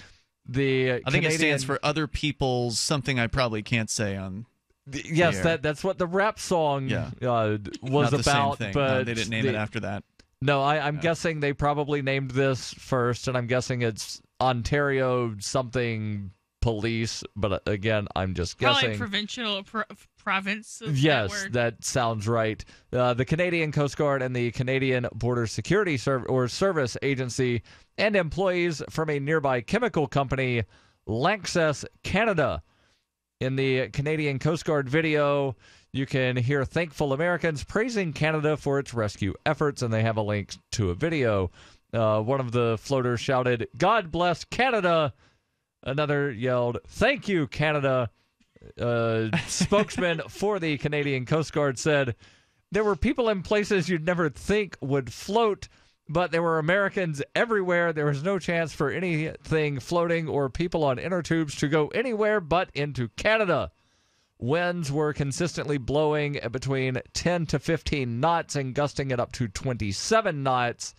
I think it stands for Other People's something I probably can't say on. Yes, that's what the rap song was Not the about. same thing. But no, they didn't name it after that. No, I'm guessing they probably named this first, and I'm guessing it's Ontario something police, but again, I'm just Probably guessing. provincial province. Yes, that sounds right. The Canadian Coast Guard and the Canadian Border Security Service Agency and employees from a nearby chemical company, Lanxess Canada. In the Canadian Coast Guard video, you can hear thankful Americans praising Canada for its rescue efforts, and they have a link to a video. One of the floaters shouted, "God bless Canada!" Another yelled, "Thank you, Canada!" Spokesman for the Canadian Coast Guard said, "There were people in places you'd never think would float, but there were Americans everywhere. There was no chance for anything floating or people on inner tubes to go anywhere but into Canada." Winds were consistently blowing at between 10 to 15 knots and gusting at up to 27 knots.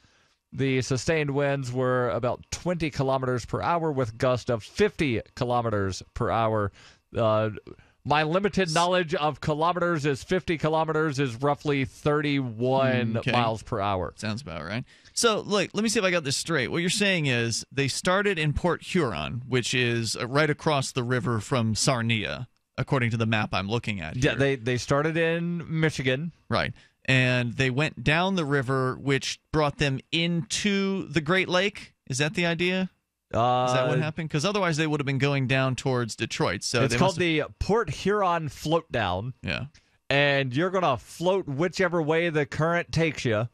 The sustained winds were about 20 kilometers per hour with gusts of 50 kilometers per hour. My limited knowledge of kilometers is 50 kilometers is roughly 31 miles per hour. Sounds about right. So, look, let me see if I got this straight. What you're saying is they started in Port Huron, which is right across the river from Sarnia, according to the map I'm looking at here. Yeah, they started in Michigan. Right. And they went down the river, which brought them into the Great Lake. Is that the idea? Is that what happened? Because otherwise they would have been going down towards Detroit. So it's called the Port Huron float down. Yeah. And you're going to float whichever way the current takes you.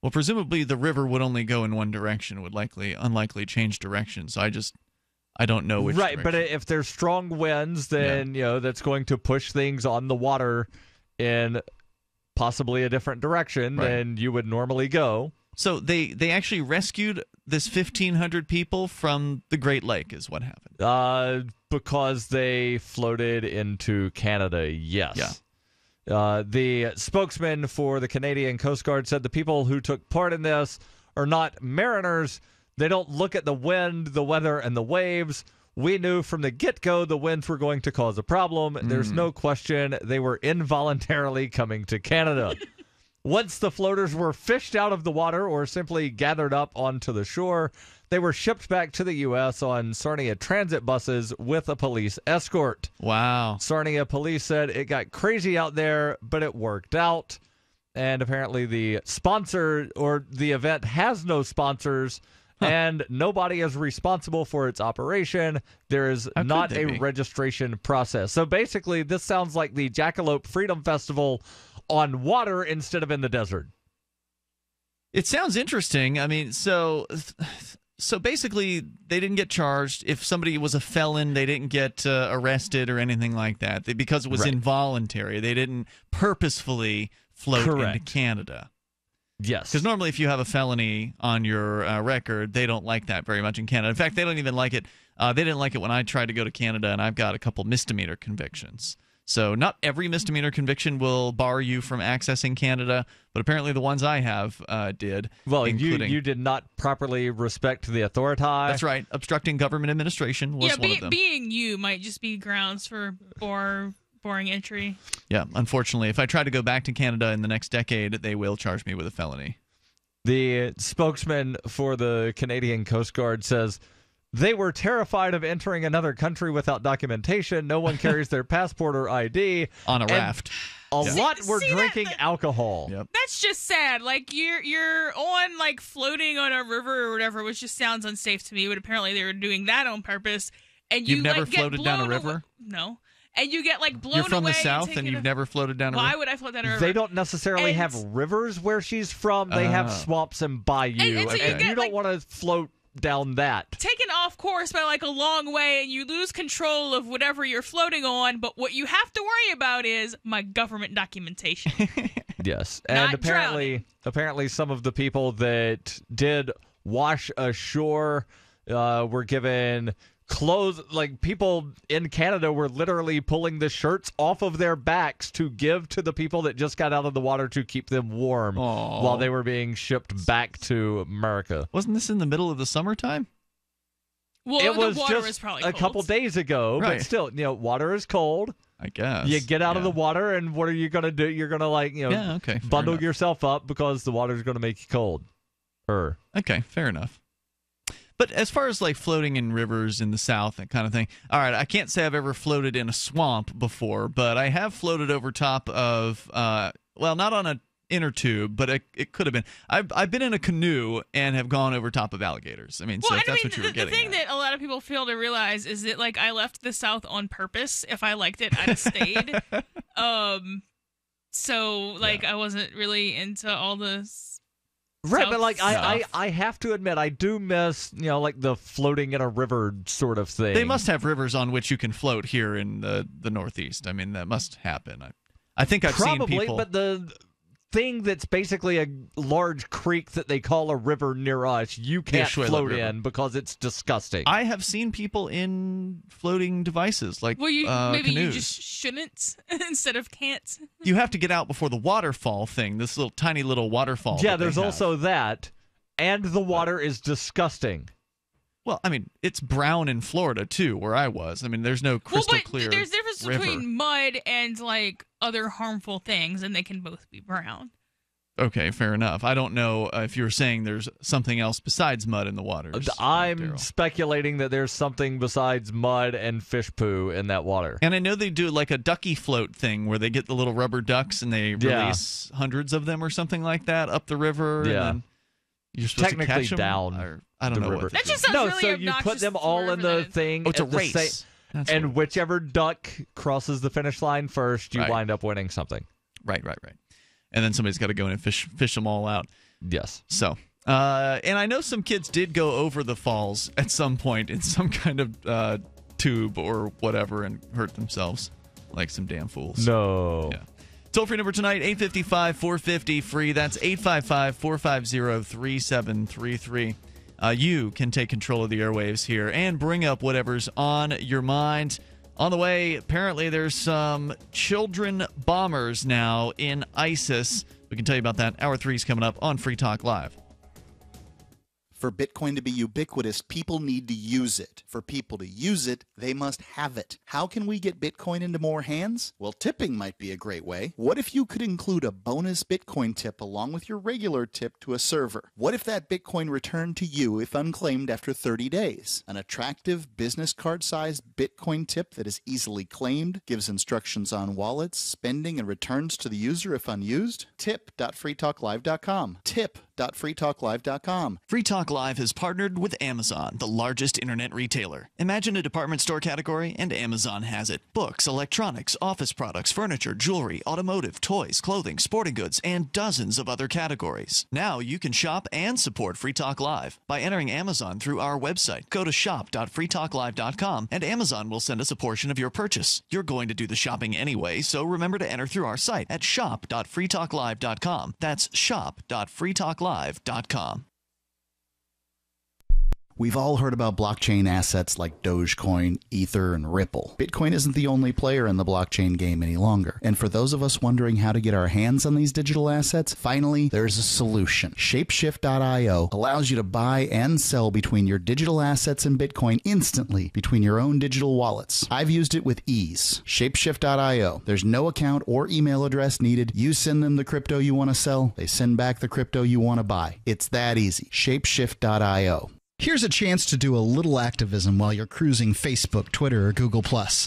Well, presumably the river would only go in one direction, would unlikely change direction. So I don't know which Right, direction. but if there's strong winds, then that's going to push things on the water in possibly a different direction than you would normally go. So they actually rescued this 1,500 people from the Great Lake is what happened. Because they floated into Canada, yes. Yeah. The spokesman for the Canadian Coast Guard said the people who took part in this are not mariners. They don't look at the wind, the weather, and the waves. We knew from the get-go the winds were going to cause a problem. There's no question they were involuntarily coming to Canada. Once the floaters were fished out of the water or simply gathered up onto the shore, they were shipped back to the U.S. on Sarnia transit buses with a police escort. Wow. Sarnia police said it got crazy out there, but it worked out. And apparently the sponsor or the event has no sponsors. And nobody is responsible for its operation. There is not a registration process. So basically, this sounds like the Jackalope Freedom Festival on water instead of in the desert. It sounds interesting. I mean, so basically, they didn't get charged. If somebody was a felon, they didn't get arrested or anything like that. Because it was involuntary. They didn't purposefully float into Canada. Yes. Because normally if you have a felony on your record, they don't like that very much in Canada. In fact, they don't even like it. They didn't like it when I tried to go to Canada, and I've got a couple misdemeanor convictions. So not every misdemeanor conviction will bar you from accessing Canada, but apparently the ones I have did. Well, you did not properly respect the authority. That's right. Obstructing government administration was one of them. Being you might just be grounds for boring entry. Yeah, unfortunately, if I try to go back to Canada in the next decade, they will charge me with a felony. The spokesman for the Canadian Coast Guard says they were terrified of entering another country without documentation. No one carries their passport or ID. On a raft. A lot were drinking alcohol. Yep. That's just sad. Like you're on floating on a river or whatever, which just sounds unsafe to me. But apparently they were doing that on purpose. And you've never floated down a river? No. And you get blown away. You're from the South and you've never floated down a river? Why would I float down a river? They don't necessarily have rivers where she's from. They have swamps and bayous. And so you don't want to float down that. Taken off course by a long way, and you lose control of whatever you're floating on. But what you have to worry about is my government documentation. Yes. And apparently some of the people that did wash ashore were given clothes. Like, people in Canada were literally pulling the shirts off of their backs to give to the people that just got out of the water to keep them warm while they were being shipped back to America. Wasn't this in the middle of the summertime? Well, it was the water just was probably a cold. couple days ago, Right. but still, water is cold. I guess. You get out of the water, and what are you going to do? You're going to, fair bundle enough. yourself up because the water's going to make you cold. Okay, fair enough. But as far as like floating in rivers in the South, that kind of thing, all right, I can't say I've ever floated in a swamp before, but I have floated over top of, well, not on an inner tube, but it could have been. I've been in a canoe and have gone over top of alligators. I mean, so if that's what you were getting the thing that a lot of people fail to realize is that, like, I left the South on purpose. If I liked it, I'd have stayed. So, like, I wasn't really into all this. Right, but like I have to admit, I do miss, like the floating in a river sort of thing. They must have rivers on which you can float here in the Northeast. I mean, that must happen. I think I've seen people. But the thing that's basically a large creek that they call a river near us, you can't float in because it's disgusting. I have seen people in floating devices like maybe canoes. you just shouldn't instead of can't. You have to get out before the waterfall thing, this tiny little waterfall. Yeah, there's also that, and the water is disgusting. Well, I mean, it's brown in Florida, too, where I was. I mean, there's no crystal clear there's difference river. between mud and, like, other harmful things, and they can both be brown. Okay, fair enough. I don't know if you were saying there's something else besides mud in the waters. I'm speculating that there's something besides mud and fish poo in that water. And I know they do like a ducky float thing where they get the little rubber ducks and they release hundreds of them or something like that up the river. Yeah. And then you're supposed technically to catch them, down or I don't know river. What that just sounds really so obnoxious. You put them all in the thing. Oh, it's a race. And whichever duck crosses the finish line first, you wind up winning something. Right. And then somebody's got to go in and fish them all out. Yes. So, and I know some kids did go over the falls at some point in some kind of tube or whatever and hurt themselves, like some damn fools. No. Yeah. Toll-free number tonight, 855-450-FREE. That's 855-450-3733. You can take control of the airwaves here and bring up whatever's on your mind. On the way, apparently there's some children bombers now in ISIS. We can tell you about that. Hour 3 is coming up on Free Talk Live. For Bitcoin to be ubiquitous, people need to use it. For people to use it, they must have it. How can we get Bitcoin into more hands? Well, tipping might be a great way. What if you could include a bonus Bitcoin tip along with your regular tip to a server? What if that Bitcoin returned to you if unclaimed after 30 days? An attractive business card-sized Bitcoin tip that is easily claimed, gives instructions on wallets, spending, and returns to the user if unused? Tip.freetalklive.com. Tip.freetalklive.com. Free Talk Live has partnered with Amazon, the largest internet retailer. Imagine a department store category, and Amazon has it. Books, electronics, office products, furniture, jewelry, automotive, toys, clothing, sporting goods, and dozens of other categories. Now you can shop and support Free Talk Live by entering Amazon through our website. Go to shop.freetalklive.com, and Amazon will send us a portion of your purchase. You're going to do the shopping anyway, so remember to enter through our site at shop.freetalklive.com. That's shop.freetalklive.com. We've all heard about blockchain assets like Dogecoin, Ether, and Ripple. Bitcoin isn't the only player in the blockchain game any longer. And for those of us wondering how to get our hands on these digital assets, finally, there's a solution. Shapeshift.io allows you to buy and sell between your digital assets and Bitcoin instantly between your own digital wallets. I've used it with ease. Shapeshift.io. There's no account or email address needed. You send them the crypto you want to sell. They send back the crypto you want to buy. It's that easy. Shapeshift.io. Here's a chance to do a little activism while you're cruising Facebook, Twitter, or Google+.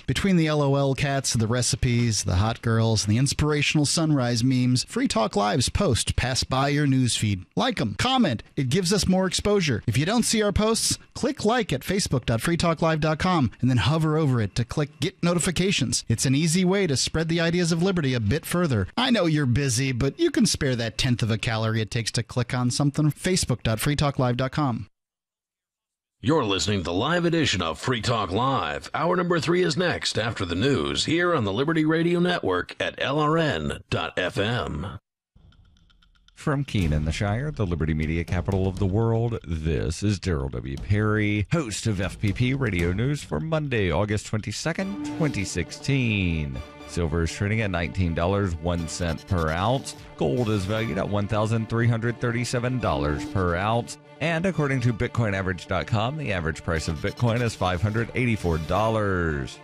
Between the LOL cats, the recipes, the hot girls, and the inspirational sunrise memes, Free Talk Live's posts pass by your newsfeed. Like them, comment. It gives us more exposure. If you don't see our posts, click like at facebook.freetalklive.com and then hover over it to click Get Notifications. It's an easy way to spread the ideas of liberty a bit further. I know you're busy, but you can spare that 1/10 of a calorie it takes to click on something. Facebook.freetalklive.com. You're listening to the live edition of Free Talk Live. Hour number 3 is next after the news here on the Liberty Radio Network at LRN.FM. From Keene in the Shire, the Liberty Media capital of the world, this is Darryl W. Perry, host of FPP Radio News for Monday, August 22nd, 2016. Silver is trading at $19.01 per ounce. Gold is valued at $1,337 per ounce. And according to BitcoinAverage.com, the average price of Bitcoin is $584.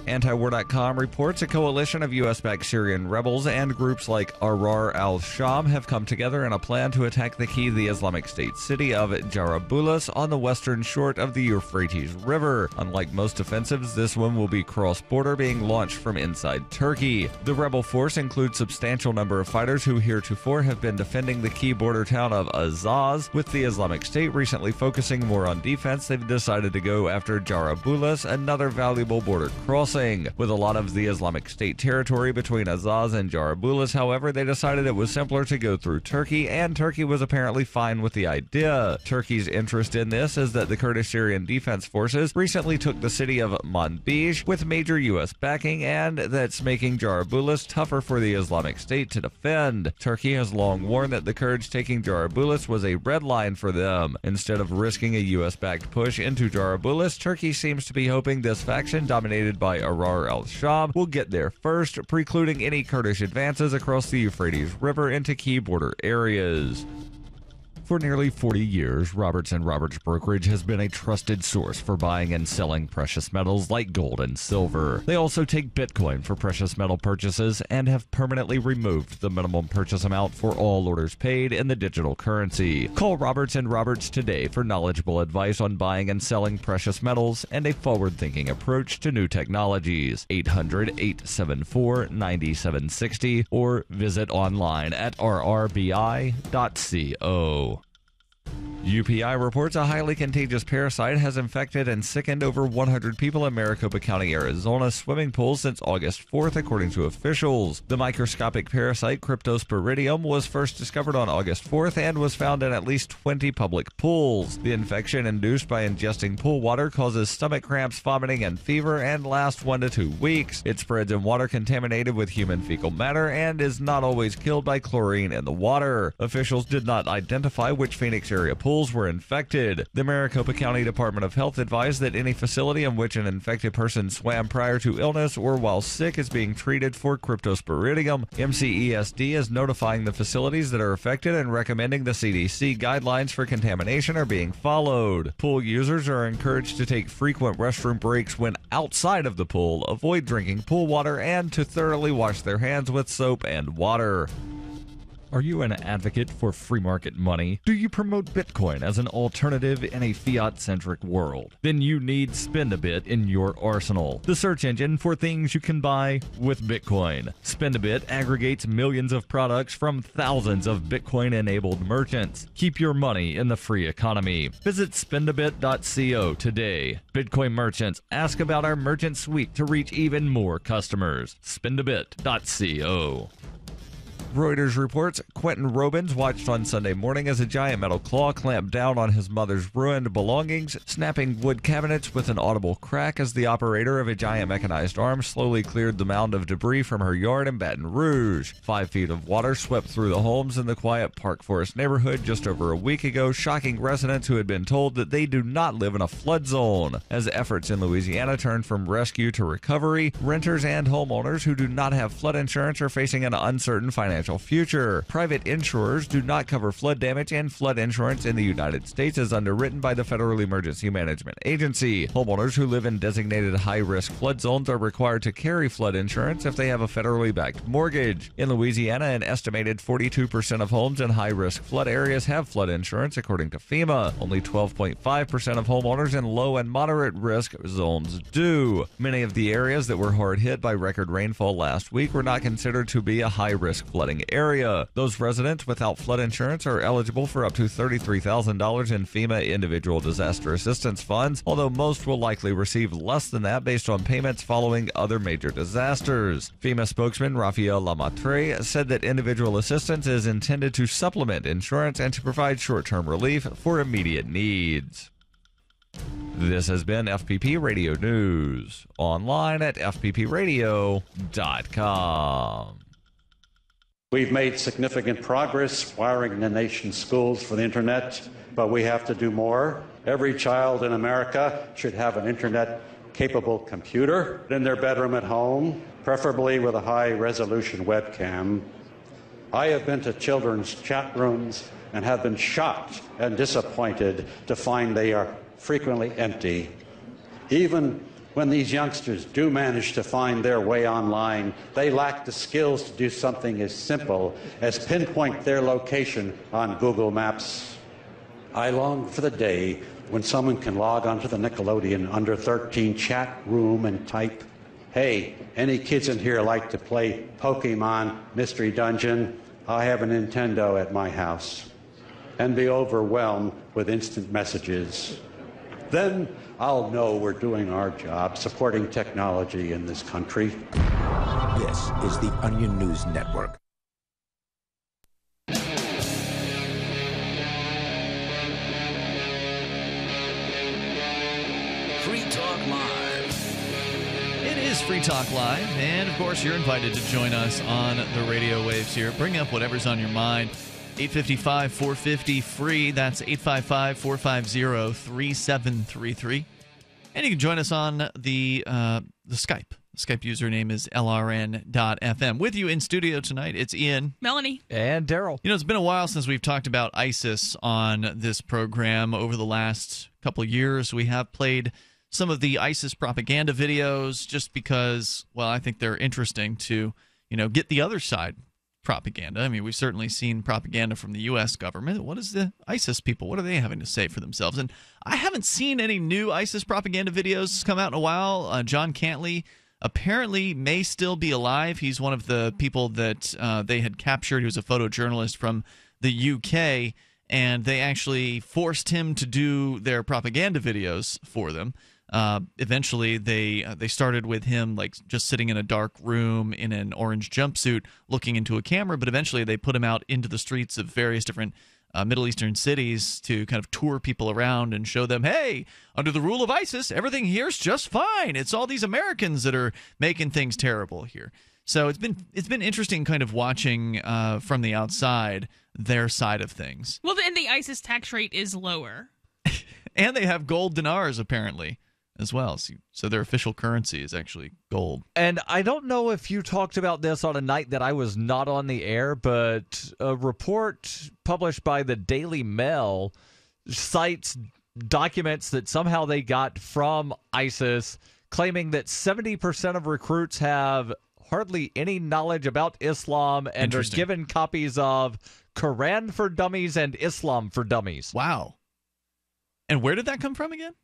Antiwar.com reports a coalition of U.S.-backed Syrian rebels and groups like Ahrar al-Sham have come together in a plan to attack the key to the Islamic State city of Jarablus on the western shore of the Euphrates River. Unlike most offensives, this one will be cross-border, being launched from inside Turkey. The rebel force includes a substantial number of fighters who heretofore have been defending the key border town of Azaz. With the Islamic State recently focusing more on defense, they've decided to go after Jarablus, another valuable border crossing. With a lot of the Islamic State territory between Azaz and Jarablus, however, they decided it was simpler to go through Turkey, and Turkey was apparently fine with the idea. Turkey's interest in this is that the Kurdish Syrian Defense Forces recently took the city of Manbij with major U.S. backing, and that's making Jarablus tougher for the Islamic State to defend. Turkey has long warned that the Kurds taking Jarablus was a red line for them. Instead of risking a U.S.-backed push into Jarablus, Turkey seems to be hoping this faction, dominated by Ahrar al-Sham, will get there first, precluding any Kurdish advances across the Euphrates River into key border areas. For nearly 40 years, Roberts & Roberts Brokerage has been a trusted source for buying and selling precious metals like gold and silver. They also take Bitcoin for precious metal purchases and have permanently removed the minimum purchase amount for all orders paid in the digital currency. Call Roberts & Roberts today for knowledgeable advice on buying and selling precious metals and a forward-thinking approach to new technologies. 800-874-9760 or visit online at rrbi.co. UPI reports a highly contagious parasite has infected and sickened over 100 people in Maricopa County, Arizona swimming pools since August 4th, according to officials. The microscopic parasite Cryptosporidium was first discovered on August 4th and was found in at least 20 public pools. The infection, induced by ingesting pool water, causes stomach cramps, vomiting, and fever and lasts 1 to 2 weeks. It spreads in water contaminated with human fecal matter and is not always killed by chlorine in the water. Officials did not identify which Phoenix area pools were infected. The Maricopa County Department of Health advised that any facility in which an infected person swam prior to illness or while sick is being treated for Cryptosporidium. MCESD is notifying the facilities that are affected and recommending the CDC guidelines for contamination are being followed. Pool users are encouraged to take frequent restroom breaks when outside of the pool, avoid drinking pool water, and to thoroughly wash their hands with soap and water. Are you an advocate for free market money? Do you promote Bitcoin as an alternative in a fiat-centric world? Then you need Spend a Bit in your arsenal, the search engine for things you can buy with Bitcoin. Spend a Bit aggregates millions of products from thousands of Bitcoin-enabled merchants. Keep your money in the free economy. Visit spendabit.co today. Bitcoin merchants, ask about our merchant suite to reach even more customers. Spendabit.co. Reuters reports Quentin Robbins watched on Sunday morning as a giant metal claw clamped down on his mother's ruined belongings, snapping wood cabinets with an audible crack as the operator of a giant mechanized arm slowly cleared the mound of debris from her yard in Baton Rouge. 5 feet of water swept through the homes in the quiet Park Forest neighborhood just over a week ago, shocking residents who had been told that they do not live in a flood zone. As efforts in Louisiana turned from rescue to recovery, renters and homeowners who do not have flood insurance are facing an uncertain financial future. Private insurers do not cover flood damage, and flood insurance in the United States is underwritten by the Federal Emergency Management Agency. Homeowners who live in designated high-risk flood zones are required to carry flood insurance if they have a federally backed mortgage. In Louisiana, an estimated 42% of homes in high-risk flood areas have flood insurance, according to FEMA. Only 12.5% of homeowners in low and moderate risk zones do. Many of the areas that were hard hit by record rainfall last week were not considered to be a high-risk flooding area. Those residents without flood insurance are eligible for up to $33,000 in FEMA individual disaster assistance funds, although most will likely receive less than that based on payments following other major disasters. FEMA spokesman Rafael Lamatre said that individual assistance is intended to supplement insurance and to provide short-term relief for immediate needs. This has been FPP Radio News, online at fppradio.com. We've made significant progress wiring the nation's schools for the internet, but we have to do more. Every child in America should have an internet-capable computer in their bedroom at home, preferably with a high-resolution webcam. I have been to children's chat rooms and have been shocked and disappointed to find they are frequently empty. Even When these youngsters do manage to find their way online, they lack the skills to do something as simple as pinpoint their location on Google Maps. I long for the day when someone can log onto the Nickelodeon Under 13 chat room and type, "Hey, any kids in here like to play Pokemon Mystery Dungeon? I have a Nintendo at my house," and be overwhelmed with instant messages. Then I'll know we're doing our job supporting technology in this country. This is the Onion News Network. Free Talk Live. It is Free Talk Live, and of course, you're invited to join us on the radio waves here. Bring up whatever's on your mind. 855-450-FREE. That's 855-450-3733. And you can join us on the Skype. The Skype username is LRN.FM. With you in studio tonight, it's Ian. Melanie. And Darryl. You know, it's been a while since we've talked about ISIS on this program. Over the last couple of years, we have played some of the ISIS propaganda videos just because, well, I think they're interesting to, get the other side propaganda. I mean, we've certainly seen propaganda from the U.S. government. What is the ISIS people? What are they having to say for themselves? And I haven't seen any new ISIS propaganda videos come out in a while. John Cantley apparently may still be alive. He's one of the people that they had captured. He was a photojournalist from the UK, and they actually forced him to do their propaganda videos for them. Eventually, they started with him like just sitting in a dark room in an orange jumpsuit looking into a camera, but eventually they put him out into the streets of various different Middle Eastern cities to kind of tour people around and show them, hey, under the rule of ISIS, everything here's just fine. It's all these Americans that are making things terrible here. So it's been interesting kind of watching from the outside their side of things. Well, and the ISIS tax rate is lower. And they have gold dinars, apparently, as well. So their official currency is actually gold. And I don't know if you talked about this on a night that I was not on the air, but a report published by the Daily Mail cites documents that somehow they got from ISIS claiming that 70% of recruits have hardly any knowledge about Islam and are given copies of Quran for Dummies and Islam for Dummies. Wow. And where did that come from again?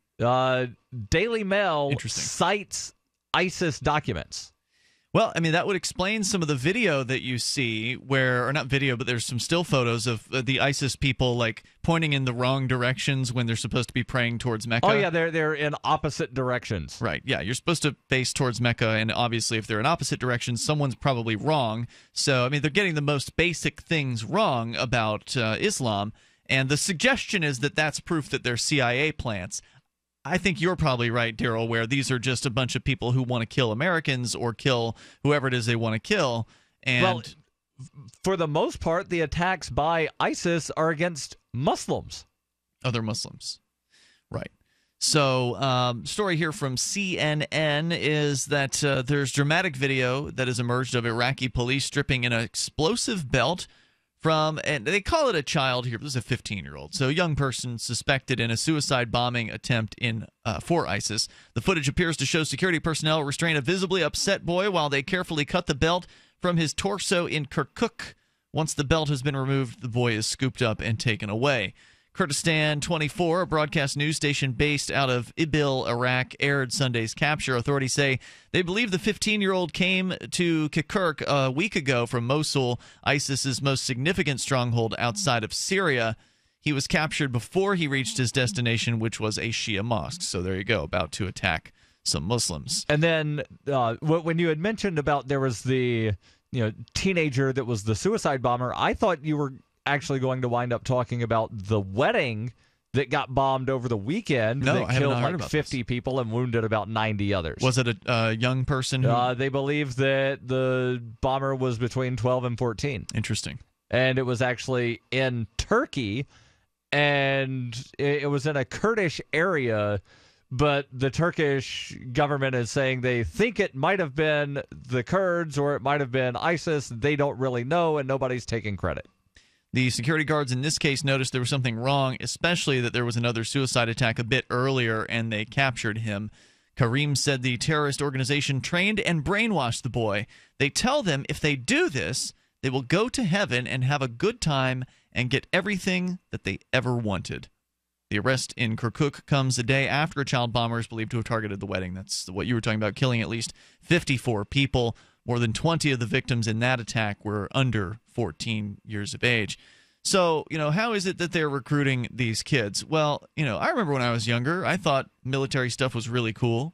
Daily Mail cites ISIS documents. Well, I mean, that would explain some of the video that you see or not video, but there's some still photos of the ISIS people like pointing in the wrong directions when they're supposed to be praying towards Mecca. Oh, yeah, they're in opposite directions. Right, yeah, you're supposed to face towards Mecca, and obviously if they're in opposite directions, someone's probably wrong. So, I mean, they're getting the most basic things wrong about Islam, and the suggestion is that that's proof that they're CIA plants. I think you're probably right, Darryl, where these are just a bunch of people who want to kill Americans or kill whoever it is they want to kill. And well, for the most part, the attacks by ISIS are against Muslims. Other Muslims. Right. So, story here from CNN is that there's dramatic video that has emerged of Iraqi police stripping an explosive belt from, and they call it a child here, but this is a 15-year-old. So a young person suspected in a suicide bombing attempt for ISIS. The footage appears to show security personnel restrain a visibly upset boy while they carefully cut the belt from his torso in Kirkuk. Once the belt has been removed, the boy is scooped up and taken away. Kurdistan 24, a broadcast news station based out of Ibil, Iraq, aired Sunday's capture. Authorities say they believe the 15-year-old came to Kirkuk a week ago from Mosul, ISIS's most significant stronghold outside of Syria. He was captured before he reached his destination, which was a Shia mosque. So there you go, about to attack some Muslims. And then when you had mentioned about there was the teenager that was the suicide bomber, I thought you were actually going to wind up talking about the wedding that got bombed over the weekend that killed like 50 people and wounded about 90 others. Was it a young person? They believe that the bomber was between 12 and 14. Interesting. And it was actually in Turkey, and it was in a Kurdish area, but the Turkish government is saying they think it might have been the Kurds or it might have been ISIS. They don't really know, and nobody's taking credit. The security guards in this case noticed there was something wrong, especially that there was another suicide attack a bit earlier, and they captured him. Karim said the terrorist organization trained and brainwashed the boy. They tell them if they do this, they will go to heaven and have a good time and get everything that they ever wanted. The arrest in Kirkuk comes a day after a child bomber is believed to have targeted the wedding. That's what you were talking about, killing at least 54 people. More than 20 of the victims in that attack were under 14 years of age. So, how is it that they're recruiting these kids? Well, I remember when I was younger, I thought military stuff was really cool.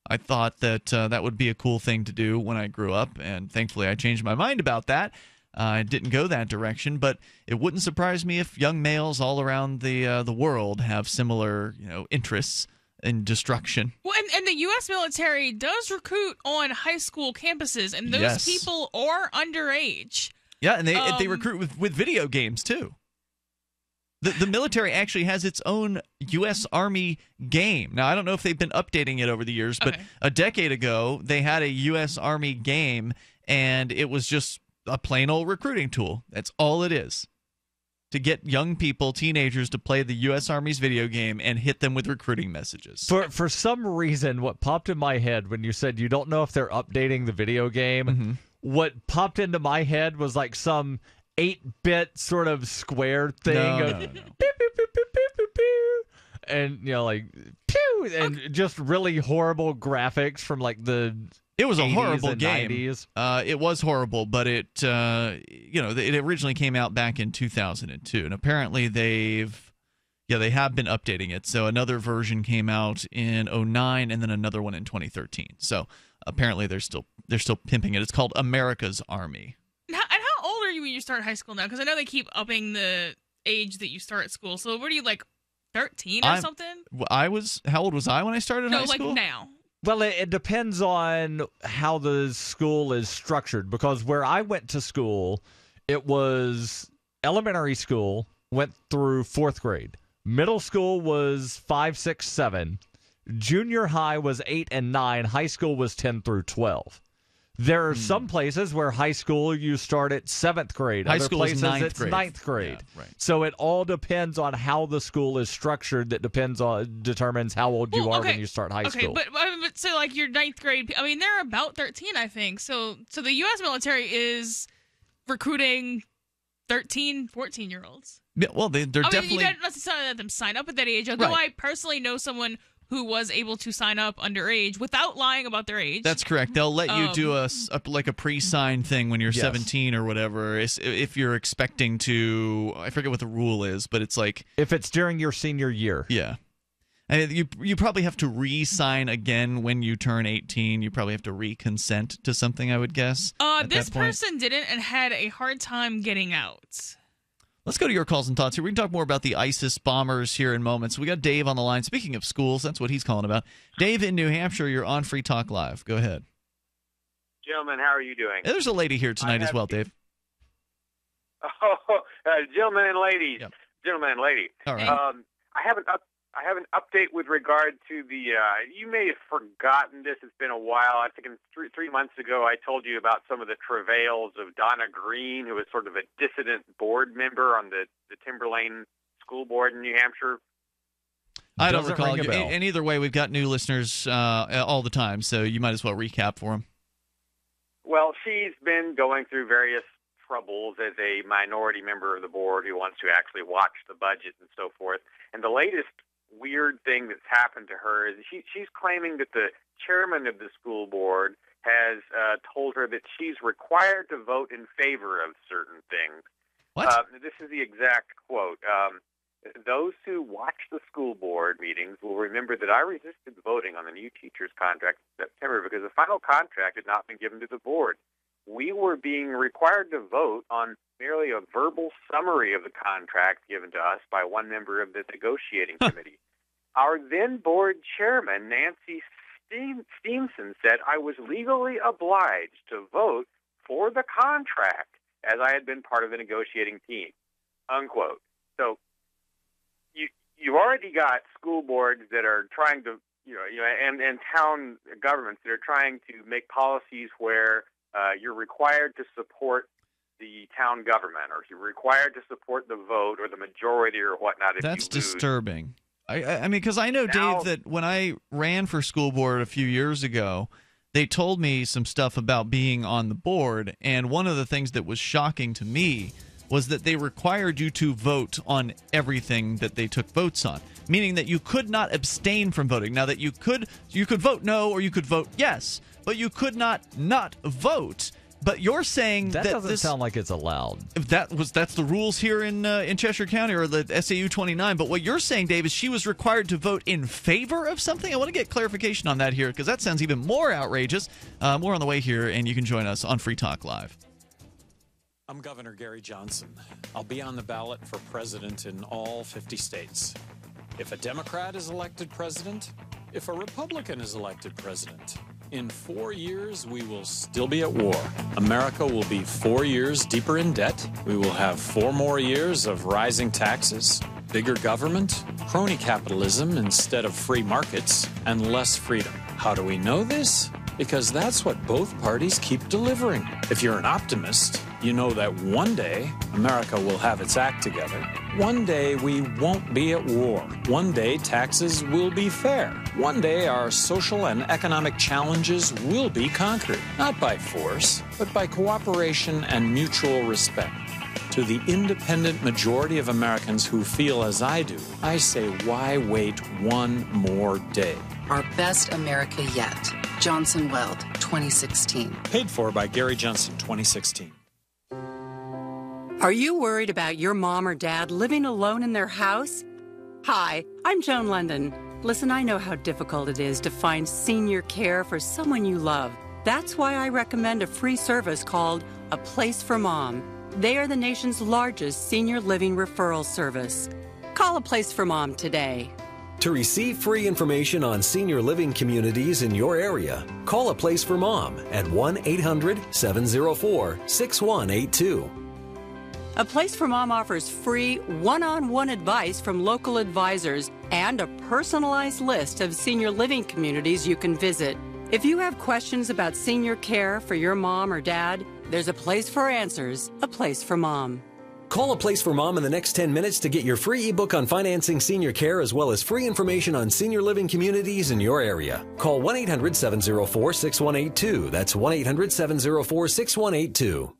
I thought that that would be a cool thing to do when I grew up, and thankfully I changed my mind about that. I didn't go that direction, but it wouldn't surprise me if young males all around the world have similar, interests in destruction. Well, and the U.S. military does recruit on high school campuses, and those people are underage. Yeah, and they recruit with video games too. The military actually has its own U.S. Army game. Now, I don't know if they've been updating it over the years, but a decade ago they had a U.S. Army game, and it was just a plain old recruiting tool. That's all it is. To get young people, teenagers, to play the U.S. Army's video game and hit them with recruiting messages. For some reason, what popped in my head when you said you don't know if they're updating the video game, what popped into my head was like some 8-bit sort of square thing. No. Pew, pew, pew, pew, pew, pew, pew, and, like, pew, and just really horrible graphics from like the... It was a 80s horrible and game. 90s. It was horrible, but it originally came out back in 2002, and apparently they have been updating it. So another version came out in 2009, and then another one in 2013. So apparently they're still pimping it. It's called America's Army. And how old are you when you start high school now? Because I know they keep upping the age that you start school. So what are you, like 13 or something? How old was I when I started high school? No, like now. Well, it depends on how the school is structured, because where I went to school, it was elementary school, went through 4th grade. Middle school was 5, 6, 7. Junior high was 8 and 9. High school was 10 through 12. There are some places where high school you start at 7th grade. High Other school places is 9th it's grade. 9th grade. Yeah, right. So it all depends on how the school is structured. That determines how old you are when you start high school. But so like your 9th grade, I mean, they're about 13, I think. So the U.S. military is recruiting 13, 14-year-olds. Yeah, well, they're definitely... You don't necessarily let them sign up at that age, although I personally know someone who was able to sign up underage without lying about their age. That's correct. They'll let you do a pre-signed thing when you're 17 or whatever. If you're expecting to, I forget what the rule is, but it's like if it's during your senior year. Yeah. And you probably have to re-sign again when you turn 18. You probably have to re-consent to something, I would guess. This person didn't and had a hard time getting out. Let's go to your calls and thoughts here. We can talk more about the ISIS bombers here in moments. We got Dave on the line. Speaking of schools, that's what he's calling about. Dave in New Hampshire, you're on Free Talk Live. Go ahead. Gentlemen, how are you doing? There's a lady here tonight as well, Dave. Oh, gentlemen and ladies. Yep. Gentlemen and lady. All right. I have an update with regard to the, you may have forgotten this, it's been a while. I think 3 months ago I told you about some of the travails of Donna Green, who was sort of a dissident board member on the Timberlane School Board in New Hampshire. I don't recall. And either way, we've got new listeners all the time, so you might as well recap for them. Well, she's been going through various troubles as a minority member of the board who wants to actually watch the budget and so forth. And the latest weird thing that's happened to her is she's claiming that the chairman of the school board has told her that she's required to vote in favor of certain things. What? This is the exact quote. Those who watch the school board meetings will remember that I resisted voting on the new teacher's contract in September because the final contract had not been given to the board. We were being required to vote on merely a verbal summary of the contract given to us by one member of the negotiating committee. Our then board chairman, Nancy Steamson, said I was legally obliged to vote for the contract as I had been part of the negotiating team, unquote. So you've already got school boards that are trying to, and town governments that are trying to make policies where you're required to support the town government, or you're required to support the vote or the majority or whatnot. That's disturbing. I mean, because I know, Dave, that when I ran for school board a few years ago, they told me some stuff about being on the board, and one of the things that was shocking to me was that they required you to vote on everything that they took votes on, meaning that you could not abstain from voting. Now, that you could vote no or you could vote yes, but you could not vote. But you're saying that doesn't sound like it's allowed. That's the rules here in Cheshire County, or the SAU 29. But what you're saying, Dave, is she was required to vote in favor of something. I want to get clarification on that here, because that sounds even more outrageous. More on the way here, and you can join us on Free Talk Live. I'm Governor Gary Johnson. I'll be on the ballot for president in all 50 states. If a Democrat is elected president, if a Republican is elected president, in 4 years, we will still be at war. America will be 4 years deeper in debt. We will have 4 more years of rising taxes, bigger government, crony capitalism instead of free markets, and less freedom. How do we know this? Because that's what both parties keep delivering. If you're an optimist, you know that one day America will have its act together. One day we won't be at war. One day taxes will be fair. One day our social and economic challenges will be conquered, not by force, but by cooperation and mutual respect. To the independent majority of Americans who feel as I do, I say, why wait one more day? Our best America yet. Johnson Weld, 2016. Paid for by Gary Johnson, 2016. Are you worried about your mom or dad living alone in their house? Hi, I'm Joan London. Listen, I know how difficult it is to find senior care for someone you love. That's why I recommend a free service called A Place for Mom. They are the nation's largest senior living referral service. Call A Place for Mom today. To receive free information on senior living communities in your area, call A Place for Mom at 1-800-704-6182. A Place for Mom offers free one-on-one advice from local advisors and a personalized list of senior living communities you can visit. If you have questions about senior care for your mom or dad, there's a place for answers, A Place for Mom. Call A Place for Mom in the next 10 minutes to get your free ebook on financing senior care, as well as free information on senior living communities in your area. Call 1-800-704-6182. That's 1-800-704-6182.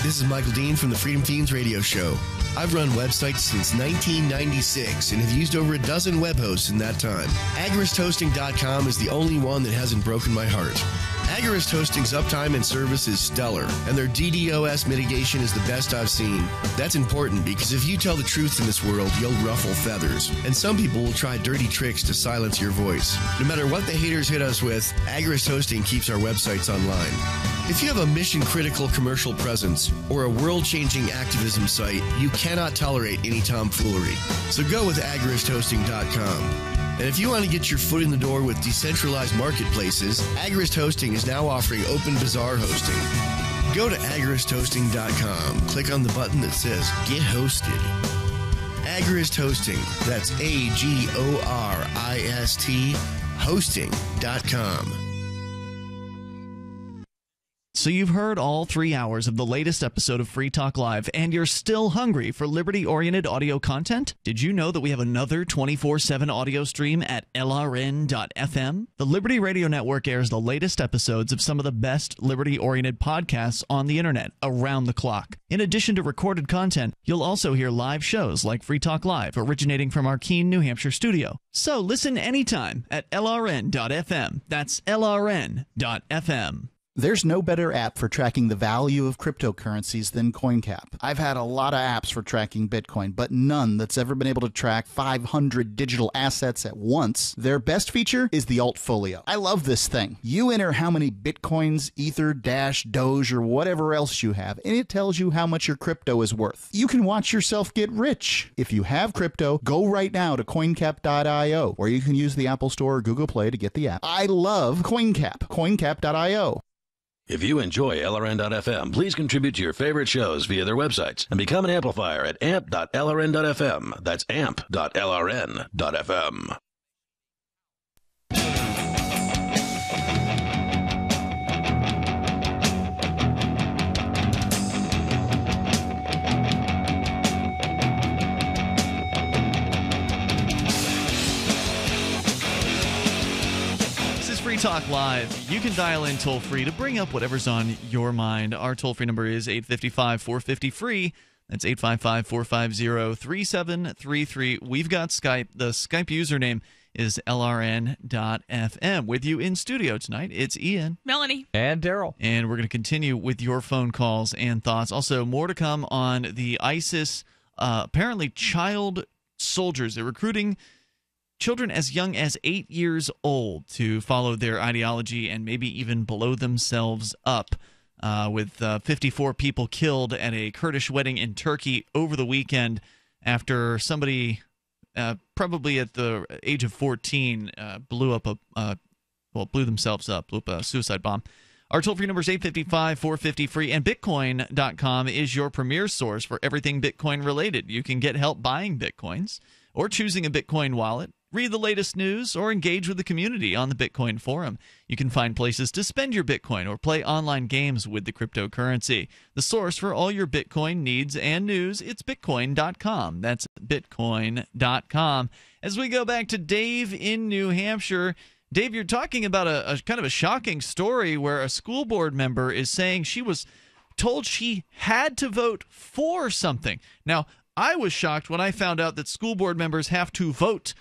This is Michael Dean from the Freedom Fiends radio show. I've run websites since 1996 and have used over a dozen web hosts in that time. AgoristHosting.com is the only one that hasn't broken my heart. Agorist Hosting's uptime and service is stellar, and their DDoS mitigation is the best I've seen. That's important because if you tell the truth in this world, you'll ruffle feathers, and some people will try dirty tricks to silence your voice. No matter what the haters hit us with, Agorist Hosting keeps our websites online. If you have a mission-critical commercial presence or a world-changing activism site, you cannot tolerate any tomfoolery. So go with AgoristHosting.com. And if you want to get your foot in the door with decentralized marketplaces, Agorist Hosting is now offering open bazaar hosting. Go to agoristhosting.com, click on the button that says Get Hosted. Agorist Hosting, that's AGORIST hosting.com. So you've heard all 3 hours of the latest episode of Free Talk Live, and you're still hungry for liberty-oriented audio content? Did you know that we have another 24/7 audio stream at LRN.FM? The Liberty Radio Network airs the latest episodes of some of the best liberty-oriented podcasts on the internet around the clock. In addition to recorded content, you'll also hear live shows like Free Talk Live, originating from our Keene, New Hampshire studio. So listen anytime at LRN.FM. That's LRN.FM. There's no better app for tracking the value of cryptocurrencies than CoinCap. I've had a lot of apps for tracking Bitcoin, but none that's ever been able to track 500 digital assets at once. Their best feature is the Altfolio. I love this thing. You enter how many Bitcoins, Ether, Dash, Doge, or whatever else you have, and it tells you how much your crypto is worth. You can watch yourself get rich. If you have crypto, go right now to coincap.io, or you can use the Apple Store or Google Play to get the app. I love CoinCap. coincap.io. If you enjoy LRN.FM, please contribute to your favorite shows via their websites and become an amplifier at amp.lrn.fm. That's amp.lrn.fm. Talk Live. You can dial in toll-free to bring up whatever's on your mind. Our toll-free number is 855-450-FREE. That's 855-450-3733. We've got Skype. The Skype username is LRN.FM. With you in studio tonight, it's Ian. Melanie. And Darryl. And we're going to continue with your phone calls and thoughts. Also, more to come on the ISIS, apparently child soldiers. They're recruiting children as young as 8 years old to follow their ideology and maybe even blow themselves up, with 54 people killed at a Kurdish wedding in Turkey over the weekend after somebody, probably at the age of 14, blew themselves up, blew up a suicide bomb. Our toll-free number is 855-450-FREE, and Bitcoin.com is your premier source for everything Bitcoin related. You can get help buying Bitcoins or choosing a Bitcoin wallet, read the latest news, or engage with the community on the Bitcoin forum. You can find places to spend your Bitcoin or play online games with the cryptocurrency. The source for all your Bitcoin needs and news, it's Bitcoin.com. That's Bitcoin.com. As we go back to Dave in New Hampshire, Dave, you're talking about a kind of a shocking story where a school board member is saying she was told she had to vote for something. Now, I was shocked when I found out that school board members have to vote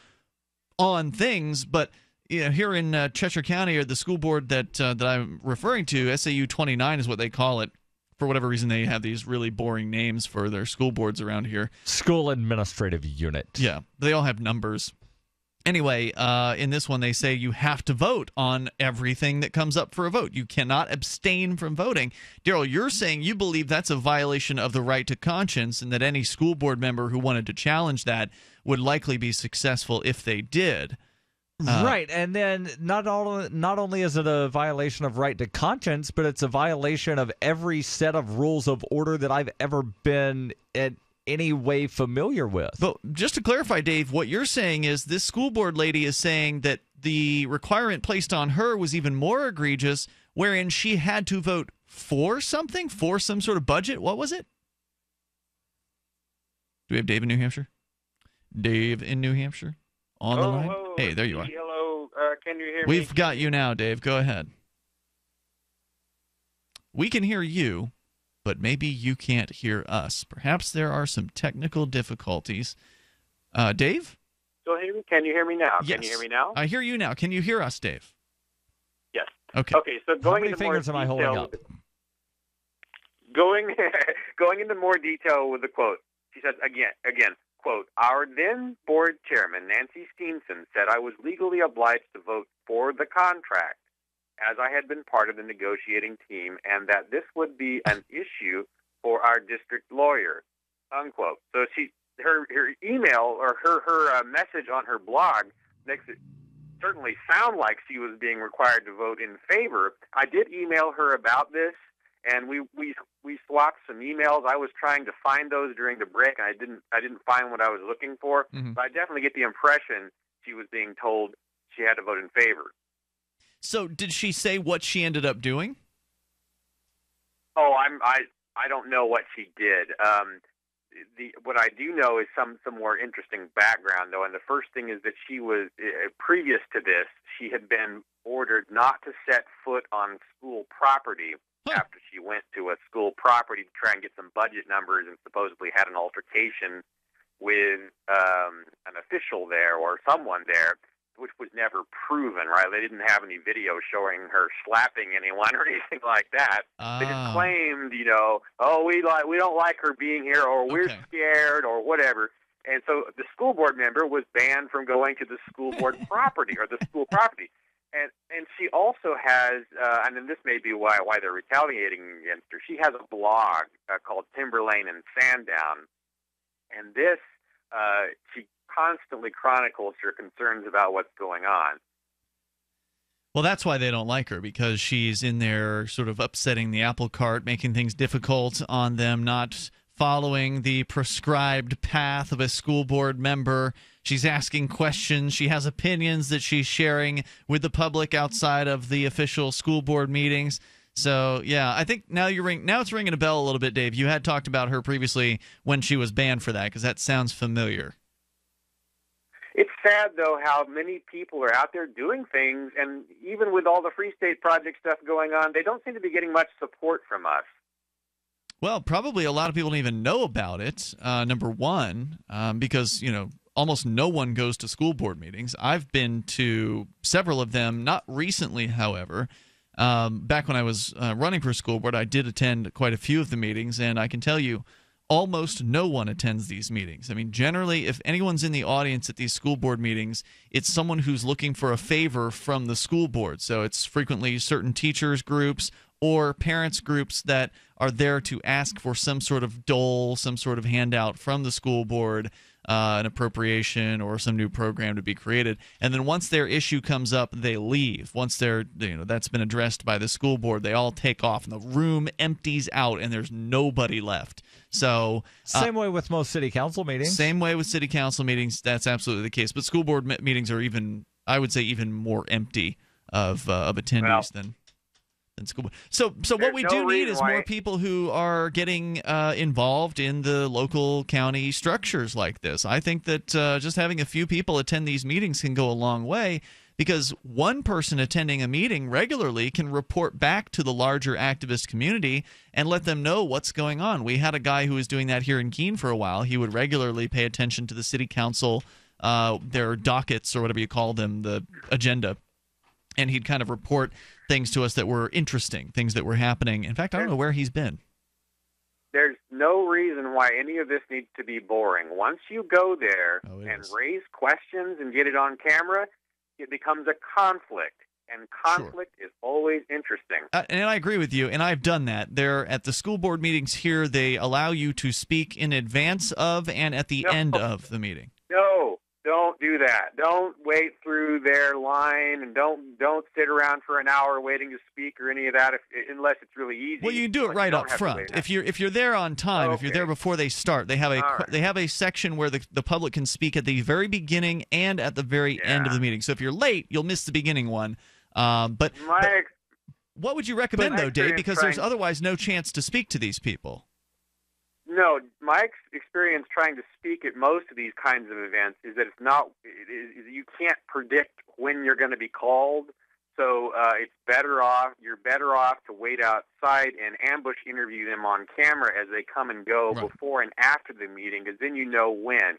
on things, but here in Cheshire County, or the school board that I'm referring to, SAU 29 is what they call it. For whatever reason, they have these really boring names for their school boards around here. School Administrative Unit. Yeah, they all have numbers. Anyway, in this one, they say you have to vote on everything that comes up for a vote. You cannot abstain from voting. Darryl, you're saying you believe that's a violation of the right to conscience, and that any school board member who wanted to challenge that would likely be successful if they did. Right, and then not only is it a violation of right to conscience, but it's a violation of every set of rules of order that I've ever been at any way familiar with. But just to clarify, Dave, what you're saying is this school board lady is saying that the requirement placed on her was even more egregious, wherein she had to vote for something, for some sort of budget. What was it? Do we have Dave in New Hampshire? Dave in New Hampshire on the line? Hey, there you are. Hello, can you hear me? We've got you now, Dave. Go ahead. We can hear you, but maybe you can't hear us. Perhaps there are some technical difficulties. Dave? Still hear me? Can you hear me now? Yes. Can you hear me now? I hear you now. Can you hear us, Dave? Yes. Okay. Okay, so going How many into more fingers am I holding detail, up? Going into more detail with the quote. She says again, quote, "Our then board chairman, Nancy Steenson, said I was legally obliged to vote for the contract as I had been part of the negotiating team, and that this would be an issue for our district lawyer," unquote. So her email or her message on her blog makes it certainly sound like she was being required to vote in favor. I did email her about this, and we swapped some emails. I was trying to find those during the break, and I didn't find what I was looking for. Mm-hmm. But I definitely get the impression she was being told she had to vote in favor. So did she say what she ended up doing? Oh, I don't know what she did. What I do know is some more interesting background, though. And the first thing is that she was previous to this, she had been ordered not to set foot on school property after she went to a school property to try and get some budget numbers, and supposedly had an altercation with an official there or someone there, which was never proven, right? They didn't have any video showing her slapping anyone or anything like that. They just claimed, oh, we don't like her being here, or we're scared, or whatever. And so the school board member was banned from going to the school board property or the school property. And she also has, and then this may be why they're retaliating against her. She has a blog called Timberlane and Sandown, and this she constantly chronicles her concerns about what's going on. Well, that's why they don't like her, because she's in there sort of upsetting the apple cart, making things difficult on them, not following the prescribed path of a school board member. She's asking questions. She has opinions that she's sharing with the public outside of the official school board meetings. So, yeah, I think now it's ringing a bell a little bit, Dave. You had talked about her previously when she was banned for that, because that sounds familiar. It's sad, though, how many people are out there doing things, and even with all the Free State Project stuff going on, they don't seem to be getting much support from us. Well, probably a lot of people don't even know about it, number one, because, almost no one goes to school board meetings. I've been to several of them, not recently, however. Back when I was running for school board, I did attend quite a few of the meetings, and I can tell you, almost no one attends these meetings. I mean, generally, if anyone's in the audience at these school board meetings, it's someone who's looking for a favor from the school board. So it's frequently certain teachers groups or parents groups that are there to ask for some sort of dole, some sort of handout from the school board, an appropriation or some new program to be created. And then once their issue comes up, they leave. Once that's been addressed by the school board, they all take off and the room empties out and there's nobody left. So same way with most city council meetings. Same way with city council meetings. That's absolutely the case. But school board meetings are I would say, even more empty of attendees than school board. So what we do need is more people who are getting involved in the local county structures like this. I think that just having a few people attend these meetings can go a long way, because one person attending a meeting regularly can report back to the larger activist community and let them know what's going on. We had a guy who was doing that here in Keene for a while. He would regularly pay attention to the city council, their dockets, or whatever you call them, the agenda, and he'd kind of report things to us that were interesting, things that were happening. In fact, I don't know where he's been. There's no reason why any of this needs to be boring. Once you go there and raise questions and get it on camera, it becomes a conflict, and conflict is always interesting. And I agree with you, and I've done that. There at the school board meetings here, they allow you to speak in advance of and at the end of the meeting. No, don't do that. Don't wait through their line, and don't sit around for an hour waiting to speak or any of that, unless it's really easy. Well, you can do it right up front. If you're there on time, if you're there before they start, they have a section where the public can speak at the very beginning and at the very end of the meeting. So if you're late, you'll miss the beginning one. But what would you recommend, though, Dave? Because there's otherwise no chance to speak to these people. No, my experience trying to speak at most of these kinds of events is that you can't predict when you're going to be called. So you're better off to wait outside and ambush interview them on camera as they come and go before and after the meeting, because then you know when.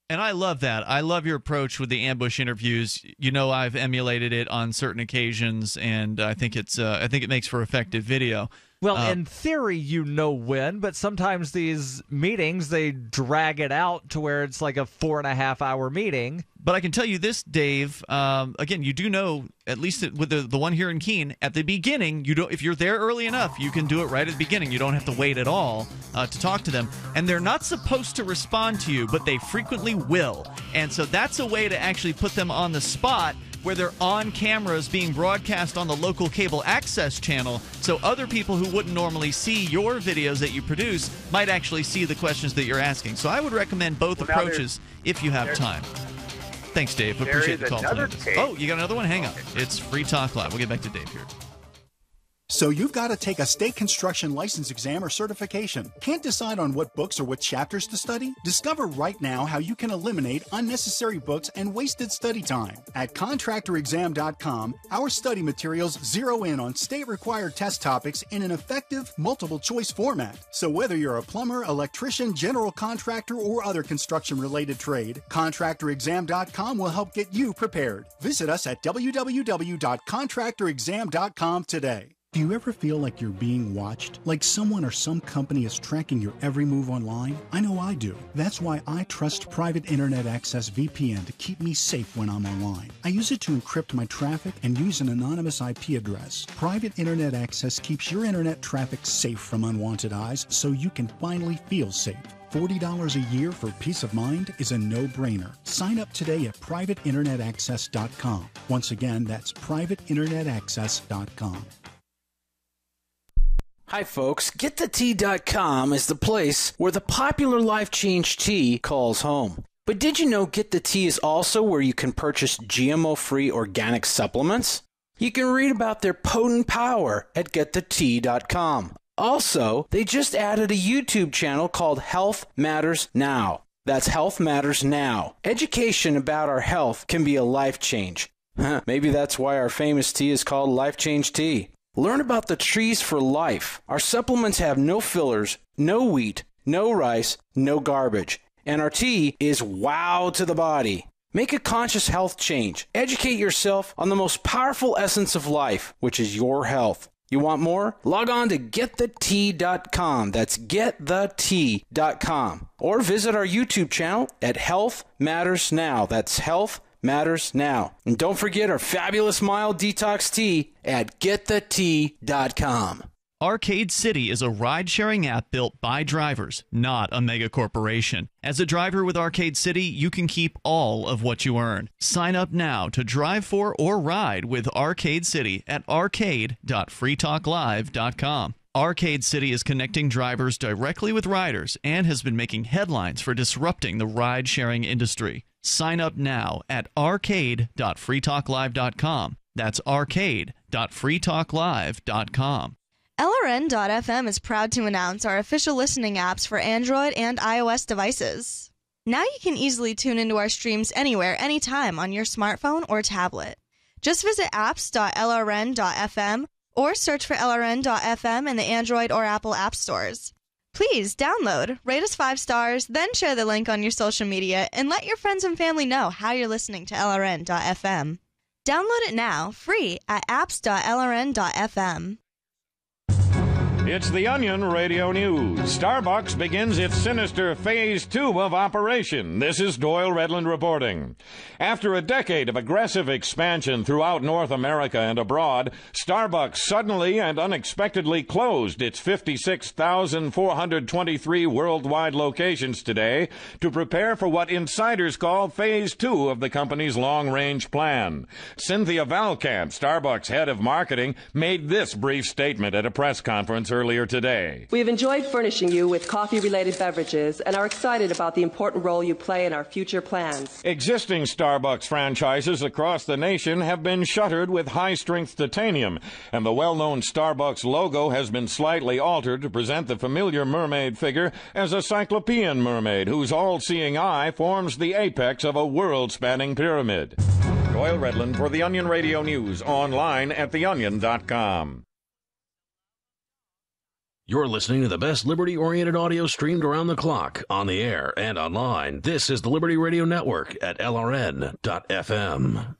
And I love that. I love your approach with the ambush interviews. I've emulated it on certain occasions, and I think it makes for effective video. Well, in theory, when, but sometimes these meetings, they drag it out to where it's like a 4.5-hour meeting. But I can tell you this, Dave, again, you do know, at least with the one here in Keene, at the beginning, if you're there early enough, you can do it right at the beginning. You don't have to wait at all to talk to them. And they're not supposed to respond to you, but they frequently will. And so that's a way to actually put them on the spot, where they're on cameras being broadcast on the local cable access channel, so other people who wouldn't normally see your videos that you produce might actually see the questions that you're asking. So I would recommend both approaches if you have time. Thanks, Dave. Appreciate the call tonight. Oh, you got another one? Hang on. It's Free Talk Live. We'll get back to Dave here. So you've got to take a state construction license exam or certification. Can't decide on what books or what chapters to study? Discover right now how you can eliminate unnecessary books and wasted study time. At contractorexam.com, our study materials zero in on state-required test topics in an effective, multiple-choice format. So whether you're a plumber, electrician, general contractor, or other construction-related trade, contractorexam.com will help get you prepared. Visit us at www.contractorexam.com today. Do you ever feel like you're being watched? Like someone or some company is tracking your every move online? I know I do. That's why I trust Private Internet Access VPN to keep me safe when I'm online. I use it to encrypt my traffic and use an anonymous IP address. Private Internet Access keeps your internet traffic safe from unwanted eyes, so you can finally feel safe. $40 a year for peace of mind is a no-brainer. Sign up today at privateinternetaccess.com. Once again, that's privateinternetaccess.com. Hi folks, GetTheTea.com is the place where the popular Life Change tea calls home. But did you know Get the Tea is also where you can purchase GMO-free organic supplements? You can read about their potent power at GetTheTea.com. Also, they just added a YouTube channel called Health Matters Now. That's Health Matters Now. Education about our health can be a life change. Maybe that's why our famous tea is called Life Change Tea. Learn about the trees for life. Our supplements have no fillers, no wheat, no rice, no garbage. And our tea is wow to the body. Make a conscious health change. Educate yourself on the most powerful essence of life, which is your health. You want more? Log on to getthetea.com. That's getthetea.com. Or visit our YouTube channel at Health Matters Now. That's Health Matters Now. And don't forget our fabulous mild detox tea at getthetea.com. Arcade City is a ride-sharing app built by drivers, not a mega corporation. As a driver with Arcade City, you can keep all of what you earn. Sign up now to drive for or ride with Arcade City at arcade.freetalklive.com. Arcade City is connecting drivers directly with riders and has been making headlines for disrupting the ride-sharing industry. Sign up now at arcade.freetalklive.com. That's arcade.freetalklive.com. LRN.FM is proud to announce our official listening apps for Android and iOS devices. Now you can easily tune into our streams anywhere, anytime on your smartphone or tablet. Just visit apps.lrn.fm or search for LRN.FM in the Android or Apple app stores. Please download, rate us 5 stars, then share the link on your social media and let your friends and family know how you're listening to LRN.FM. Download it now, free at apps.lrn.fm. It's the Onion Radio News. Starbucks begins its sinister Phase 2 of operation. This is Doyle Redland reporting. After a decade of aggressive expansion throughout North America and abroad, Starbucks suddenly and unexpectedly closed its 56,423 worldwide locations today to prepare for what insiders call Phase 2 of the company's long-range plan. Cynthia Valcant, Starbucks head of marketing, made this brief statement at a press conference earlier today. We have enjoyed furnishing you with coffee-related beverages and are excited about the important role you play in our future plans. Existing Starbucks franchises across the nation have been shuttered with high-strength titanium, and the well-known Starbucks logo has been slightly altered to present the familiar mermaid figure as a cyclopean mermaid whose all-seeing eye forms the apex of a world-spanning pyramid. Doyle Redland for the Onion Radio News, online at theonion.com. You're listening to the best liberty-oriented audio streamed around the clock, on the air and online. This is the Liberty Radio Network at LRN.FM.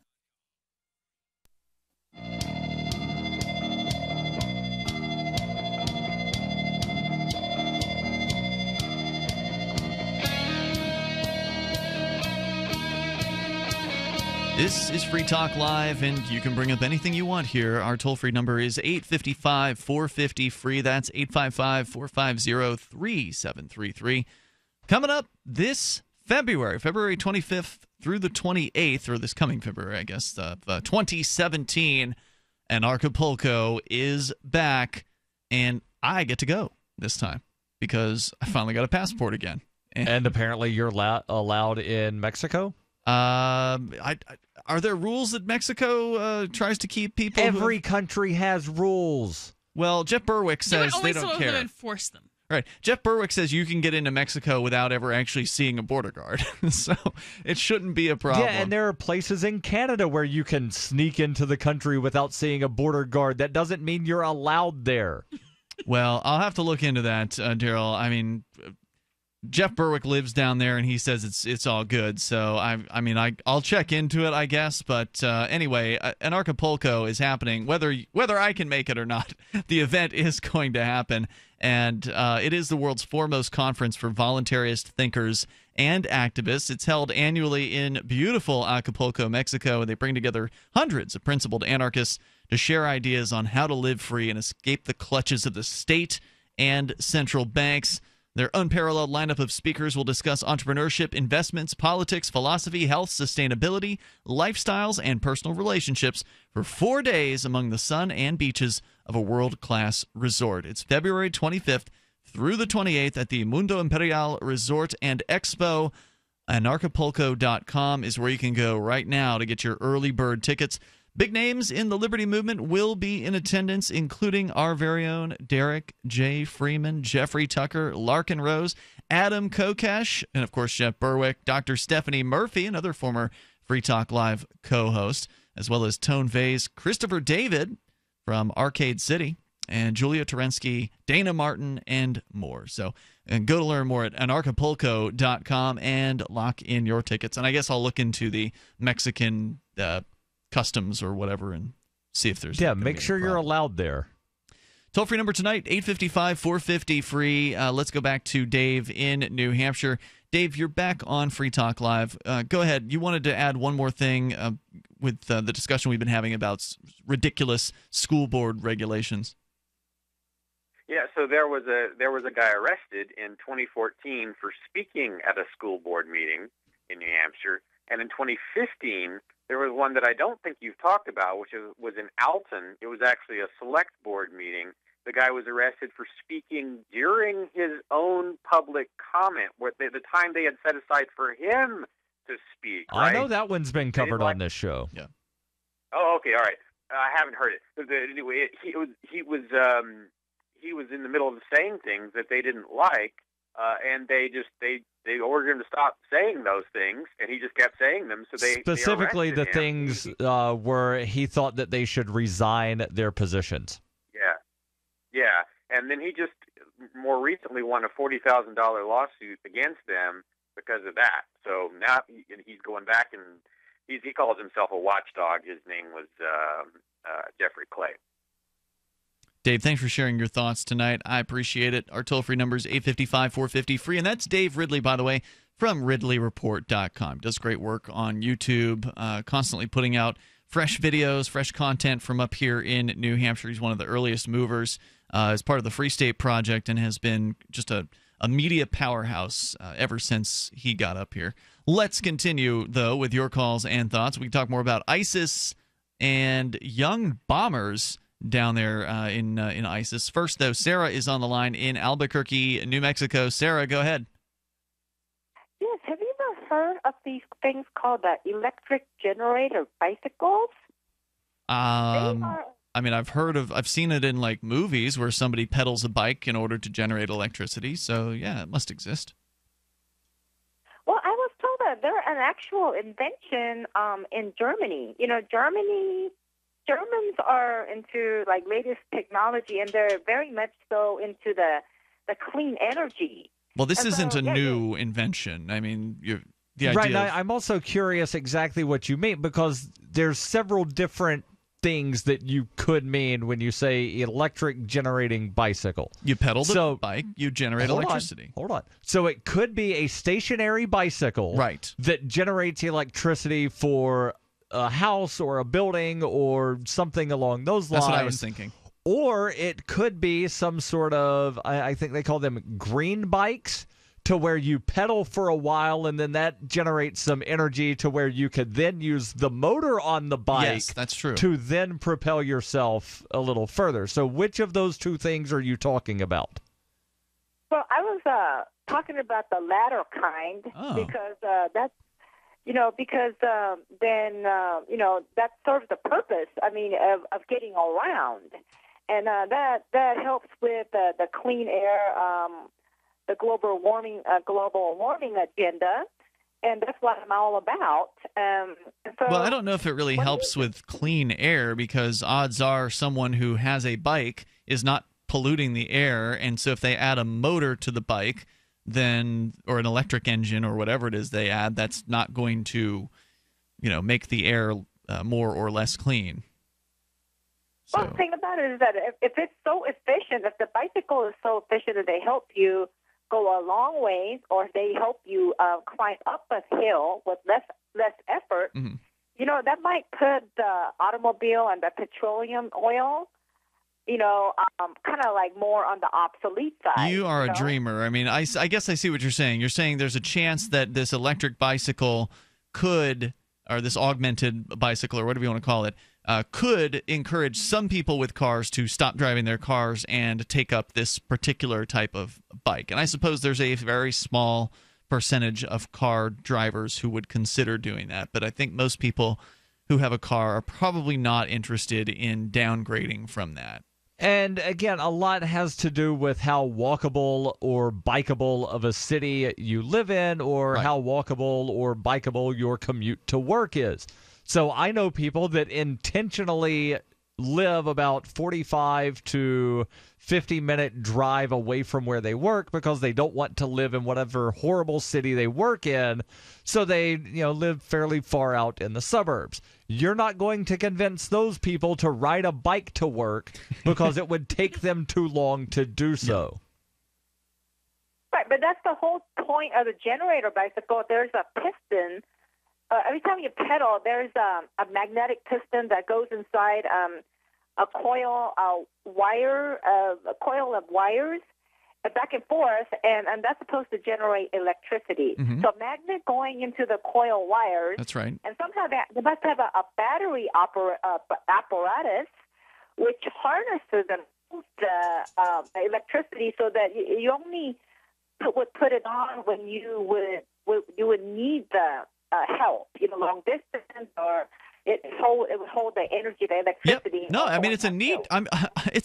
This is Free Talk Live, and you can bring up anything you want here. Our toll-free number is 855-450-FREE. That's 855-450-3733. Coming up this February 25th through the 28th, or this coming February, I guess, of 2017, and Acapulco is back, and I get to go this time because I finally got a passport again. And apparently you're allowed in Mexico? Are there rules that Mexico tries to keep people? Every country has rules. Well, Jeff Berwick says they don't care. Who enforce them. Right. Jeff Berwick says you can get into Mexico without ever actually seeing a border guard. So it shouldn't be a problem. Yeah, and there are places in Canada where you can sneak into the country without seeing a border guard. That doesn't mean you're allowed there. Well, I'll have to look into that, Darryl. I mean, Jeff Berwick lives down there, and he says it's all good. So I'll check into it, I guess. But anyway, an Acapulco is happening, whether I can make it or not. The event is going to happen, and it is the world's foremost conference for voluntarist thinkers and activists. It's held annually in beautiful Acapulco, Mexico, and they bring together hundreds of principled anarchists to share ideas on how to live free and escape the clutches of the state and central banks. Their unparalleled lineup of speakers will discuss entrepreneurship, investments, politics, philosophy, health, sustainability, lifestyles, and personal relationships for 4 days among the sun and beaches of a world-class resort. It's February 25th through the 28th at the Mundo Imperial Resort and Expo. And Acapulco.com is where you can go right now to get your early bird tickets. Big names in the Liberty Movement will be in attendance, including our very own Derek J. Freeman, Jeffrey Tucker, Larkin Rose, Adam Kokesh, and of course Jeff Berwick, Dr. Stephanie Murphy, another former Free Talk Live co-host, as well as Tone Vase, Christopher David from Arcade City, and Julia Terensky, Dana Martin, and more. So and go to learn more at anarchapulco.com and lock in your tickets. And I guess I'll look into the Mexican customs or whatever and see if there's make sure you're allowed there. Toll-free number tonight, 855-450-FREE. Let's go back to Dave in New Hampshire. Dave, you're back on Free Talk Live. Go ahead. You wanted to add one more thing with the discussion we've been having about ridiculous school board regulations. Yeah, so there was a guy arrested in 2014 for speaking at a school board meeting in New Hampshire, and in 2015 there was one that I don't think you've talked about, which was in Alton. It was actually a select board meeting. The guy was arrested for speaking during his own public comment, the time they had set aside for him to speak. Right? I know that one's been covered on this show. Yeah. Oh, okay, all right. I haven't heard it. Anyway, he was in the middle of saying things that they didn't like, and they ordered him to stop saying those things, and he just kept saying them. So specifically they the him. things where he thought that they should resign their positions. Yeah, and then he just more recently won a $40,000 lawsuit against them because of that. So now he's going back, and he calls himself a watchdog. His name was Jeffrey Clay. Dave, thanks for sharing your thoughts tonight. I appreciate it. Our toll-free number is 855-450-FREE, and that's Dave Ridley, by the way, from RidleyReport.com. Does great work on YouTube, constantly putting out fresh videos, fresh content from up here in New Hampshire. He's one of the earliest movers as part of the Free State Project and has been just a media powerhouse ever since he got up here. Let's continue, though, with your calls and thoughts. We can talk more about ISIS and young bombers down there in ISIS. First, though, Sarah is on the line in Albuquerque, New Mexico. Sarah, go ahead. Yes, have you ever heard of these things called electric generator bicycles? I mean, I've seen it in like movies where somebody pedals a bike in order to generate electricity. So yeah, it must exist. Well, I was told that they're an actual invention in Germany. You know, Germans are into like latest technology, and they're very much so into the clean energy. Well, this isn't a new invention. I mean, the idea. Right. I'm also curious exactly what you mean, because there's several different things that you could mean when you say electric generating bicycle. You pedal the bike, you generate electricity. Hold on. So it could be a stationary bicycle, right, that generates electricity for a house or a building or something along those lines. That's what I was thinking. Or it could be some sort of, I think they call them green bikes, to where you pedal for a while and then that generates some energy to where you could then use the motor on the bike. Yes, that's true. To then propel yourself a little further. So which of those two things are you talking about? Well, I was talking about the latter kind because that's, then that serves the purpose, of getting around. And that helps with the clean air, the global warming agenda, and that's what I'm all about. Well, I don't know if it really helps with clean air, because odds are someone who has a bike is not polluting the air, and so if they add a motor to the bike, then, or an electric engine or whatever it is they add, that's not going to, make the air more or less clean. So. Well, the thing about it is that if it's so efficient, if the bicycle is so efficient that they help you go a long ways, or if they help you climb up a hill with less effort, that might put the automobile and the petroleum oil, kind of like more on the obsolete side. You are a dreamer. I mean, I guess I see what you're saying. You're saying there's a chance that this electric bicycle could, or this augmented bicycle, or whatever you want to call it, could encourage some people with cars to stop driving their cars and take up this particular type of bike. And I suppose there's a very small percentage of car drivers who would consider doing that. But I think most people who have a car are probably not interested in downgrading from that. And again, a lot has to do with how walkable or bikeable of a city you live in, or how walkable or bikeable your commute to work is. So I know people that intentionally live about 45 to 50-minute drive away from where they work because they don't want to live in whatever horrible city they work in. So they, live fairly far out in the suburbs. You're not going to convince those people to ride a bike to work because it would take them too long to do so. Right, but that's the whole point of the generator bicycle. There's a piston. Every time you pedal, there's a magnetic piston that goes inside a coil of wires back and forth, and that's supposed to generate electricity. Mm-hmm. So magnet going into the coil wires. That's right. And somehow they must have a battery apparatus which harnesses and the electricity so that you only would put it on when you would need the help, long distance, or it would hold the energy, the electricity. Yep. No, I mean, it's a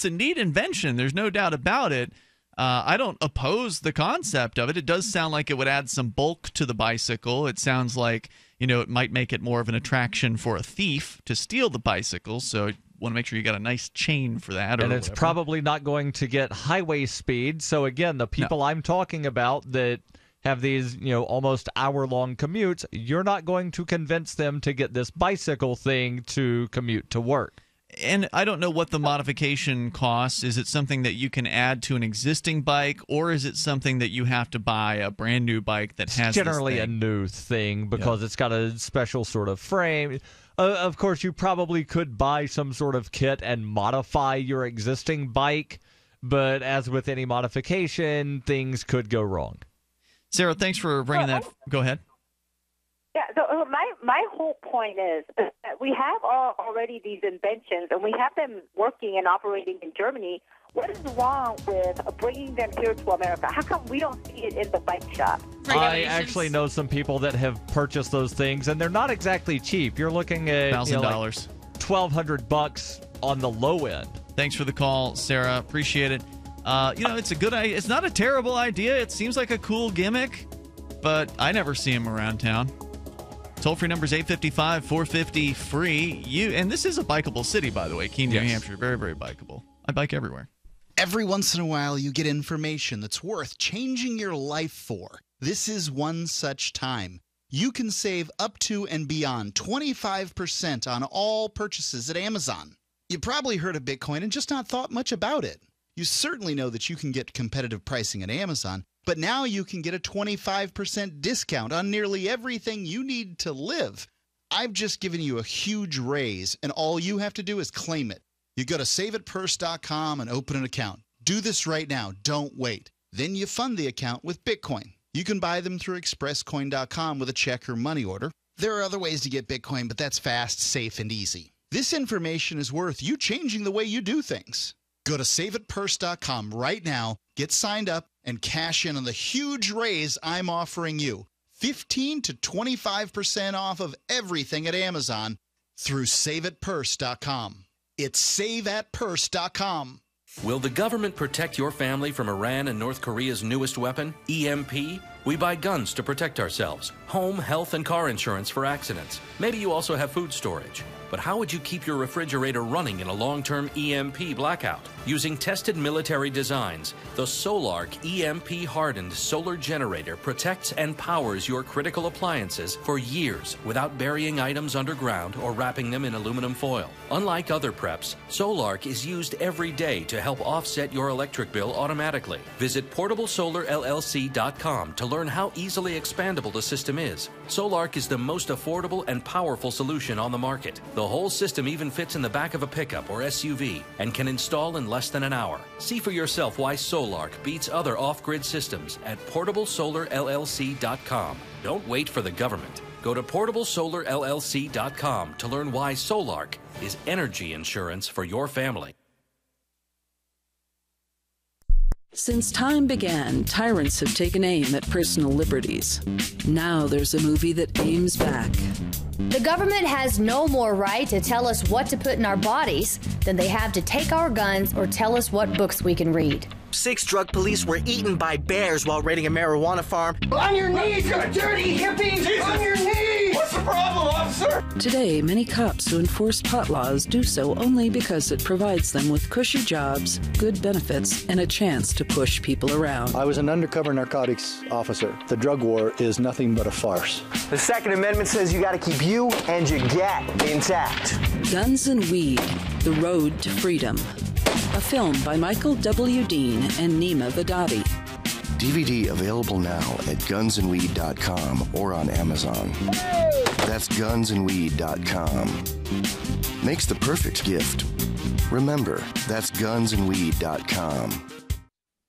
neat invention. There's no doubt about it. I don't oppose the concept of it. It does sound like it would add some bulk to the bicycle. It sounds like, it might make it more of an attraction for a thief to steal the bicycle. So you want to make sure you got a nice chain for that. And it's probably not going to get highway speed. So again, the people I'm talking about that have these, almost hour-long commutes, you're not going to convince them to get this bicycle thing to commute to work. And I don't know what the modification costs. Is it something that you can add to an existing bike, or is it something that you have to buy a brand new bike that has generally this a new thing because it's got a special sort of frame? Of course, you probably could buy some sort of kit and modify your existing bike, but as with any modification, things could go wrong. Sarah, thanks for bringing that. Go ahead. Yeah, so my whole point is that we have already these inventions, and we have them working and operating in Germany. What is wrong with bringing them here to America? How come we don't see it in the bike shop? I actually know some people that have purchased those things, and they're not exactly cheap. You're looking at $1,000, $1,200 on the low end. Thanks for the call, Sarah. Appreciate it. It's a good idea. It's not a terrible idea. It seems like a cool gimmick, but I never see them around town. Toll-free number is 855-450-FREE. And this is a bikeable city, by the way, Keene, New Hampshire. Very, very bikeable. I bike everywhere. Every once in a while, you get information that's worth changing your life for. This is one such time. You can save up to and beyond 25% on all purchases at Amazon. You probably heard of Bitcoin and just not thought much about it. You certainly know that you can get competitive pricing at Amazon, but now you can get a 25% discount on nearly everything you need to live. I've just given you a huge raise, and all you have to do is claim it. You go to saveitpurse.com and open an account. Do this right now. Don't wait. Then you fund the account with Bitcoin. You can buy them through expresscoin.com with a check or money order. There are other ways to get Bitcoin, but that's fast, safe, and easy. This information is worth you changing the way you do things. Go to saveitpurse.com right now, get signed up, and cash in on the huge raise I'm offering you. 15 to 25% off of everything at Amazon through saveitpurse.com. It's saveatpurse.com. Will the government protect your family from Iran and North Korea's newest weapon, EMP? We buy guns to protect ourselves, home, health, and car insurance for accidents. Maybe you also have food storage. But how would you keep your refrigerator running in a long-term EMP blackout? Using tested military designs, the Solarc EMP-hardened solar generator protects and powers your critical appliances for years without burying items underground or wrapping them in aluminum foil. Unlike other preps, Solarc is used every day to help offset your electric bill automatically. Visit PortableSolarLLC.com to learn how easily expandable the system is. Solarc is the most affordable and powerful solution on the market. The whole system even fits in the back of a pickup or SUV and can install in less than an hour. See for yourself why Solarc beats other off-grid systems at PortableSolarLLC.com. Don't wait for the government. Go to PortableSolarLLC.com to learn why Solarc is energy insurance for your family. Since time began, tyrants have taken aim at personal liberties. Now there's a movie that aims back. The government has no more right to tell us what to put in our bodies than they have to take our guns or tell us what books we can read. 6 drug police were eaten by bears while raiding a marijuana farm. On your knees, you dirty hippies! Jesus. On your knees! What's the problem, officer? Today, many cops who enforce pot laws do so only because it provides them with cushy jobs, good benefits, and a chance to push people around. I was an undercover narcotics officer. The drug war is nothing but a farce. The Second Amendment says you got to keep you and your gat intact. Guns and Weed, The Road to Freedom. A film by Michael W. Dean and Nima Vadadi. DVD available now at gunsandweed.com or on Amazon. That's gunsandweed.com. Makes the perfect gift. Remember, that's gunsandweed.com.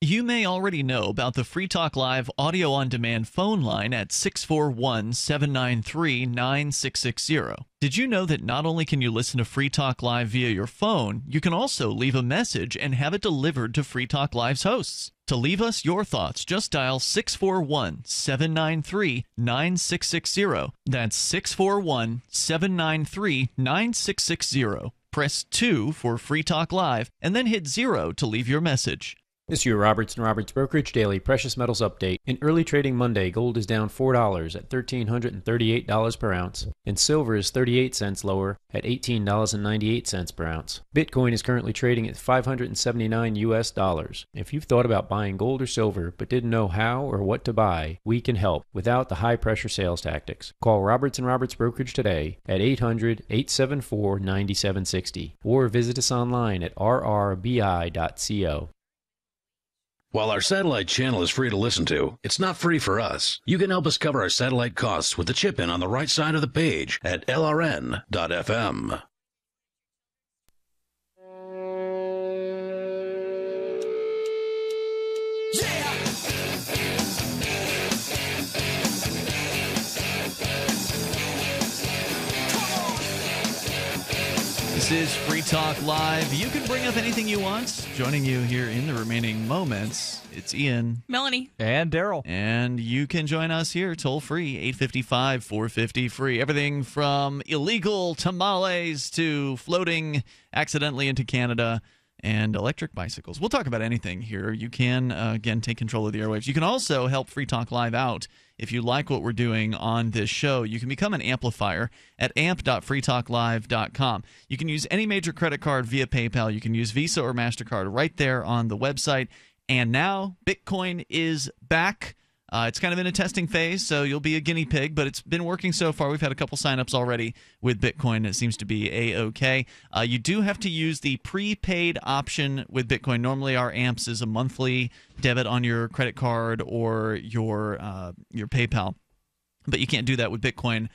You may already know about the Free Talk Live audio on demand phone line at 641-793-9660. Did you know that not only can you listen to Free Talk Live via your phone, you can also leave a message and have it delivered to Free Talk Live's hosts? To leave us your thoughts, just dial 641-793-9660. That's 641-793-9660. Press 2 for Free Talk Live, and then hit 0 to leave your message. This is your Roberts & Roberts Brokerage Daily Precious Metals Update. In early trading Monday, gold is down $4 at $1,338 per ounce, and silver is 38 cents lower at $18.98 per ounce. Bitcoin is currently trading at $579 US. If you've thought about buying gold or silver but didn't know how or what to buy, we can help without the high-pressure sales tactics. Call Roberts & Roberts Brokerage today at 800-874-9760 or visit us online at rrbi.co. While our satellite channel is free to listen to, it's not free for us. You can help us cover our satellite costs with the chip-in on the right side of the page at lrn.fm. This is Free Talk Live. You can bring up anything you want. Joining you here in the remaining moments, it's Ian, Melanie, and Darryl. And you can join us here toll free, 855-450-FREE. Everything from illegal tamales to floating accidentally into Canada and electric bicycles. We'll talk about anything here. You can, again, take control of the airwaves. You can also help Free Talk Live out. If you like what we're doing on this show, you can become an amplifier at amp.freetalklive.com. You can use any major credit card via PayPal. You can use Visa or MasterCard right there on the website. And now Bitcoin is back. It's kind of in a testing phase, so you'll be a guinea pig, but it's been working so far. We've had a couple signups already with Bitcoin. It seems to be A-OK. You do have to use the prepaid option with Bitcoin. Normally, our AMPS is a monthly debit on your credit card or your PayPal. But you can't do that with Bitcoin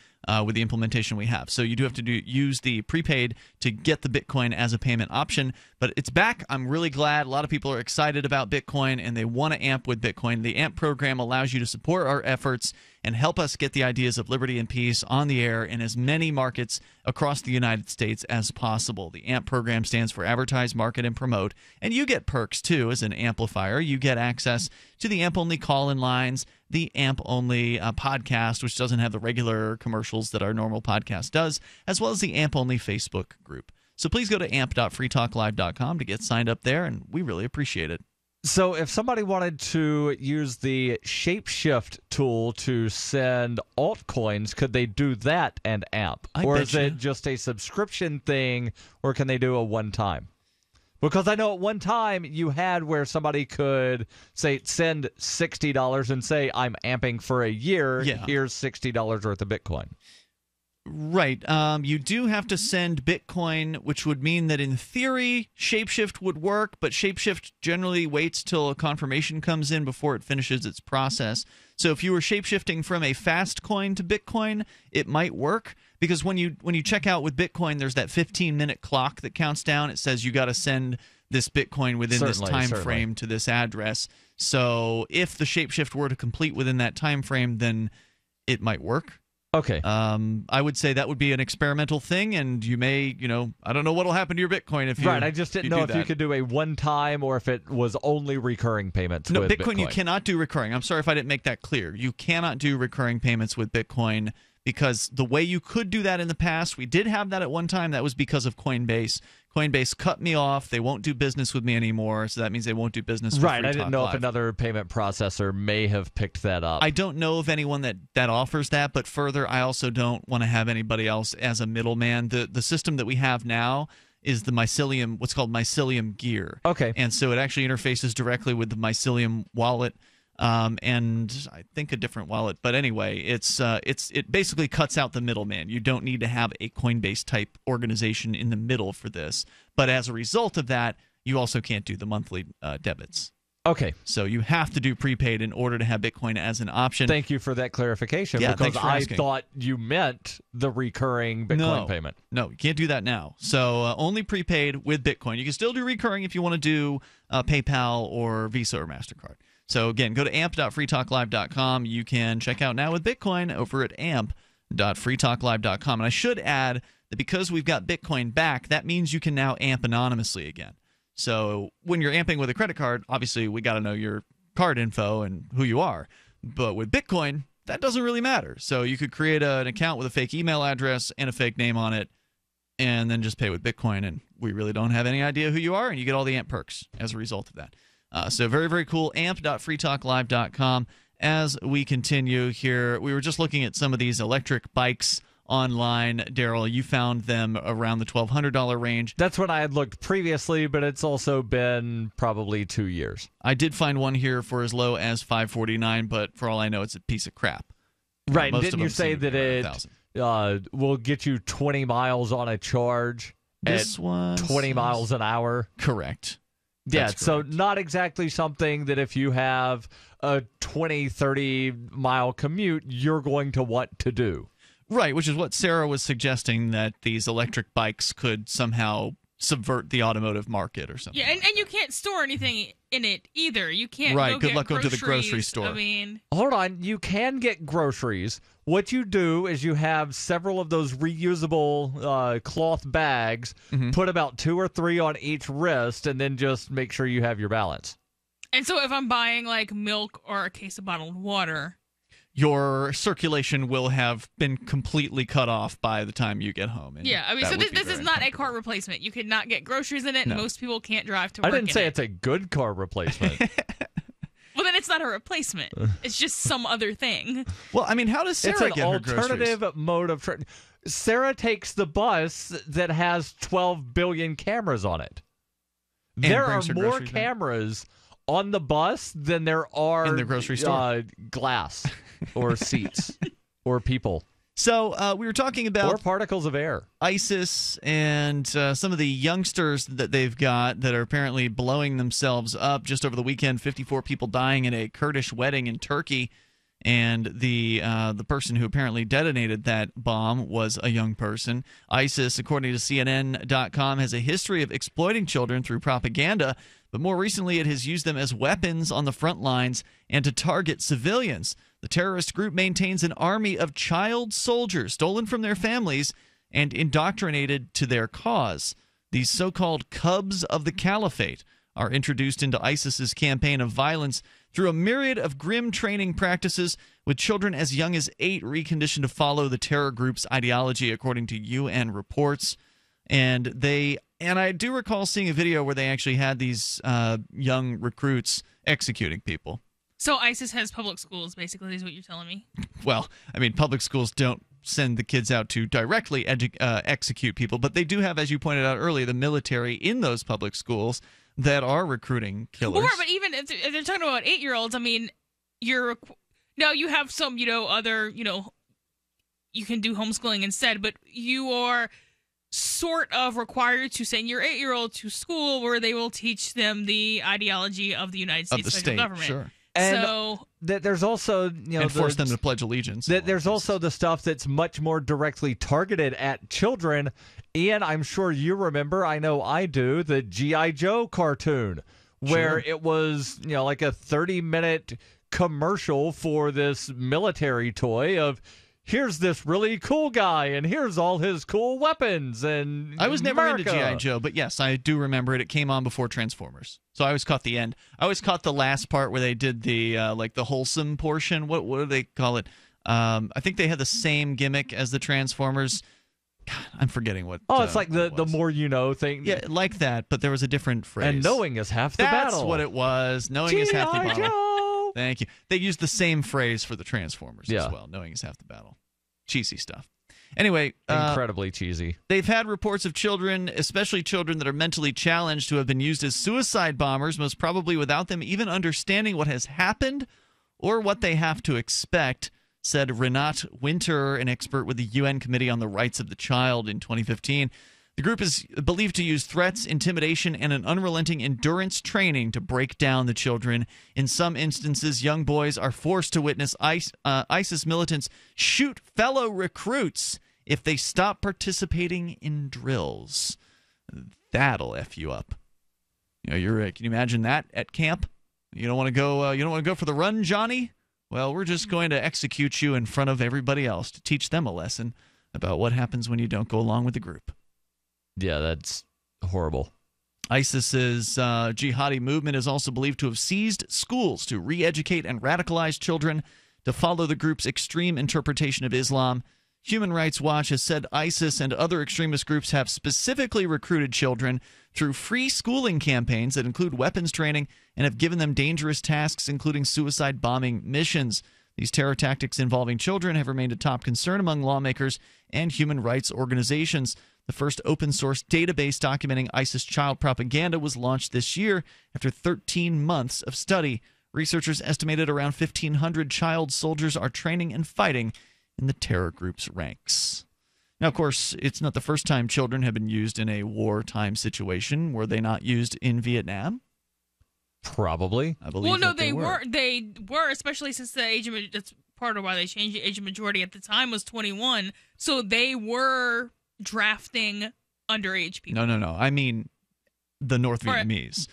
with the implementation we have. So you do have to use the prepaid to get the Bitcoin as a payment option. But it's back. I'm really glad. A lot of people are excited about Bitcoin, and they want to AMP with Bitcoin. The AMP program allows you to support our efforts and help us get the ideas of liberty and peace on the air in as many markets across the United States as possible. The AMP program stands for Advertise, Market, and Promote. And you get perks, too, as an amplifier. You get access to the AMP-only call-in lines, the AMP-only podcast, which doesn't have the regular commercials that our normal podcast does, as well as the AMP-only Facebook group. So please go to amp.freetalklive.com to get signed up there, and we really appreciate it. So if somebody wanted to use the Shapeshift tool to send altcoins, could they do that and AMP? Or is it just a subscription thing, or can they do a one-time? Because I know at one time you had where somebody could, say, send $60 and say, I'm amping for a year. Yeah. Here's $60 worth of Bitcoin. Right. You do have to send Bitcoin, which would mean that in theory, Shapeshift would work, but Shapeshift generally waits till a confirmation comes in before it finishes its process. So if you were shapeshifting from a fast coin to Bitcoin, it might work, because when you check out with Bitcoin, there's that 15-minute clock that counts down. It says you got to send this Bitcoin within this time frame to this address. So if the shapeshift were to complete within that time frame, then it might work. Okay. I would say that would be an experimental thing, and you may, I don't know what will happen to your Bitcoin if you. Right. I just didn't know if you could do a one-time or if it was only recurring payments. No, with Bitcoin you cannot do recurring. I'm sorry if I didn't make that clear. You cannot do recurring payments with Bitcoin because the way you could do that in the past, we did have that at one time. That was because of Coinbase. Coinbase cut me off. They won't do business with me anymore, so that means they won't do business with Right. Free I didn't Talk know Live. if another payment processor may have picked that up. I don't know of anyone that offers that, but further, I also don't want to have anybody else as a middleman. The system that we have now is the Mycelium, what's called Mycelium Gear. Okay. And so it actually interfaces directly with the Mycelium wallet. And I think a different wallet, but anyway, it basically cuts out the middleman. You don't need to have a Coinbase type organization in the middle for this. But as a result of that, you also can't do the monthly debits. Okay. So you have to do prepaid in order to have Bitcoin as an option. Thank you for that clarification, Yeah, because thanks for I asking. thought you meant the recurring Bitcoin payment. No, you can't do that now. So only prepaid with Bitcoin. You can still do recurring if you want to do PayPal or Visa or MasterCard. So again, go to amp.freetalklive.com. You can check out Now with Bitcoin over at amp.freetalklive.com. And I should add that because we've got Bitcoin back, that means you can now amp anonymously again. So when you're amping with a credit card, obviously we got to know your card info and who you are. But with Bitcoin, that doesn't really matter. So you could create an account with a fake email address and a fake name on it and then just pay with Bitcoin. And we really don't have any idea who you are, and you get all the amp perks as a result of that. So very, very cool. amp.freetalklive.com. As we continue here, we were just looking at some of these electric bikes online. Darryl, you found them around the $1,200 range. That's what I had looked previously, but it's also been probably 2 years. I did find one here for as low as $549, but for all I know, it's a piece of crap. Right. Most Didn't of you them say seem to that be around it 1,000. will get you 20 miles on a charge This at one 20 miles an hour? Correct. Yeah, That's so not exactly something that if you have a 20, 30-mile commute, you're going to want to do. Right, which is what Sarah was suggesting, that these electric bikes could somehow subvert the automotive market or something. Yeah, and you can't store anything in it either. You can't Right, go good get luck going to the grocery groceries. store. I mean, Hold on, you can get groceries. What you do is you have several of those reusable cloth bags, put about 2 or 3 on each wrist, and then just make sure you have your balance. and so if I'm buying like milk or a case of bottled water, Your circulation will have been completely cut off by the time you get home. yeah, I mean, that so would this be is very not a car replacement. You could not get groceries in it. No. Most people can't drive to work. I didn't say in it's a good car replacement. Well, then it's not a replacement. It's just some other thing. Well, I mean, how does Sarah It's an get her groceries? alternative mode of Sarah takes the bus that has 12 billion cameras on it. And There are brings her more groceries back? cameras on the bus than there are In the grocery store? glass or seats or people So we were talking about or particles of air. ISIS and some of the youngsters that they've got that are apparently blowing themselves up. Just over the weekend, 54 people dying at a Kurdish wedding in Turkey, and the person who apparently detonated that bomb was a young person. ISIS, according to CNN.com, has a history of exploiting children through propaganda, but more recently it has used them as weapons on the front lines and to target civilians. The terrorist group maintains an army of child soldiers stolen from their families and indoctrinated to their cause. These so-called cubs of the caliphate are introduced into ISIS's campaign of violence through a myriad of grim training practices, with children as young as 8 reconditioned to follow the terror group's ideology, according to UN reports. And I do recall seeing a video where they actually had these young recruits executing people. So ISIS has public schools, basically, is what you're telling me. Well, I mean, public schools don't send the kids out to directly execute people, but they do have, as you pointed out earlier, the military in those public schools that are recruiting killers. Or, but even if they're talking about 8-year-olds, I mean, you have some, other, you can do homeschooling instead, but you are sort of required to send your 8-year-old to school where they will teach them the ideology of the United States federal government. Sure. And so there's also, and force them to pledge allegiance. There's also the stuff that's much more directly targeted at children. Ian, I'm sure you remember, I know I do, the G.I. Joe cartoon, where it was, like a 30-minute commercial for this military toy of, here's this really cool guy, and here's all his cool weapons. And I was never into America. G.I. Joe, but yes, I do remember it. It came on before Transformers, so I always caught the end. I always caught the last part where they did the like the wholesome portion. What do they call it? I think they had the same gimmick as the Transformers. God, I'm forgetting what. Oh, it's like the more you know thing. Yeah, like that, but there was a different phrase. And knowing is half the That's battle. what it was. Knowing is half the G.I. battle. Joe! Thank you. They used the same phrase for the Transformers Yeah. as well. Knowing is half the battle. Cheesy stuff. Anyway, Incredibly cheesy. they've had reports of children, especially children that are mentally challenged, who have been used as suicide bombers, most probably without them even understanding what has happened or what they have to expect, said Renate Winter, an expert with the UN Committee on the Rights of the Child in 2015. The group is believed to use threats, intimidation, and an unrelenting endurance training to break down the children. In some instances, young boys are forced to witness ISIS militants shoot fellow recruits if they stop participating in drills. That'll F you up. You know, can you imagine that at camp? You don't want to go. You don't want to go for the run, Johnny? Well, we're just going to execute you in front of everybody else to teach them a lesson about what happens when you don't go along with the group. Yeah, that's horrible. ISIS's jihadi movement is also believed to have seized schools to re-educate and radicalize children to follow the group's extreme interpretation of Islam. Human Rights Watch has said ISIS and other extremist groups have specifically recruited children through free schooling campaigns that include weapons training and have given them dangerous tasks, including suicide bombing missions. These terror tactics involving children have remained a top concern among lawmakers and human rights organizations. The first open-source database documenting ISIS child propaganda was launched this year after 13 months of study. Researchers estimated around 1,500 child soldiers are training and fighting in the terror group's ranks. Now, of course, it's not the first time children have been used in a wartime situation. Were they not used in Vietnam? Probably. I believe Well, no, that they were. They were, especially since the age of that's part of why they changed the age of majority at the time was 21. So they were drafting underage people. No. I mean the North Vietnamese.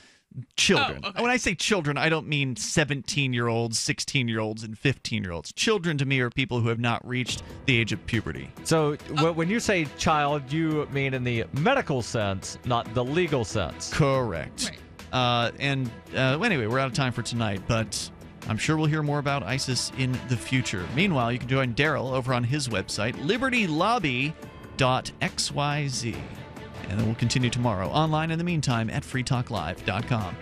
Children. Oh, okay. When I say children, I don't mean 17-year-olds, 16-year-olds, and 15-year-olds. Children to me are people who have not reached the age of puberty. So when you say child, you mean in the medical sense, not the legal sense. Correct. Right. Anyway, we're out of time for tonight, but I'm sure we'll hear more about ISIS in the future. Meanwhile, you can join Darryl over on his website, libertylobby.xyz. And then we'll continue tomorrow online in the meantime at freetalklive.com.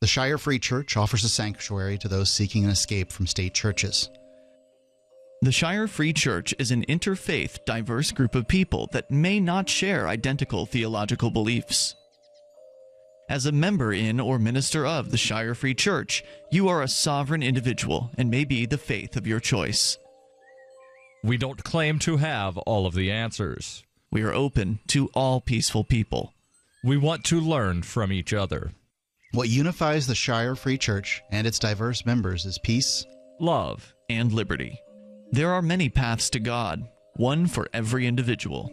The Shire Free Church offers a sanctuary to those seeking an escape from state churches. The Shire Free Church is an interfaith, diverse group of people that may not share identical theological beliefs. As a member in or minister of the Shire Free Church, you are a sovereign individual and may be the faith of your choice. We don't claim to have all of the answers. We are open to all peaceful people. We want to learn from each other. What unifies the Shire Free Church and its diverse members is peace, love, and liberty. There are many paths to God, one for every individual.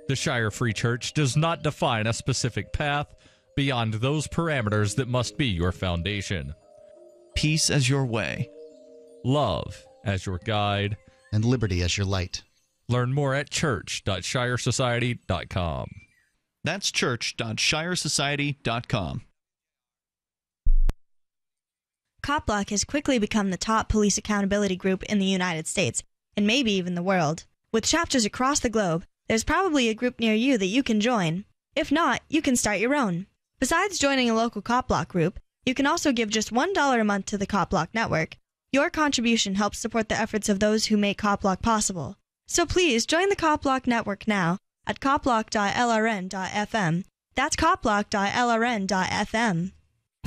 The Shire Free Church does not define a specific path beyond those parameters that must be your foundation. Peace as your way. Love as your guide. And liberty as your light. Learn more at church.shiresociety.com. That's church.shiresociety.com. CopBlock has quickly become the top police accountability group in the United States, and maybe even the world. With chapters across the globe, there's probably a group near you that you can join. If not, you can start your own. Besides joining a local CopBlock group, you can also give just $1 a month to the CopBlock network. Your contribution helps support the efforts of those who make CopBlock possible. So please join the CopBlock network now at copblock.lrn.fm. That's copblock.lrn.fm.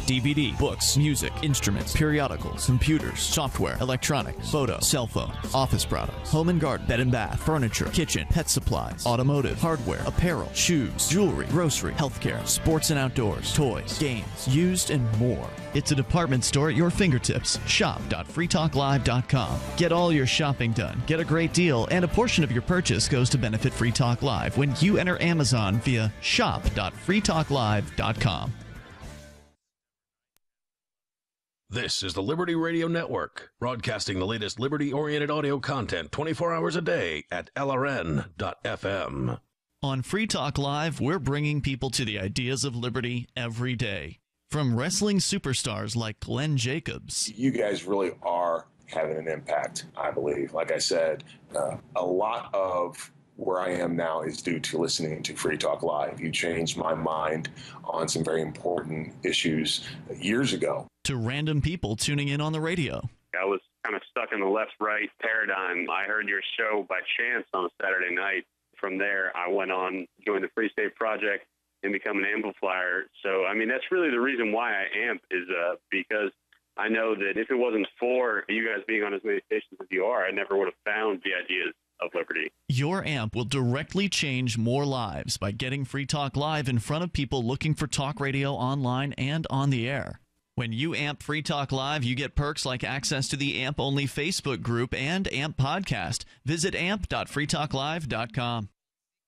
DVD, books, music, instruments, periodicals, computers, software, electronics, photo, cell phones, office products, home and garden, bed and bath, furniture, kitchen, pet supplies, automotive, hardware, apparel, shoes, jewelry, grocery, healthcare, sports and outdoors, toys, games, used, and more. It's a department store at your fingertips. Shop.freetalklive.com. Get all your shopping done, get a great deal, and a portion of your purchase goes to benefit Free Talk Live when you enter Amazon via shop.freetalklive.com. This is the Liberty Radio Network, broadcasting the latest liberty-oriented audio content 24 hours a day at LRN.FM. On Free Talk Live, we're bringing people to the ideas of liberty every day. From wrestling superstars like Glenn Jacobs. You guys really are having an impact, I believe. Like I said, a lot of where I am now is due to listening to Free Talk Live. You changed my mind on some very important issues years ago. To random people tuning in on the radio. I was kind of stuck in the left-right paradigm. I heard your show by chance on a Saturday night. From there, I went on, joined the Free State Project, and become an amplifier. So, I mean, that's really the reason why I amp is because I know that if it wasn't for you guys being on as many stations as you are, I never would have found the ideas of liberty. Your amp will directly change more lives by getting Free Talk Live in front of people looking for talk radio online and on the air. When you amp Free Talk Live, you get perks like access to the AMP-only Facebook group and AMP podcast. Visit amp.freetalklive.com.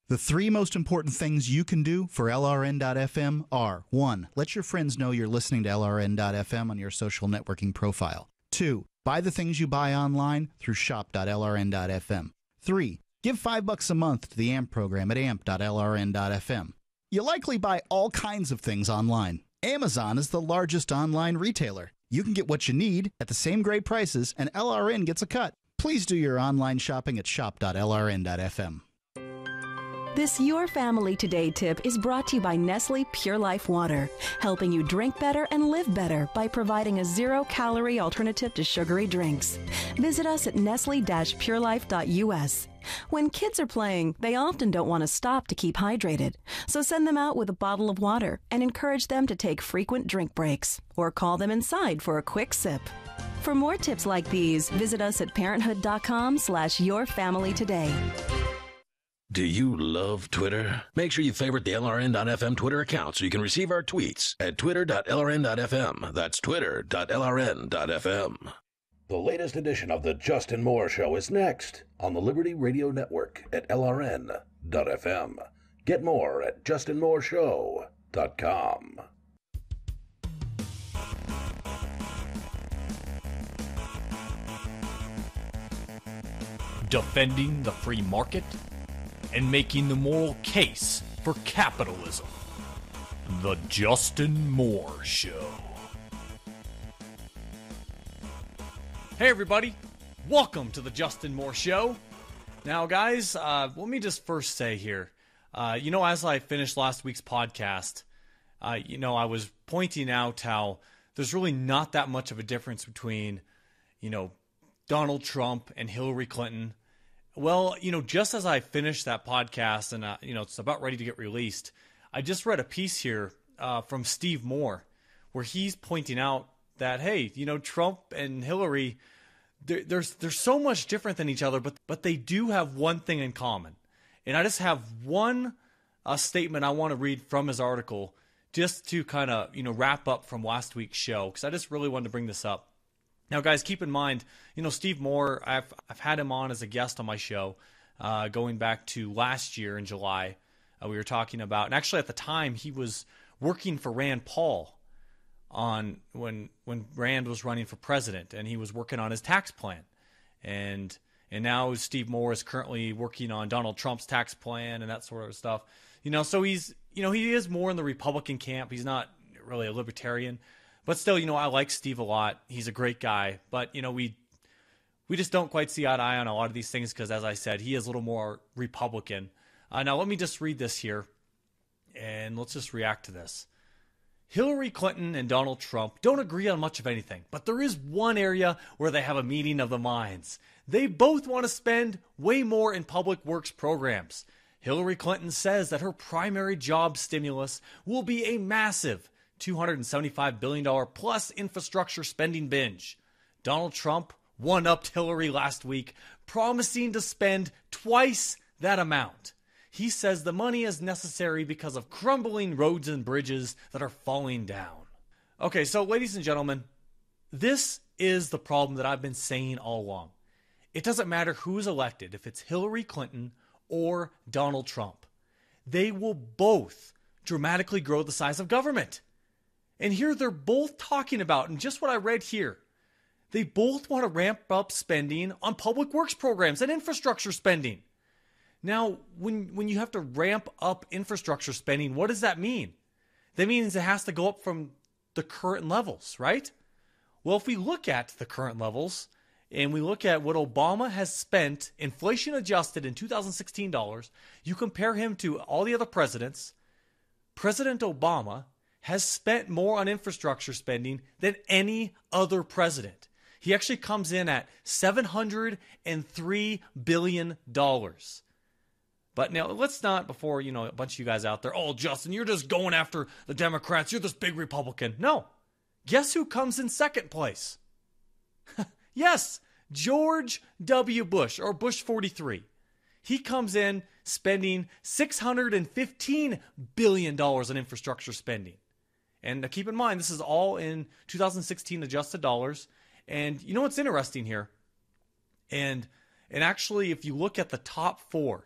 The three most important things you can do for LRN.FM are: 1. Let your friends know you're listening to LRN.FM on your social networking profile. 2. Buy the things you buy online through shop.LRN.FM. 3. Give $5 a month to the AMP program at amp.lrn.fm. You likely buy all kinds of things online. Amazon is the largest online retailer. You can get what you need at the same great prices, and LRN gets a cut. Please do your online shopping at shop.lrn.fm. This Your Family Today tip is brought to you by Nestle Pure Life Water, helping you drink better and live better by providing a zero-calorie alternative to sugary drinks. Visit us at nestle-purelife.us. When kids are playing, they often don't want to stop to keep hydrated, so send them out with a bottle of water and encourage them to take frequent drink breaks, or call them inside for a quick sip. For more tips like these, visit us at parenthood.com/yourfamilytoday. Do you love Twitter? Make sure you favorite the LRN.FM Twitter account so you can receive our tweets at twitter.lrn.fm. That's twitter.lrn.fm. The latest edition of The Justin Moore Show is next on the Liberty Radio Network at LRN.fm. Get more at justinmooreshow.com. Defending the free market and making the moral case for capitalism. The Justin Moore Show. Hey everybody, welcome to the Justin Moore Show. Now guys, let me just first say here, as I finished last week's podcast, I was pointing out how there's really not that much of a difference between, Donald Trump and Hillary Clinton. Well, just as I finished that podcast and, it's about ready to get released, I just read a piece here from Steve Moore where he's pointing out that, hey, Trump and Hillary, they're so much different than each other, but they do have one thing in common. And I just have one statement I want to read from his article just to kind of, wrap up from last week's show, because I just really wanted to bring this up. Now, guys, keep in mind, Steve Moore, I've had him on as a guest on my show going back to last year in July. We were talking about, and actually at the time he was working for Rand Paul on when Rand was running for president, and he was working on his tax plan. And now Steve Moore is currently working on Donald Trump's tax plan and that sort of stuff. So he's, he is more in the Republican camp. He's not really a libertarian. But still, I like Steve a lot. He's a great guy. But, we just don't quite see eye to eye on a lot of these things because, as I said, he is a little more Republican. Now, let me just read this here, and let's just react to this. Hillary Clinton and Donald Trump don't agree on much of anything, but there is one area where they have a meeting of the minds. They both want to spend way more in public works programs. Hillary Clinton says that her primary job stimulus will be a massive $275 billion plus infrastructure spending binge. Donald Trump one-upped Hillary last week, promising to spend twice that amount. He says the money is necessary because of crumbling roads and bridges that are falling down. Okay, so ladies and gentlemen, this is the problem that I've been saying all along. It doesn't matter who is elected, if it's Hillary Clinton or Donald Trump. They will both dramatically grow the size of government. And here they're both talking about, and just what I read here, they both want to ramp up spending on public works programs and infrastructure spending. Now, when you have to ramp up infrastructure spending, what does that mean? That means it has to go up from the current levels, right? Well, if we look at the current levels and we look at what Obama has spent, inflation adjusted in 2016 dollars, you compare him to all the other presidents, President Obama has spent more on infrastructure spending than any other president. He actually comes in at $703 billion. But now, let's not, before, a bunch of you guys out there, oh, Justin, you're just going after the Democrats. You're this big Republican. No. Guess who comes in second place? Yes, George W. Bush, or Bush 43. He comes in spending $615 billion on infrastructure spending. And keep in mind, this is all in 2016 adjusted dollars. And you know what's interesting here? And actually, if you look at the top four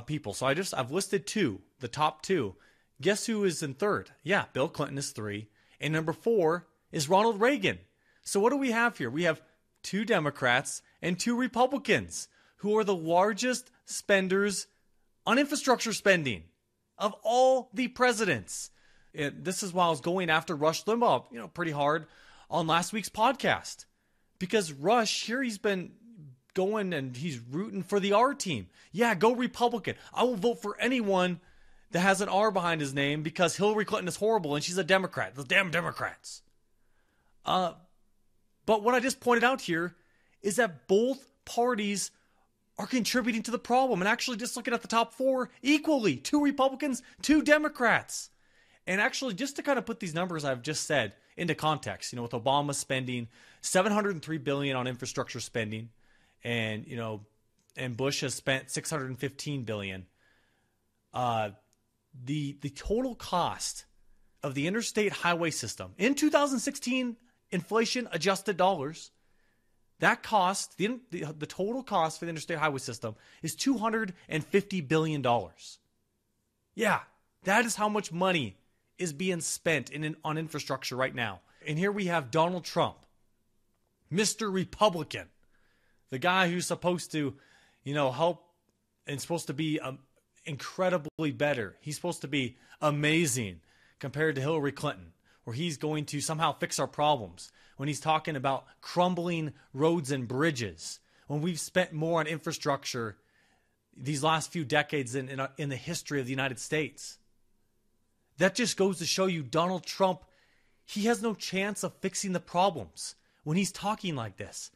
people, so I've listed the top two. Guess who is in third? Yeah, Bill Clinton is 3. And number 4 is Ronald Reagan. So what do we have here? We have 2 Democrats and 2 Republicans who are the largest spenders on infrastructure spending of all the presidents. This is why I was going after Rush Limbaugh, pretty hard on last week's podcast. Because Rush, here he's been going and he's rooting for the R team. Yeah, go Republican. I will vote for anyone that has an R behind his name because Hillary Clinton is horrible and she's a Democrat. The damn Democrats. But what I just pointed out here is that both parties are contributing to the problem. And actually, just looking at the top 4 equally, 2 Republicans, 2 Democrats. And actually, just to kind of put these numbers I've just said into context, with Obama spending $703 billion on infrastructure spending, and and Bush has spent $615 billion. The total cost of the interstate highway system in 2016 inflation adjusted dollars, that cost, the total cost for the interstate highway system is $250 billion. Yeah, that is how much money is being spent on infrastructure right now. And here we have Donald Trump, Mr. Republican, the guy who's supposed to, help and supposed to be incredibly better. He's supposed to be amazing compared to Hillary Clinton, where he's going to somehow fix our problems. When he's talking about crumbling roads and bridges, when we've spent more on infrastructure these last few decades in the history of the United States. That just goes to show you Donald Trump, he has no chance of fixing the problems when he's talking like this.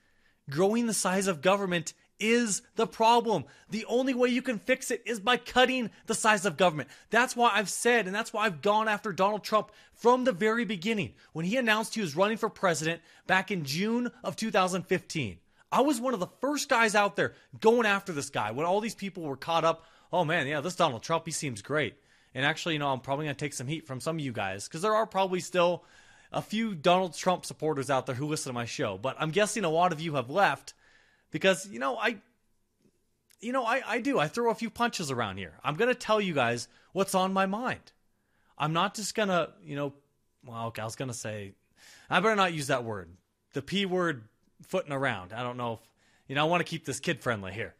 Growing the size of government is the problem. The only way you can fix it is by cutting the size of government. That's why I've said, and that's why I've gone after Donald Trump from the very beginning. When he announced he was running for president back in June of 2015, I was one of the first guys out there going after this guy when all these people were caught up. Oh man, yeah, this Donald Trump, he seems great. And actually, I'm probably going to take some heat from some of you guys because there are probably still a few Donald Trump supporters out there who listen to my show. But I'm guessing a lot of you have left because, I do. I throw a few punches around here. I'm going to tell you guys what's on my mind. I'm not just going to, okay, I was going to say, I better not use that word. The P word footing around. I don't know if, I want to keep this kid friendly here.